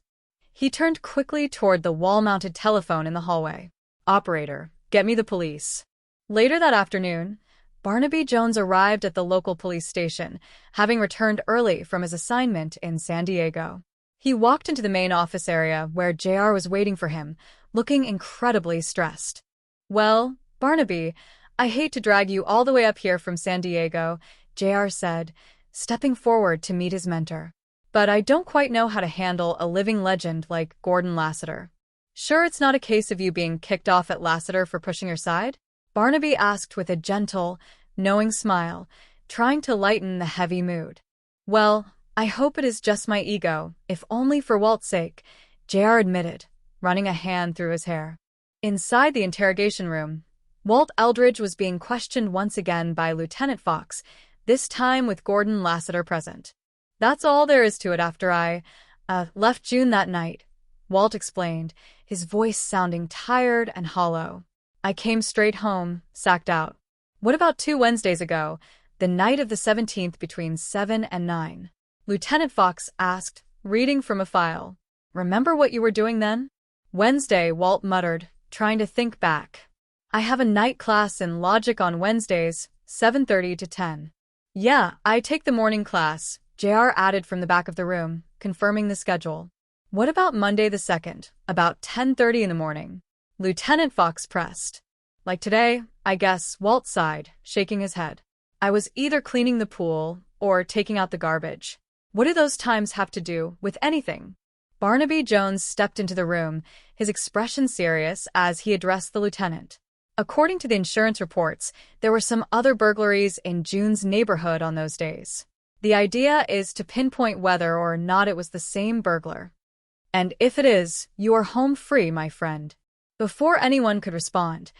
He turned quickly toward the wall-mounted telephone in the hallway. Operator, get me the police. Later that afternoon, Barnaby Jones arrived at the local police station, having returned early from his assignment in San Diego. He walked into the main office area where JR was waiting for him, looking incredibly stressed. Well, Barnaby, I hate to drag you all the way up here from San Diego, JR said, stepping forward to meet his mentor. But I don't quite know how to handle a living legend like Gordon Lassiter. Sure it's not a case of you being kicked off at Lassiter for pushing your side? Barnaby asked with a gentle, knowing smile, trying to lighten the heavy mood. Well, I hope it is just my ego, if only for Walt's sake, JR admitted, running a hand through his hair. Inside the interrogation room, Walt Eldridge was being questioned once again by Lieutenant Fox, this time with Gordon Lassiter present. That's all there is to it after I left June that night, Walt explained, his voice sounding tired and hollow. I came straight home, sacked out. What about 2 Wednesdays ago, the night of the 17th between 7 and 9? Lieutenant Fox asked, reading from a file. Remember what you were doing then? Wednesday, Walt muttered, trying to think back. I have a night class in logic on Wednesdays, 7:30 to 10. Yeah, I take the morning class, JR added from the back of the room, confirming the schedule. What about Monday the 2nd, about 10:30 in the morning? Lieutenant Fox pressed. Like today, I guess, Walt sighed, shaking his head. I was either cleaning the pool or taking out the garbage. What do those times have to do with anything? Barnaby Jones stepped into the room, his expression serious as he addressed the lieutenant. According to the insurance reports, there were some other burglaries in June's neighborhood on those days. The idea is to pinpoint whether or not it was the same burglar. And if it is, you are home free, my friend. Before anyone could respond,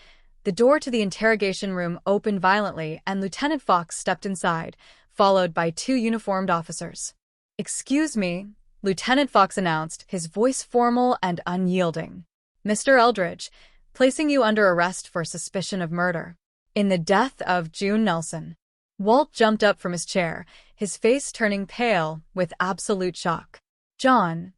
the door to the interrogation room opened violently and Lieutenant Fox stepped inside, followed by 2 uniformed officers. Excuse me, Lieutenant Fox announced, his voice formal and unyielding. Mr. Eldridge, placing you under arrest for suspicion of murder in the death of June Nelson. Walt jumped up from his chair, his face turning pale with absolute shock. John,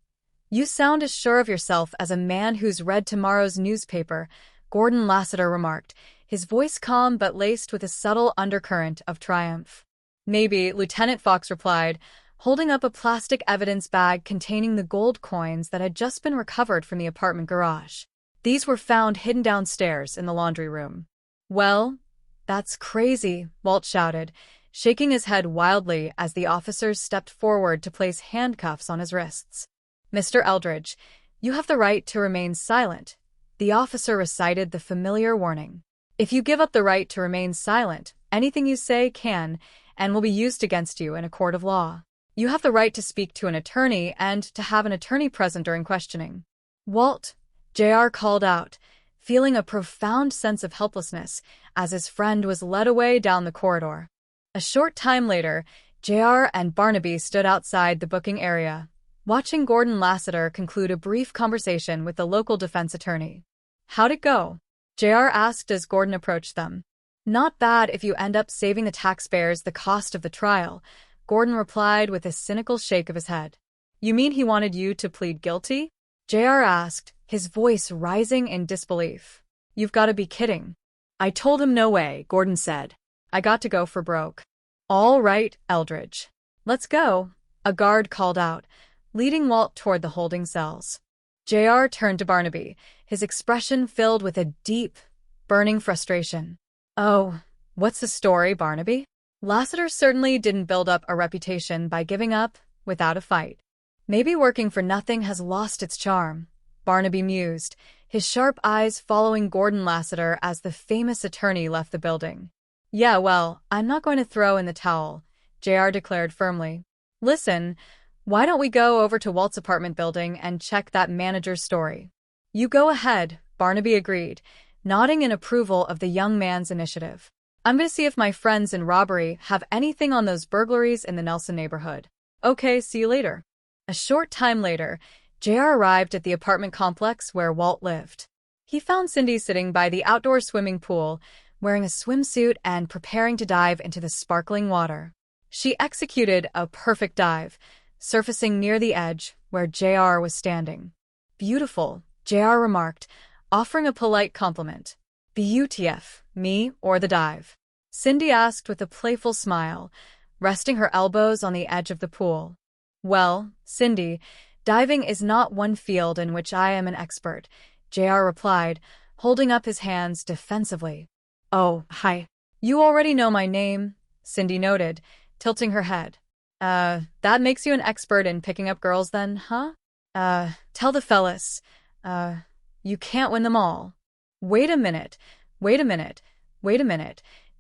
you sound as sure of yourself as a man who's read tomorrow's newspaper, Gordon Lassiter remarked, his voice calm but laced with a subtle undercurrent of triumph. Maybe, Lieutenant Fox replied, holding up a plastic evidence bag containing the gold coins that had just been recovered from the apartment garage. These were found hidden downstairs in the laundry room. Well, that's crazy, Walt shouted, shaking his head wildly as the officers stepped forward to place handcuffs on his wrists. Mr. Eldridge, you have the right to remain silent. The officer recited the familiar warning. If you give up the right to remain silent, anything you say can and will be used against you in a court of law. You have the right to speak to an attorney and to have an attorney present during questioning. Walt, JR called out, feeling a profound sense of helplessness as his friend was led away down the corridor. A short time later, JR and Barnaby stood outside the booking area, watching Gordon Lassiter conclude a brief conversation with the local defense attorney. How'd it go? JR asked as Gordon approached them. Not bad if you end up saving the taxpayers the cost of the trial, Gordon replied with a cynical shake of his head. You mean he wanted you to plead guilty? JR asked, his voice rising in disbelief. You've got to be kidding. I told him no way, Gordon said. I got to go for broke. All right, Eldridge. Let's go, a guard called out, leading Walt toward the holding cells. JR turned to Barnaby, his expression filled with a deep, burning frustration. Oh, what's the story, Barnaby? Lassiter certainly didn't build up a reputation by giving up without a fight. Maybe working for nothing has lost its charm, Barnaby mused, his sharp eyes following Gordon Lassiter as the famous attorney left the building. Yeah, well, I'm not going to throw in the towel, JR declared firmly. Listen, why don't we go over to Walt's apartment building and check that manager's story? You go ahead, Barnaby agreed, nodding in approval of the young man's initiative. I'm going to see if my friends in robbery have anything on those burglaries in the Nelson neighborhood. Okay, see you later. A short time later, JR arrived at the apartment complex where Walt lived. He found Cindy sitting by the outdoor swimming pool, wearing a swimsuit and preparing to dive into the sparkling water. She executed a perfect dive, surfacing near the edge where JR was standing. Beautiful, JR remarked, offering a polite compliment. BUTF, me or the dive? Cindy asked with a playful smile, resting her elbows on the edge of the pool. Well, Cindy, diving is not one field in which I am an expert, JR replied, holding up his hands defensively. Oh, hi. You already know my name, Cindy noted, tilting her head. That makes you an expert in picking up girls then, huh? Tell the fellas, you can't win them all. Wait a minute,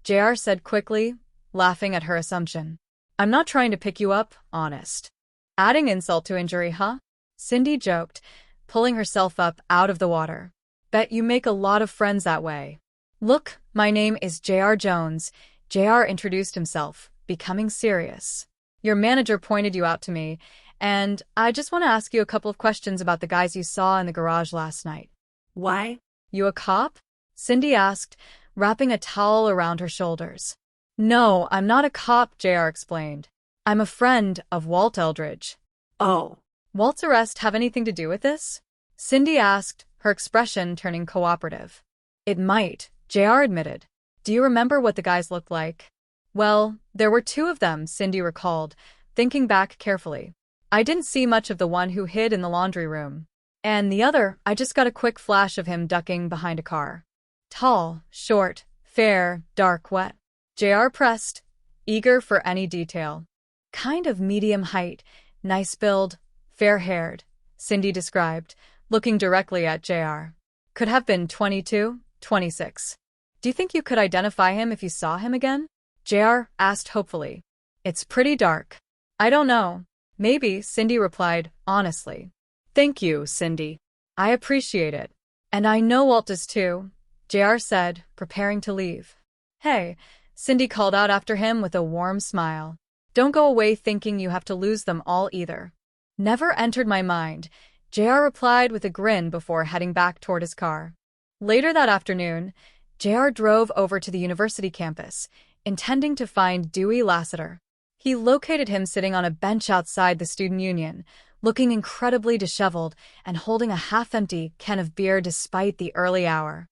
JR said quickly, laughing at her assumption. I'm not trying to pick you up, honest. Adding insult to injury, huh? Cindy joked, pulling herself up out of the water. Bet you make a lot of friends that way. Look, my name is JR Jones, JR introduced himself, becoming serious. Your manager pointed you out to me, and I just want to ask you a couple of questions about the guys you saw in the garage last night. Why? You a cop? Cindy asked, wrapping a towel around her shoulders. No, I'm not a cop, JR explained. I'm a friend of Walt Eldridge. Oh. Walt's arrest have anything to do with this? Cindy asked, her expression turning cooperative. It might, JR admitted. Do you remember what the guys looked like? Well, there were two of them, Cindy recalled, thinking back carefully. I didn't see much of the one who hid in the laundry room. And the other, I just got a quick flash of him ducking behind a car. Tall, short, fair, dark, wet. JR pressed, eager for any detail. Kind of medium height, nice build, fair-haired, Cindy described, looking directly at JR. Could have been 22, 26. Do you think you could identify him if you saw him again? JR asked hopefully. It's pretty dark. I don't know. Maybe, Cindy replied, honestly. Thank you, Cindy. I appreciate it. And I know Walt does too, JR said, preparing to leave. Hey, Cindy called out after him with a warm smile. Don't go away thinking you have to lose them all either. Never entered my mind, JR replied with a grin before heading back toward his car. Later that afternoon, JR drove over to the university campus, intending to find Dewey Lassiter. He located him sitting on a bench outside the student union, looking incredibly disheveled and holding a half-empty can of beer despite the early hour.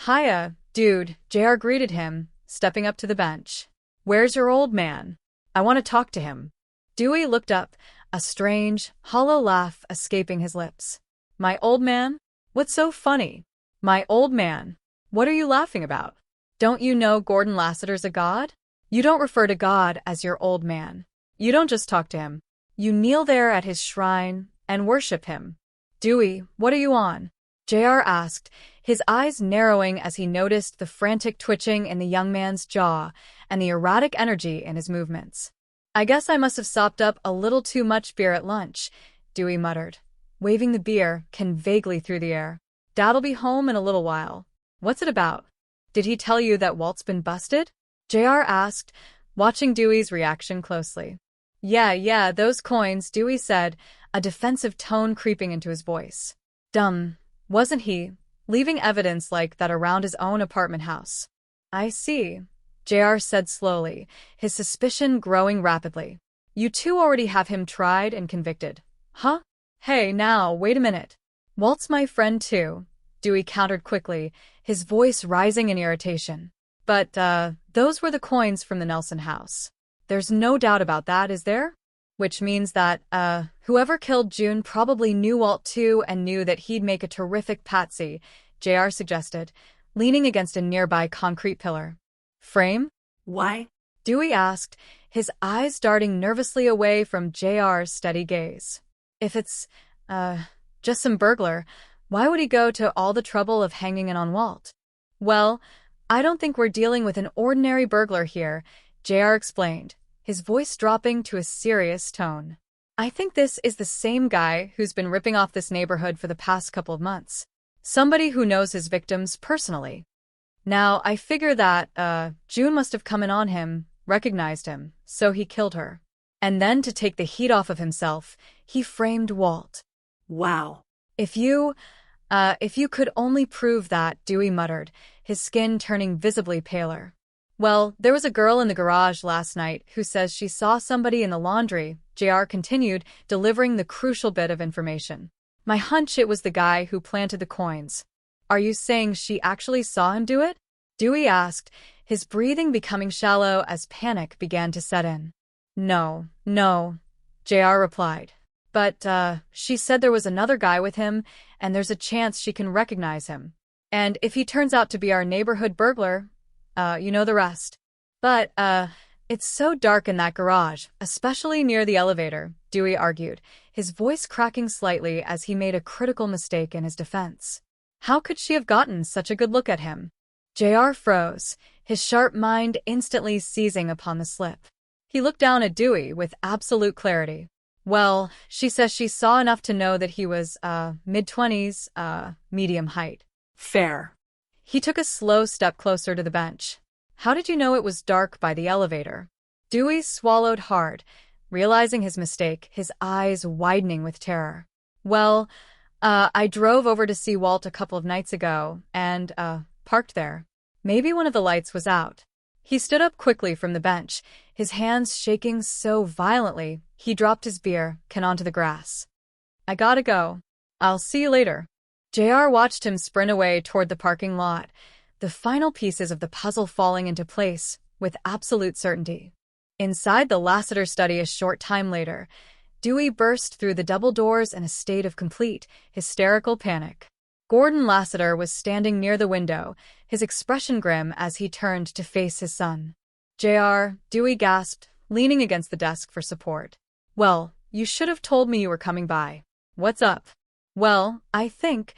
Hiya, dude, JR greeted him, stepping up to the bench. Where's your old man? I want to talk to him. Dewey looked up, a strange, hollow laugh escaping his lips. My old man? What's so funny? My old man? What are you laughing about? Don't you know Gordon Lassiter's a god? You don't refer to God as your old man. You don't just talk to him. You kneel there at his shrine and worship him. Dewey, what are you on? JR asked, his eyes narrowing as he noticed the frantic twitching in the young man's jaw and the erratic energy in his movements. I guess I must have sopped up a little too much beer at lunch, Dewey muttered, waving the beer can vaguely through the air. Dad'll be home in a little while. What's it about? Did he tell you that Walt's been busted? JR asked, watching Dewey's reaction closely. Yeah, those coins, Dewey said, a defensive tone creeping into his voice. Dumb, wasn't he, leaving evidence like that around his own apartment house? I see, JR said slowly, his suspicion growing rapidly. You two already have him tried and convicted. Huh? Hey, now, wait a minute. Walt's my friend too, Dewey countered quickly, his voice rising in irritation. But, those were the coins from the Nelson house. There's no doubt about that, is there? Which means that, whoever killed June probably knew Walt too and knew that he'd make a terrific patsy, JR suggested, leaning against a nearby concrete pillar. Frame? Why? Dewey asked, his eyes darting nervously away from JR's steady gaze. If it's, just some burglar, why would he go to all the trouble of hanging it on Walt? Well, I don't think we're dealing with an ordinary burglar here, JR explained, his voice dropping to a serious tone. I think this is the same guy who's been ripping off this neighborhood for the past couple of months. Somebody who knows his victims personally. Now, I figure that, June must have come in on him, recognized him, so he killed her. And then to take the heat off of himself, he framed Walt. Wow. If you could only prove that, Dewey muttered, his skin turning visibly paler. Well, there was a girl in the garage last night who says she saw somebody in the laundry, JR continued, delivering the crucial bit of information. My hunch it was the guy who planted the coins. Are you saying she actually saw him do it? Dewey asked, his breathing becoming shallow as panic began to set in. No, JR replied. But, she said there was another guy with him, and there's a chance she can recognize him. And if he turns out to be our neighborhood burglar, you know the rest. But, it's so dark in that garage, especially near the elevator, Dewey argued, his voice cracking slightly as he made a critical mistake in his defense. How could she have gotten such a good look at him? JR froze, his sharp mind instantly seizing upon the slip. He looked down at Dewey with absolute clarity. Well, she says she saw enough to know that he was, mid-20s, medium height. Fair. He took a slow step closer to the bench. How did you know it was dark by the elevator? Dewey swallowed hard, realizing his mistake, his eyes widening with terror. Well, I drove over to see Walt a couple of nights ago, and, parked there. Maybe one of the lights was out. He stood up quickly from the bench, his hands shaking so violently he dropped his beer can onto the grass. I gotta go. I'll see you later. JR watched him sprint away toward the parking lot, the final pieces of the puzzle falling into place with absolute certainty. Inside the Lassiter study a short time later, Dewey burst through the double doors in a state of complete, hysterical panic. Gordon Lassiter was standing near the window, his expression grim as he turned to face his son. JR, Dewey gasped, leaning against the desk for support. Well, you should have told me you were coming by. What's up? Well, I think,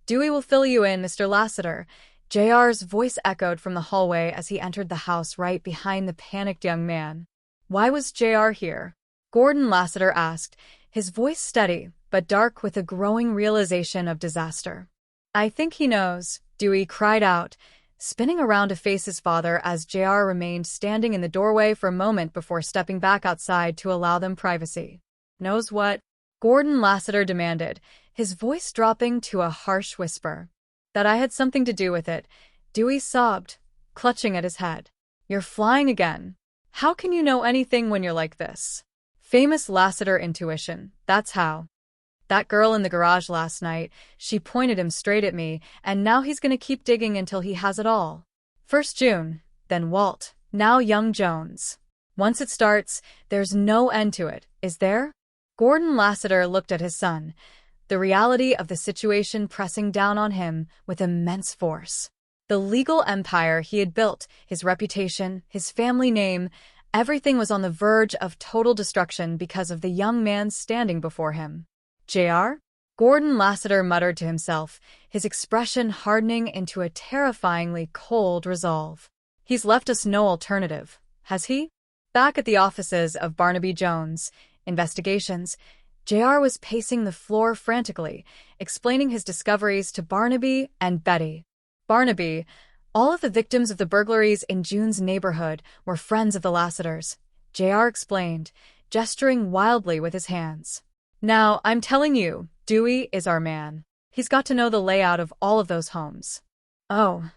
Dewey will fill you in, Mr. Lassiter. JR's voice echoed from the hallway as he entered the house right behind the panicked young man. Why was JR here? Gordon Lassiter asked, his voice steady but dark with a growing realization of disaster. I think he knows, Dewey cried out, spinning around to face his father as JR remained standing in the doorway for a moment before stepping back outside to allow them privacy. Knows what? Gordon Lassiter demanded, his voice dropping to a harsh whisper. That I had something to do with it, Dewey sobbed, clutching at his head. You're flying again. How can you know anything when you're like this? Famous Lassiter intuition, that's how. That girl in the garage last night, she pointed him straight at me, and now he's gonna keep digging until he has it all. First June, then Walt, now young Jones. Once it starts, there's no end to it, is there? Gordon Lassiter looked at his son, the reality of the situation pressing down on him with immense force. The legal empire he had built, his reputation, his family name, everything was on the verge of total destruction because of the young man standing before him. JR? Gordon Lassiter muttered to himself, his expression hardening into a terrifyingly cold resolve. He's left us no alternative, has he? Back at the offices of Barnaby Jones, Investigations, JR was pacing the floor frantically, explaining his discoveries to Barnaby and Betty. Barnaby, all of the victims of the burglaries in June's neighborhood were friends of the Lassiters, JR explained, gesturing wildly with his hands. Now, I'm telling you, Dewey is our man. He's got to know the layout of all of those homes. Oh,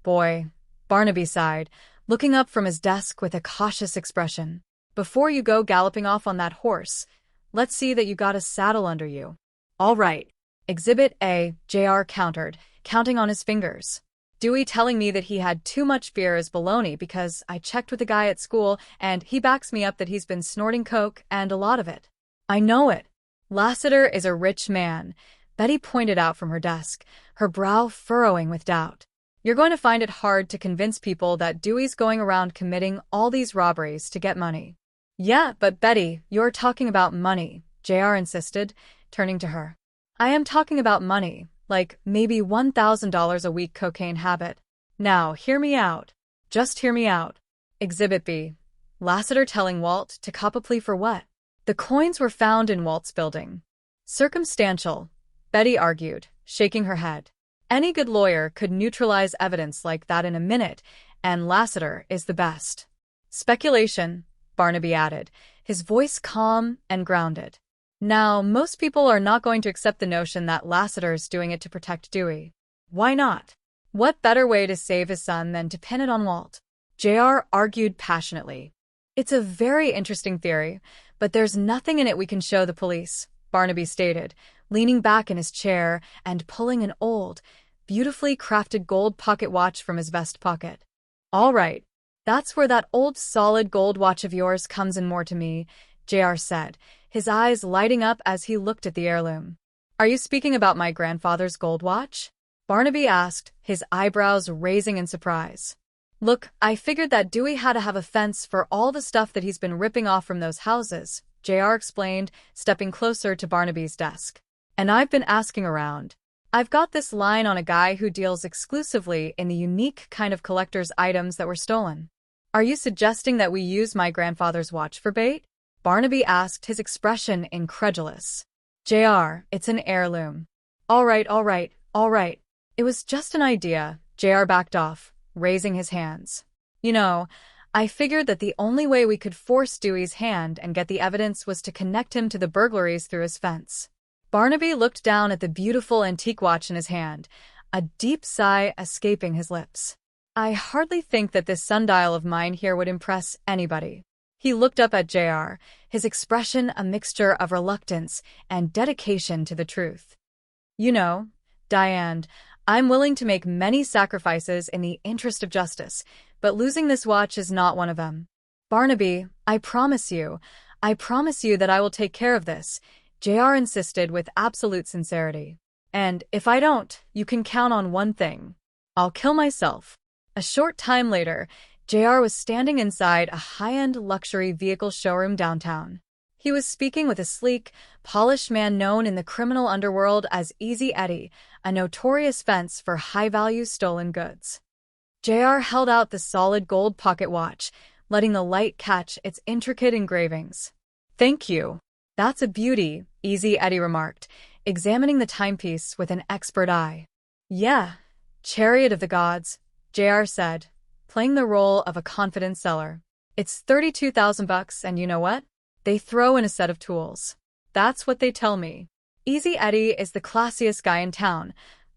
boy, Barnaby sighed, looking up from his desk with a cautious expression. Before you go galloping off on that horse, let's see that you got a saddle under you. All right. Exhibit A, JR countered, counting on his fingers. Dewey telling me that he had too much beer is baloney because I checked with a guy at school and he backs me up that he's been snorting coke and a lot of it. I know it. Lassiter is a rich man, Betty pointed out from her desk, her brow furrowing with doubt. You're going to find it hard to convince people that Dewey's going around committing all these robberies to get money. Yeah, but Betty, you're talking about money, JR insisted, turning to her. I am talking about money, like maybe $1,000 a week cocaine habit. Now, hear me out. Just hear me out. Exhibit B. Lassiter telling Walt to cop a plea for what? The coins were found in Walt's building. Circumstantial, Betty argued, shaking her head. Any good lawyer could neutralize evidence like that in a minute, and Lassiter is the best. Speculation, Barnaby added, his voice calm and grounded. Now, most people are not going to accept the notion that Lassiter's doing it to protect Dewey. Why not? What better way to save his son than to pin it on Walt? JR argued passionately. It's a very interesting theory, but there's nothing in it we can show the police, Barnaby stated, leaning back in his chair and pulling an old, beautifully crafted gold pocket watch from his vest pocket. All right, that's where that old solid gold watch of yours comes in more to me, JR said, his eyes lighting up as he looked at the heirloom. Are you speaking about my grandfather's gold watch? Barnaby asked, his eyebrows raising in surprise. Look, I figured that Dewey had to have a fence for all the stuff that he's been ripping off from those houses, JR explained, stepping closer to Barnaby's desk. And I've been asking around. I've got this line on a guy who deals exclusively in the unique kind of collector's items that were stolen. Are you suggesting that we use my grandfather's watch for bait? Barnaby asked, his expression incredulous. JR, it's an heirloom. All right. It was just an idea, JR backed off, raising his hands. You know, I figured that the only way we could force Dewey's hand and get the evidence was to connect him to the burglaries through his fence. Barnaby looked down at the beautiful antique watch in his hand, a deep sigh escaping his lips. I hardly think that this sundial of mine here would impress anybody. He looked up at JR, his expression a mixture of reluctance and dedication to the truth. You know, Diane, I'm willing to make many sacrifices in the interest of justice, but losing this watch is not one of them. Barnaby, I promise you that I will take care of this, JR insisted with absolute sincerity. And if I don't, you can count on one thing. I'll kill myself. A short time later, JR was standing inside a high-end luxury vehicle showroom downtown. He was speaking with a sleek, polished man known in the criminal underworld as Easy Eddie, a notorious fence for high-value stolen goods. JR held out the solid gold pocket watch, letting the light catch its intricate engravings. Thank you. That's a beauty, Easy Eddie remarked, examining the timepiece with an expert eye. Yeah, Chariot of the Gods, JR said, playing the role of a confident seller. It's $32,000 and you know what? They throw in a set of tools. That's what they tell me. Easy Eddie is the classiest guy in town,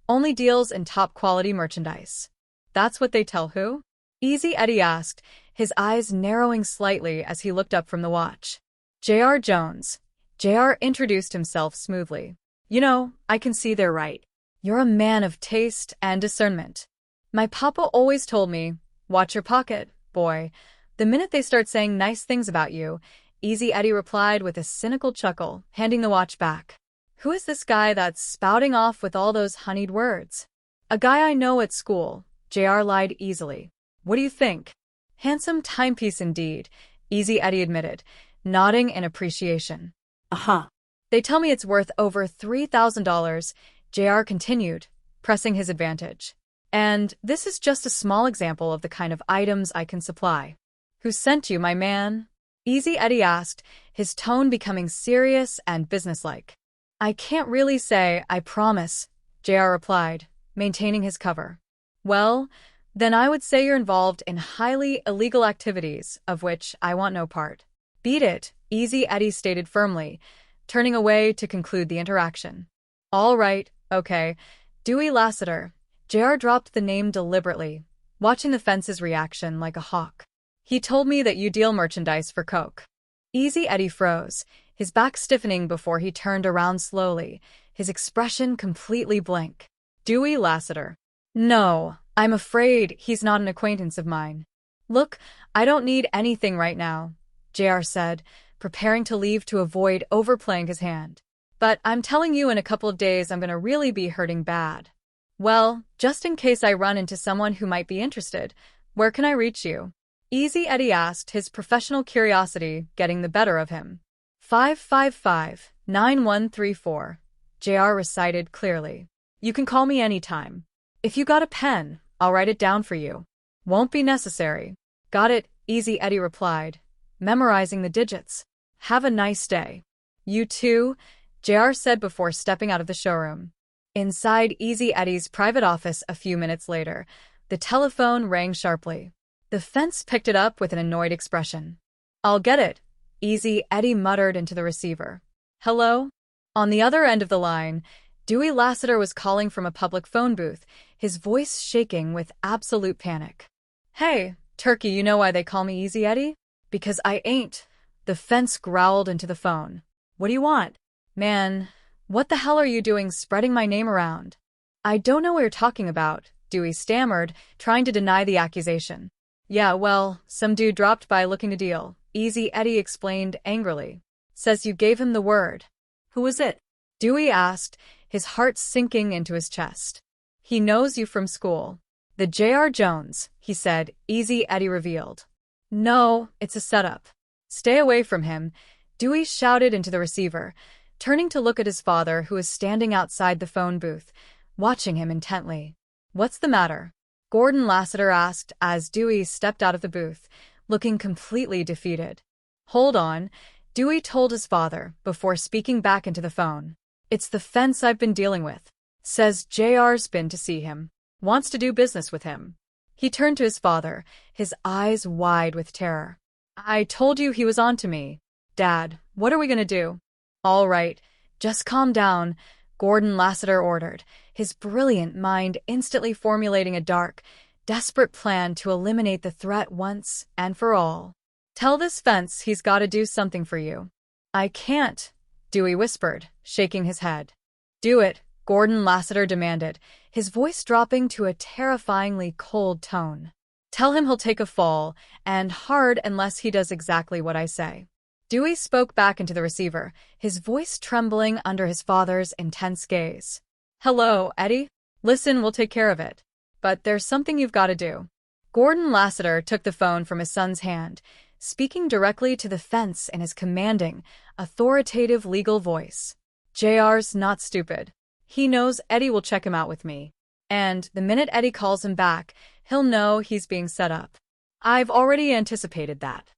only deals in top-quality merchandise. That's what they tell who? Easy Eddie asked, his eyes narrowing slightly as he looked up from the watch. J.R. Jones. JR introduced himself smoothly. You know, I can see they're right. You're a man of taste and discernment. My papa always told me, watch your pocket, boy. The minute they start saying nice things about you, Easy Eddie replied with a cynical chuckle, handing the watch back. Who is this guy that's spouting off with all those honeyed words? A guy I know at school, JR lied easily. What do you think? Handsome timepiece indeed, Easy Eddie admitted, nodding in appreciation. Uh-huh. They tell me it's worth over $3,000, JR continued, pressing his advantage. And this is just a small example of the kind of items I can supply. Who sent you, my man? Easy Eddie asked, his tone becoming serious and businesslike. I can't really say, I promise, JR replied, maintaining his cover. Well, then I would say you're involved in highly illegal activities, of which I want no part. Beat it, Easy Eddie stated firmly, turning away to conclude the interaction. All right, okay. Dewey Lassiter. JR dropped the name deliberately, watching the fence's reaction like a hawk. He told me that you deal merchandise for Coke. Easy Eddie froze, his back stiffening before he turned around slowly, his expression completely blank. Dewey Lassiter. No, I'm afraid he's not an acquaintance of mine. Look, I don't need anything right now, JR said, preparing to leave to avoid overplaying his hand. But I'm telling you in a couple of days I'm going to really be hurting bad. Well, just in case I run into someone who might be interested, where can I reach you? Easy Eddie asked, his professional curiosity getting the better of him. 555-9134, JR recited clearly. You can call me anytime. If you got a pen, I'll write it down for you. Won't be necessary. Got it, Easy Eddie replied, memorizing the digits. Have a nice day. You too, JR said before stepping out of the showroom. Inside Easy Eddie's private office a few minutes later, the telephone rang sharply. The fence picked it up with an annoyed expression. I'll get it, Easy Eddie muttered into the receiver. Hello? On the other end of the line, Dewey Lassiter was calling from a public phone booth, his voice shaking with absolute panic. Hey, Turkey, you know why they call me Easy Eddie? Because I ain't. The fence growled into the phone. What do you want? Man, what the hell are you doing spreading my name around? I don't know what you're talking about, Dewey stammered, trying to deny the accusation. Yeah, well, some dude dropped by looking to deal, Easy Eddie explained angrily. Says you gave him the word. Who was it? Dewey asked, his heart sinking into his chest. He knows you from school. The J.R. Jones, he said, Easy Eddie revealed. No, it's a setup. Stay away from him, Dewey shouted into the receiver, turning to look at his father who was standing outside the phone booth, watching him intently. What's the matter? Gordon Lassiter asked as Dewey stepped out of the booth, looking completely defeated. Hold on, Dewey told his father before speaking back into the phone. It's the fence I've been dealing with. Says JR's been to see him. Wants to do business with him. He turned to his father, his eyes wide with terror. I told you he was on to me. Dad, what are we going to do? All right, just calm down, Gordon Lassiter ordered, his brilliant mind instantly formulating a dark, desperate plan to eliminate the threat once and for all. Tell this fence he's got to do something for you. I can't, Dewey whispered, shaking his head. Do it, Gordon Lassiter demanded, his voice dropping to a terrifyingly cold tone. Tell him he'll take a fall, and hard unless he does exactly what I say. Dewey spoke back into the receiver, his voice trembling under his father's intense gaze. Hello, Eddie? Listen, we'll take care of it. But there's something you've got to do. Gordon Lassiter took the phone from his son's hand, speaking directly to the fence in his commanding, authoritative legal voice. JR's not stupid. He knows Eddie will check him out with me. And the minute Eddie calls him back, he'll know he's being set up. I've already anticipated that.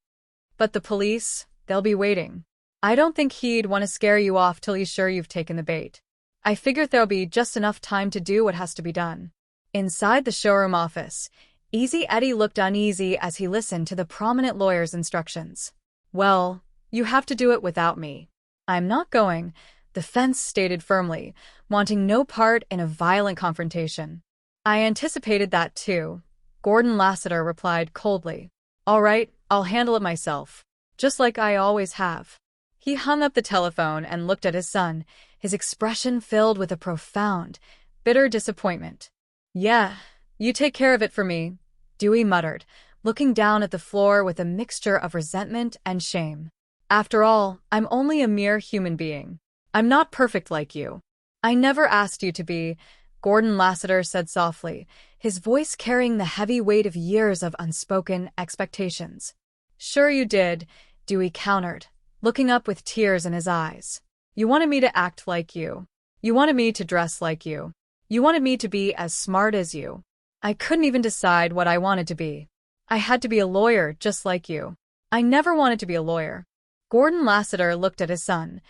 But the police, they'll be waiting. I don't think he'd want to scare you off till he's sure you've taken the bait. I figure there'll be just enough time to do what has to be done. Inside the showroom office, Easy Eddie looked uneasy as he listened to the prominent lawyer's instructions. Well, you have to do it without me. I'm not going, the fence stated firmly, wanting no part in a violent confrontation. I anticipated that too, Gordon Lassiter replied coldly. All right, I'll handle it myself, just like I always have. He hung up the telephone and looked at his son, his expression filled with a profound, bitter disappointment. Yeah, you take care of it for me, Dewey muttered, looking down at the floor with a mixture of resentment and shame. After all, I'm only a mere human being. I'm not perfect like you. I never asked you to be, Gordon Lassiter said softly, his voice carrying the heavy weight of years of unspoken expectations. Sure you did, Dewey countered, looking up with tears in his eyes. You wanted me to act like you. You wanted me to dress like you. You wanted me to be as smart as you. I couldn't even decide what I wanted to be. I had to be a lawyer just like you. I never wanted to be a lawyer. Gordon Lassiter looked at his son,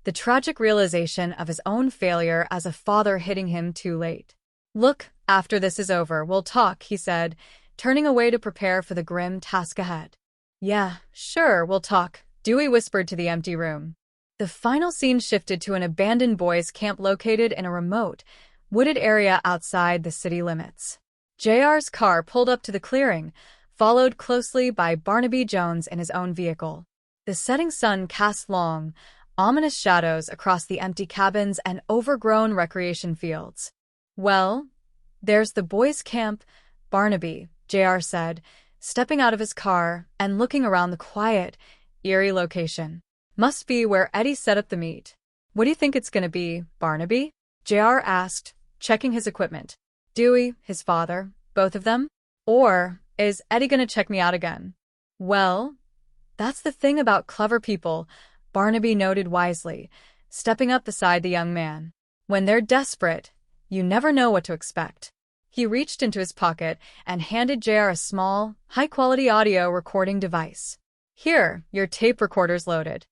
the tragic realization of his own failure as a father hitting him too late. Look, after this is over, we'll talk, he said, turning away to prepare for the grim task ahead. Yeah, sure, we'll talk, Dewey whispered to the empty room. The final scene shifted to an abandoned boys' camp located in a remote, wooded area outside the city limits. JR's car pulled up to the clearing, followed closely by Barnaby Jones in his own vehicle. The setting sun cast long, ominous shadows across the empty cabins and overgrown recreation fields. Well, there's the boys' camp, Barnaby, JR said, stepping out of his car and looking around the quiet, eerie location. Must be where Eddie set up the meet. What do you think it's going to be, Barnaby? JR asked, checking his equipment. Dewey, his father, both of them? Or is Eddie going to check me out again? Well, that's the thing about clever people, Barnaby noted wisely, stepping up beside the young man. When they're desperate, you never know what to expect. He reached into his pocket and handed JR a small, high-quality audio recording device. Here, your tape recorder's loaded.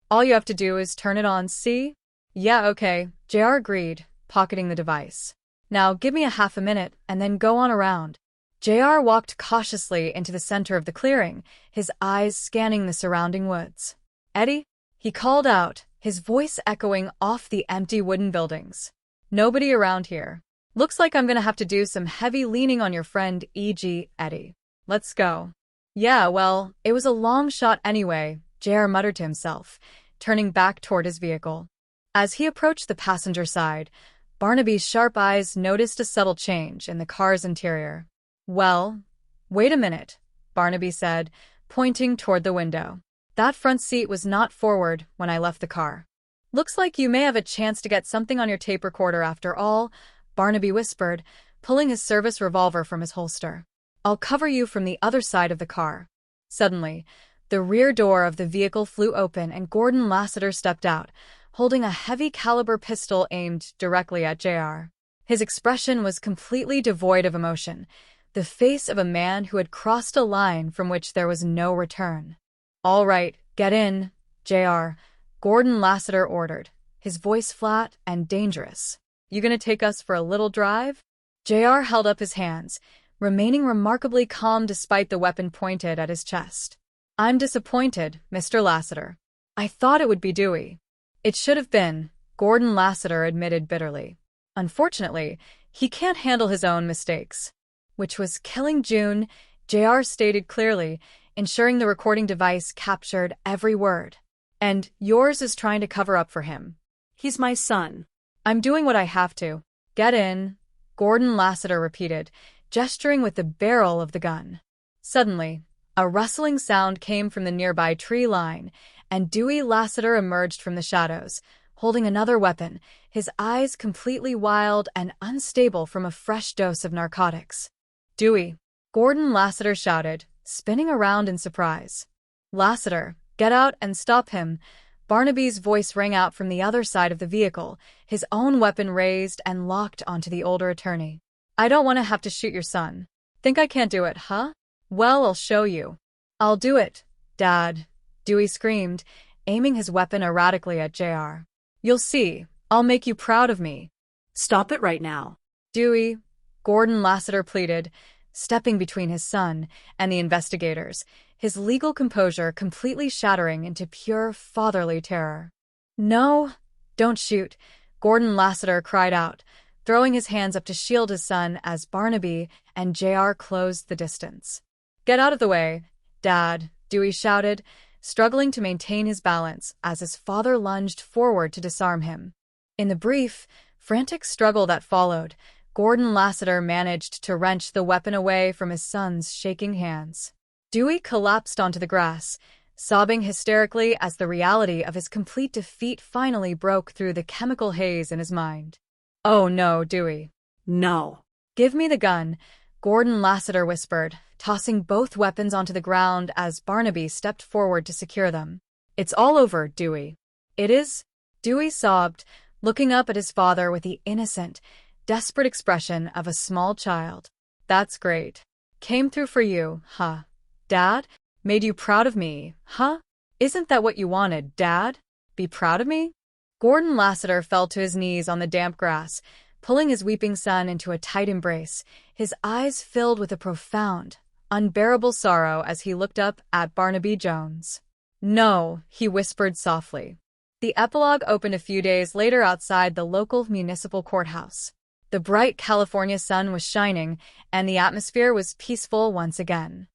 All you have to do is turn it on, see? Yeah, okay, JR agreed, pocketing the device. Now give me a half a minute and then go on around. JR walked cautiously into the center of the clearing, his eyes scanning the surrounding woods. Eddie? He called out, his voice echoing off the empty wooden buildings. Nobody around here. Looks like I'm gonna have to do some heavy leaning on your friend, e.g. Eddie. Let's go. Yeah, well, it was a long shot anyway, JR muttered to himself, turning back toward his vehicle. As he approached the passenger side, Barnaby's sharp eyes noticed a subtle change in the car's interior. Well, wait a minute, Barnaby said, pointing toward the window. That front seat was not forward when I left the car. Looks like you may have a chance to get something on your tape recorder after all, Barnaby whispered, pulling his service revolver from his holster. I'll cover you from the other side of the car. Suddenly, the rear door of the vehicle flew open and Gordon Lassiter stepped out, holding a heavy-caliber pistol aimed directly at JR. His expression was completely devoid of emotion, the face of a man who had crossed a line from which there was no return. All right, get in, JR, Gordon Lassiter ordered, his voice flat and dangerous. You gonna take us for a little drive? JR held up his hands, remaining remarkably calm despite the weapon pointed at his chest. I'm disappointed, Mr. Lassiter. I thought it would be Dewey. It should have been, Gordon Lassiter admitted bitterly. Unfortunately, he can't handle his own mistakes. Which was killing June, JR stated clearly, ensuring the recording device captured every word. And yours is trying to cover up for him. He's my son. I'm doing what I have to. Get in, Gordon Lassiter repeated, gesturing with the barrel of the gun. Suddenly, a rustling sound came from the nearby tree line, and Dewey Lassiter emerged from the shadows, holding another weapon, his eyes completely wild and unstable from a fresh dose of narcotics. Dewey, Gordon Lassiter shouted, spinning around in surprise. Lassiter, get out and stop him. Barnaby's voice rang out from the other side of the vehicle, his own weapon raised and locked onto the older attorney. I don't want to have to shoot your son. Think I can't do it, huh? Well, I'll show you. I'll do it, Dad, Dewey screamed, aiming his weapon erratically at JR. You'll see. I'll make you proud of me. Stop it right now. Dewey, Gordon Lassiter pleaded, stepping between his son and the investigators, his legal composure completely shattering into pure fatherly terror. No, don't shoot, Gordon Lassiter cried out, throwing his hands up to shield his son as Barnaby and JR closed the distance. Get out of the way, Dad, Dewey shouted, struggling to maintain his balance as his father lunged forward to disarm him. In the brief, frantic struggle that followed, Gordon Lassiter managed to wrench the weapon away from his son's shaking hands. Dewey collapsed onto the grass, sobbing hysterically as the reality of his complete defeat finally broke through the chemical haze in his mind. Oh no, Dewey. No. Give me the gun, Gordon Lassiter whispered, tossing both weapons onto the ground as Barnaby stepped forward to secure them. It's all over, Dewey. It is? Dewey sobbed, looking up at his father with the innocent, desperate expression of a small child. That's great. Came through for you, huh? Dad? Made you proud of me, huh? Isn't that what you wanted, Dad? Be proud of me? Gordon Lassiter fell to his knees on the damp grass, pulling his weeping son into a tight embrace, his eyes filled with a profound, unbearable sorrow as he looked up at Barnaby Jones. No, he whispered softly. The epilogue opened a few days later outside the local municipal courthouse. The bright California sun was shining, and the atmosphere was peaceful once again.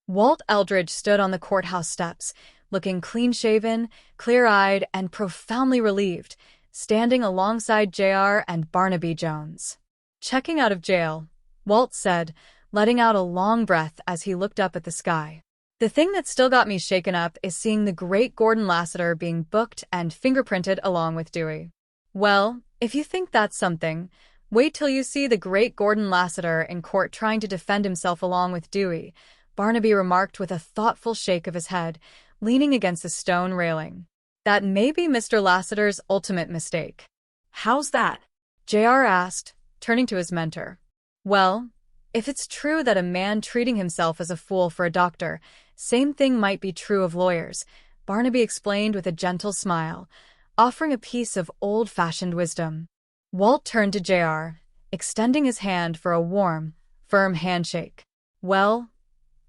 Walt Eldridge stood on the courthouse steps, looking clean-shaven, clear-eyed, and profoundly relieved, standing alongside JR and Barnaby Jones. Checking out of jail, Walt said, letting out a long breath as he looked up at the sky. The thing that still got me shaken up is seeing the great Gordon Lassiter being booked and fingerprinted along with Dewey. Well, if you think that's something, wait till you see the great Gordon Lassiter in court trying to defend himself along with Dewey, Barnaby remarked with a thoughtful shake of his head, leaning against the stone railing. That may be Mr. Lassiter's ultimate mistake. How's that? JR asked, turning to his mentor. Well, if it's true that a man treating himself as a fool for a doctor, same thing might be true of lawyers, Barnaby explained with a gentle smile, offering a piece of old-fashioned wisdom. Walt turned to JR, extending his hand for a warm, firm handshake. Well,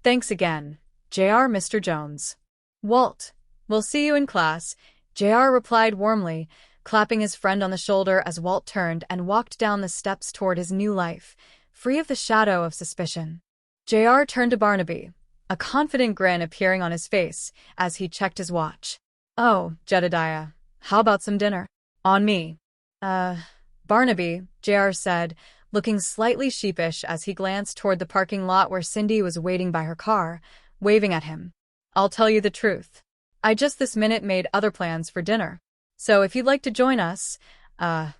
thanks again, JR. Mr. Jones. Walt, we'll see you in class, JR replied warmly, clapping his friend on the shoulder as Walt turned and walked down the steps toward his new life, free of the shadow of suspicion. JR turned to Barnaby, a confident grin appearing on his face as he checked his watch. Oh, Jedediah, how about some dinner? On me. Barnaby, JR said, looking slightly sheepish as he glanced toward the parking lot where Cindy was waiting by her car, waving at him. I'll tell you the truth. I just this minute made other plans for dinner. So if you'd like to join us,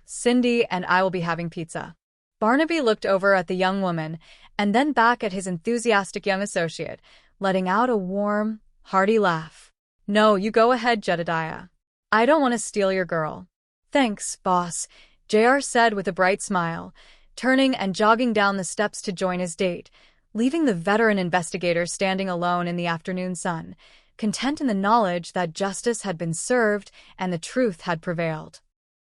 Cindy and I will be having pizza. Barnaby looked over at the young woman and then back at his enthusiastic young associate, letting out a warm, hearty laugh. No, you go ahead, Jedediah. I don't want to steal your girl. Thanks, boss, JR said with a bright smile, turning and jogging down the steps to join his date, leaving the veteran investigator standing alone in the afternoon sun, content in the knowledge that justice had been served and the truth had prevailed.